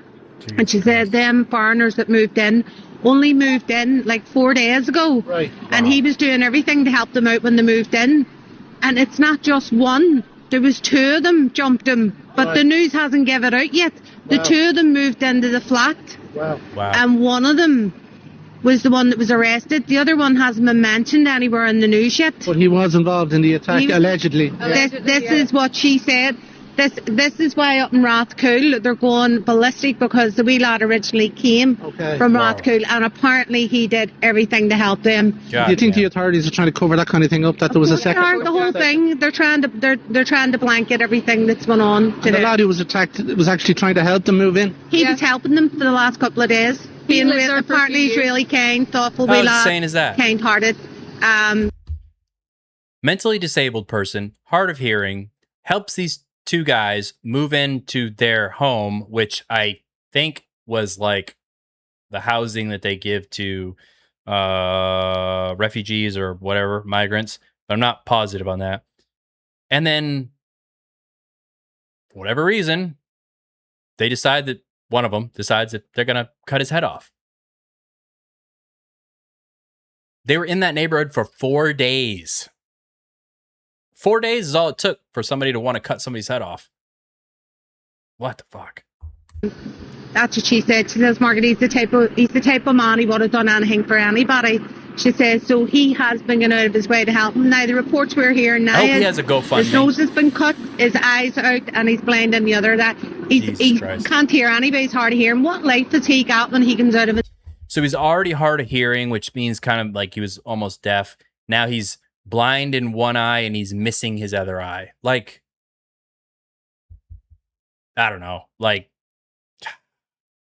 Speaker 9: And she said them foreigners that moved in only moved in like 4 days ago.
Speaker 10: Right.
Speaker 9: And he was doing everything to help them out when they moved in. And it's not just one. There was 2 of them jumped him. But the news hasn't given it out yet. The 2 of them moved into the flat.
Speaker 10: Wow.
Speaker 9: And one of them was the one that was arrested. The other one hasn't been mentioned anywhere in the news yet.
Speaker 10: But he was involved in the attack, allegedly.
Speaker 9: This is what she said. This is why up in Rathcoole they're going ballistic, because the wee lad originally came from Rathcoole, and apparently he did everything to help them.
Speaker 10: Do you think the authorities are trying to cover that kind of thing up? That there was a second.
Speaker 9: The whole thing. They're trying to blanket everything that's going on.
Speaker 10: And the lad who was attacked was actually trying to help them move in.
Speaker 9: He was helping them for the last couple of days. Apparently he's really kind, thoughtful wee lad.
Speaker 1: How insane is that?
Speaker 9: Kind-hearted.
Speaker 1: Mentally disabled person, hard of hearing, helps these 2 guys move into their home, which I think was like the housing that they give to refugees or whatever, migrants. But I'm not positive on that. And then, for whatever reason, one of them decides that they're going to cut his head off. They were in that neighborhood for 4 days. 4 days is all it took for somebody to want to cut somebody's head off. What the fuck?
Speaker 9: That's what she said. She says, Margaret, he's the type of man, he would have done anything for anybody. She says, so he has been going out of his way to help him. Now, the reports we're hearing now,
Speaker 1: he has a GoFundMe.
Speaker 9: His nose has been cut, his eyes out, and he's blind in the other. That he can't hear anybody. He's hard of hearing. What life does he got when he comes out of it?
Speaker 1: So he's already hard of hearing, which means kind of like he was almost deaf. Now he's blind in one eye and he's missing his other eye. Like, I don't know. Like,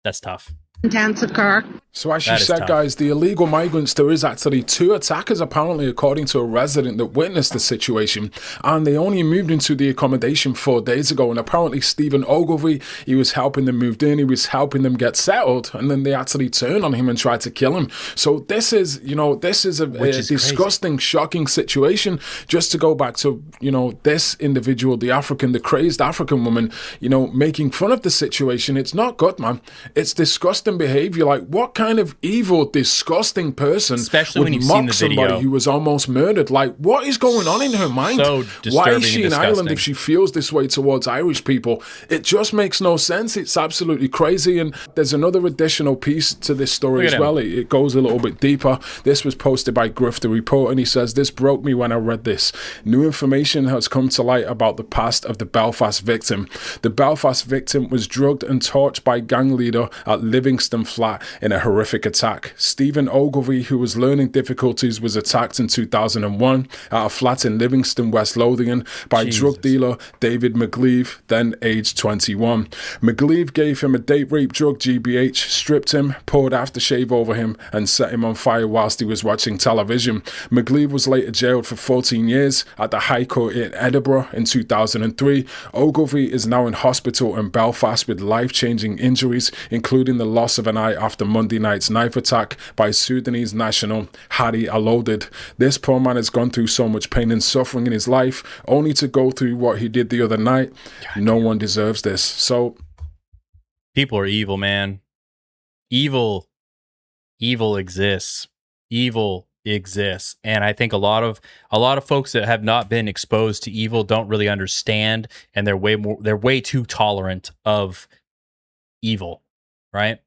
Speaker 1: that's tough.
Speaker 9: intensive care.
Speaker 5: So as she said, guys, the illegal migrants, there is actually 2 attackers, apparently, according to a resident that witnessed the situation. And they only moved into the accommodation 4 days ago. And apparently Stephen Ogilvie, he was helping them move in. He was helping them get settled. And then they actually turned on him and tried to kill him. So this is, this is a disgusting, shocking situation. Just to go back to, this individual, the crazed African woman, making fun of the situation. It's not good, man. It's disgusting behavior. Like, what kind of evil, disgusting person
Speaker 1: especially when you've
Speaker 5: mock
Speaker 1: seen the video,
Speaker 5: somebody who was almost murdered? Like, what is going on in her mind?
Speaker 1: So
Speaker 5: why is she in
Speaker 1: disgusting.
Speaker 5: Ireland if she feels this way towards Irish people? It just makes no sense. It's absolutely crazy. And there's another additional piece to this story as well. It goes a little bit deeper. This was posted by Grifter Report, and he says, "This broke me when I read this. New information has come to light about the past of the Belfast victim. The Belfast victim was drugged and tortured by gang leader at Livingston Flat in a horrific attack. Stephen Ogilvie, who was learning difficulties, was attacked in 2001 at a flat in Livingston, West Lothian, by drug dealer David McGleave, then aged 21. McGleave gave him a date rape drug, GBH, stripped him, poured aftershave over him, and set him on fire whilst he was watching television. McGleave was later jailed for 14 years at the High Court in Edinburgh in 2003. Ogilvie is now in hospital in Belfast with life-changing injuries, including the loss of an eye after Monday night's knife attack by Sudanese national Hadi Alodid. This poor man has gone through so much pain and suffering in his life, only to go through what he did the other night. No one deserves this." So,
Speaker 1: people are evil, man. Evil exists. Evil exists, and I think a lot of folks that have not been exposed to evil don't really understand, and they're way too tolerant of evil, right?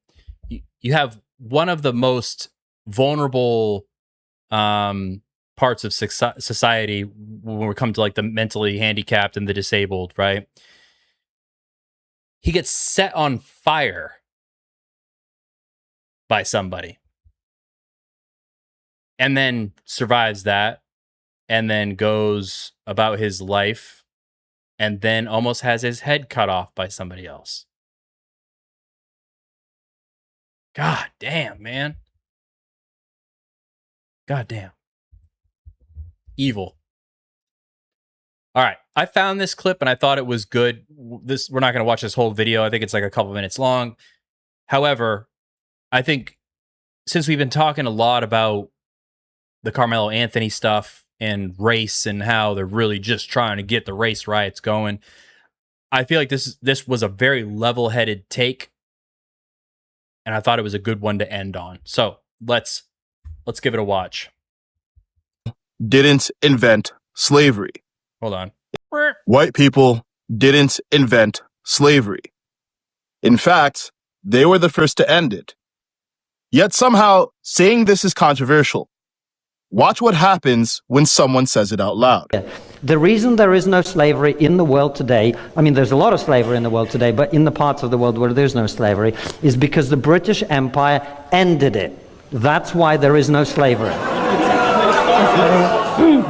Speaker 1: You have one of the most vulnerable parts of society when we come to like the mentally handicapped and the disabled, right? He gets set on fire by somebody and then survives that and then goes about his life and then almost has his head cut off by somebody else. God damn, man. God damn. Evil. All right. I found this clip and I thought it was good. We're not going to watch this whole video. I think it's like a couple minutes long. However, I think since we've been talking a lot about the Karmelo Anthony stuff and race and how they're really just trying to get the race riots going, I feel like this was a very level-headed take, and I thought it was a good one to end on. So let's give it a watch.
Speaker 11: Didn't invent slavery.
Speaker 1: Hold on.
Speaker 11: White people didn't invent slavery. In fact, they were the first to end it. Yet somehow saying this is controversial. Watch what happens when someone says it out loud.
Speaker 12: The reason there is no slavery in the world today, I mean, there's a lot of slavery in the world today, but in the parts of the world where there's no slavery, is because the British Empire ended it. That's why there is no slavery.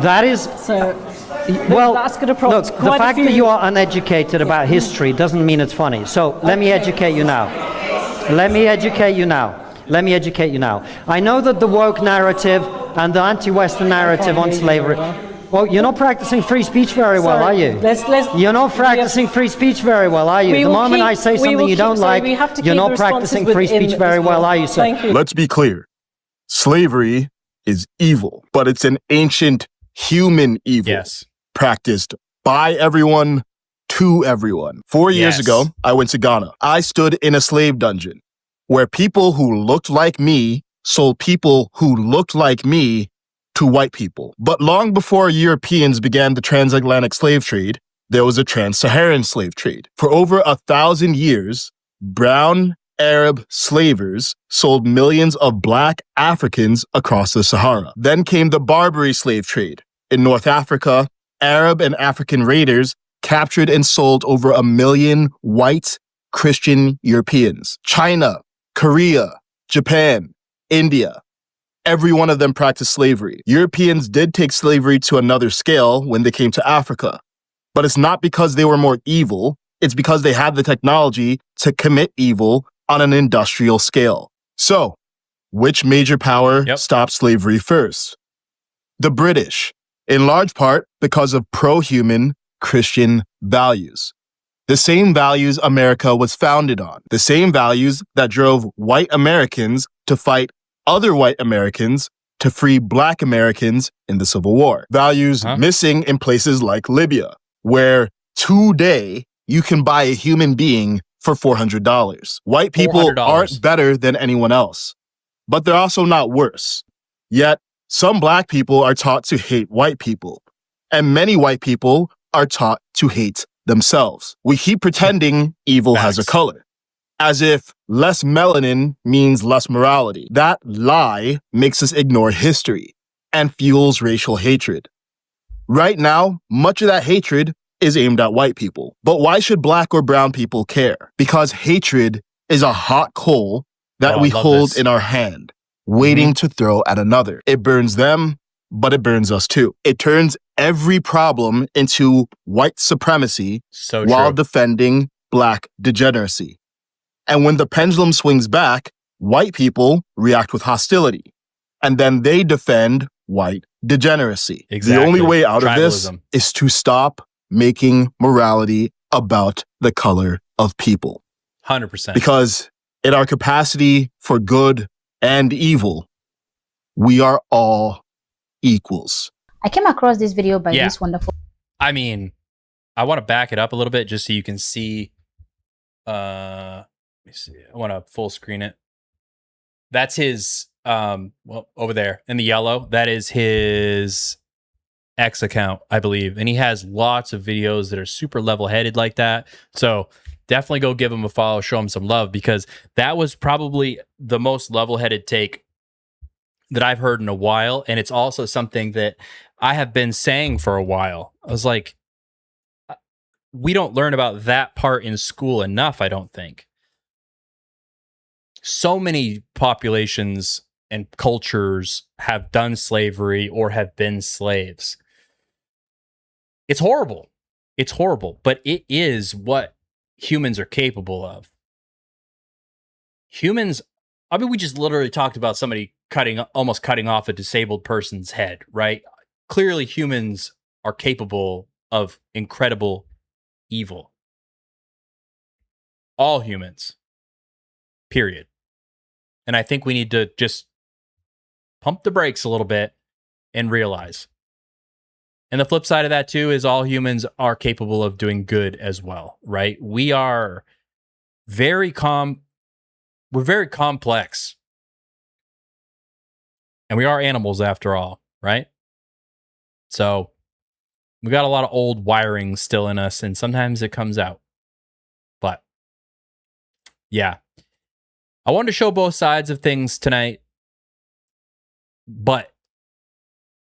Speaker 12: That is... Well, look, the fact that you are uneducated about history doesn't mean it's funny. So let me educate you now. Let me educate you now. I know that the woke narrative and the anti-Western narrative on slavery... Well, you're not practicing free speech very well, are you? You're not practicing free speech very well, are you? The moment I say something you don't like, you're not practicing free speech very well, are you, sir?
Speaker 11: Let's be clear. Slavery is evil, but it's an ancient human evil.
Speaker 1: Yes.
Speaker 11: Practiced by everyone, to everyone. 4 years ago, I went to Ghana. I stood in a slave dungeon where people who looked like me sold people who looked like me to white people. But long before Europeans began the transatlantic slave trade, there was a trans-Saharan slave trade. For over 1,000 years, brown Arab slavers sold millions of black Africans across the Sahara. Then came the Barbary slave trade. In North Africa, Arab and African raiders captured and sold over 1 million white Christian Europeans. China, Korea, Japan, India, every one of them practiced slavery. Europeans did take slavery to another scale when they came to Africa. But it's not because they were more evil. It's because they had the technology to commit evil on an industrial scale. So, which major power stopped slavery first? The British, in large part because of pro-human Christian values. The same values America was founded on. The same values that drove white Americans to fight other white Americans to free black Americans in the Civil War. Values missing in places like Libya, where today you can buy a human being for $400. White people aren't better than anyone else, but they're also not worse. Yet, some black people are taught to hate white people, and many white people are taught to hate themselves. We keep pretending evil has a color, as if less melanin means less morality. That lie makes us ignore history and fuels racial hatred. Right now, much of that hatred is aimed at white people. But why should black or brown people care? Because hatred is a hot coal that we hold in our hand, waiting to throw at another. It burns them, but it burns us too. It turns every problem into white supremacy while defending black degeneracy. And when the pendulum swings back, white people react with hostility. And then they defend white degeneracy. The only way out of this is to stop making morality about the color of people.
Speaker 1: 100%.
Speaker 11: Because in our capacity for good and evil, we are all equals.
Speaker 4: I came across this video by this wonderful.
Speaker 1: I mean, I want to back it up a little bit just so you can see. Let me see. I want to full screen it. That's his, well, over there in the yellow. That is his X account, I believe. And he has lots of videos that are super level-headed like that. So definitely go give him a follow, show him some love, because that was probably the most level-headed take that I've heard in a while. And it's also something that I have been saying for a while. I was like, we don't learn about that part in school enough, I don't think. So many populations and cultures have done slavery or have been slaves. It's horrible. It's horrible, but it is what humans are capable of. Humans, I mean, we just literally talked about somebody almost cutting off a disabled person's head, right? Clearly humans are capable of incredible evil. All humans. Period. And I think we need to just pump the brakes a little bit and realize. And the flip side of that too is all humans are capable of doing good as well, right? We are very we're very complex. And we are animals after all, right? So we got a lot of old wiring still in us, and sometimes it comes out. But yeah. I wanted to show both sides of things tonight, but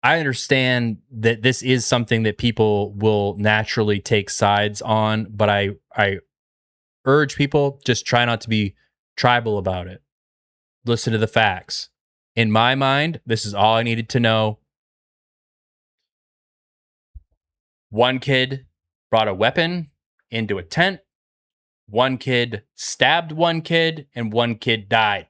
Speaker 1: I understand that this is something that people will naturally take sides on, but I urge people, just try not to be tribal about it. Listen to the facts. In my mind, this is all I needed to know. One kid brought a weapon into a tent. One kid stabbed one kid, and one kid died.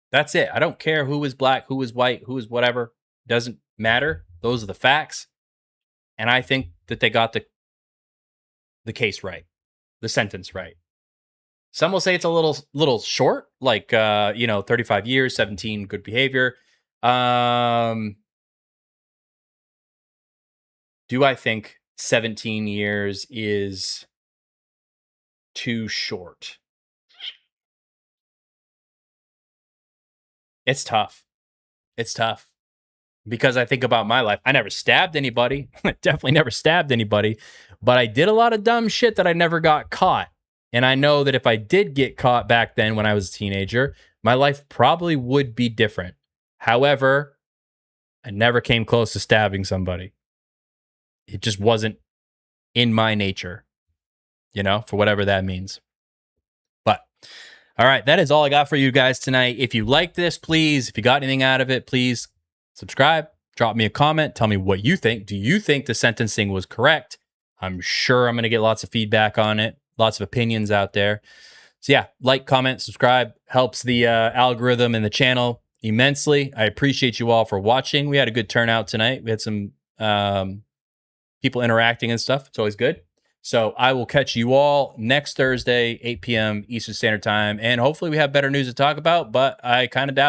Speaker 1: That's it. I don't care who was black, who was white, who was whatever. Doesn't matter. Those are the facts. And I think that they got the case right, the sentence right. Some will say it's a little short, like 35 years, 17 good behavior. Do I think 17 years is too short? It's tough. It's tough. Because I think about my life. I never stabbed anybody. I definitely never stabbed anybody. But I did a lot of dumb shit that I never got caught. And I know that if I did get caught back then when I was a teenager, my life probably would be different. However, I never came close to stabbing somebody. It just wasn't in my nature, for whatever that means. But, all right, that is all I got for you guys tonight. If you like this, please, if you got anything out of it, please subscribe, drop me a comment, tell me what you think. Do you think the sentencing was correct? I'm sure I'm going to get lots of feedback on it, lots of opinions out there. So yeah, like, comment, subscribe. Helps the algorithm and the channel immensely. I appreciate you all for watching. We had a good turnout tonight. We had some people interacting and stuff. It's always good. So I will catch you all next Thursday, 8 p.m. Eastern Standard Time. And hopefully we have better news to talk about, but I kind of doubt it.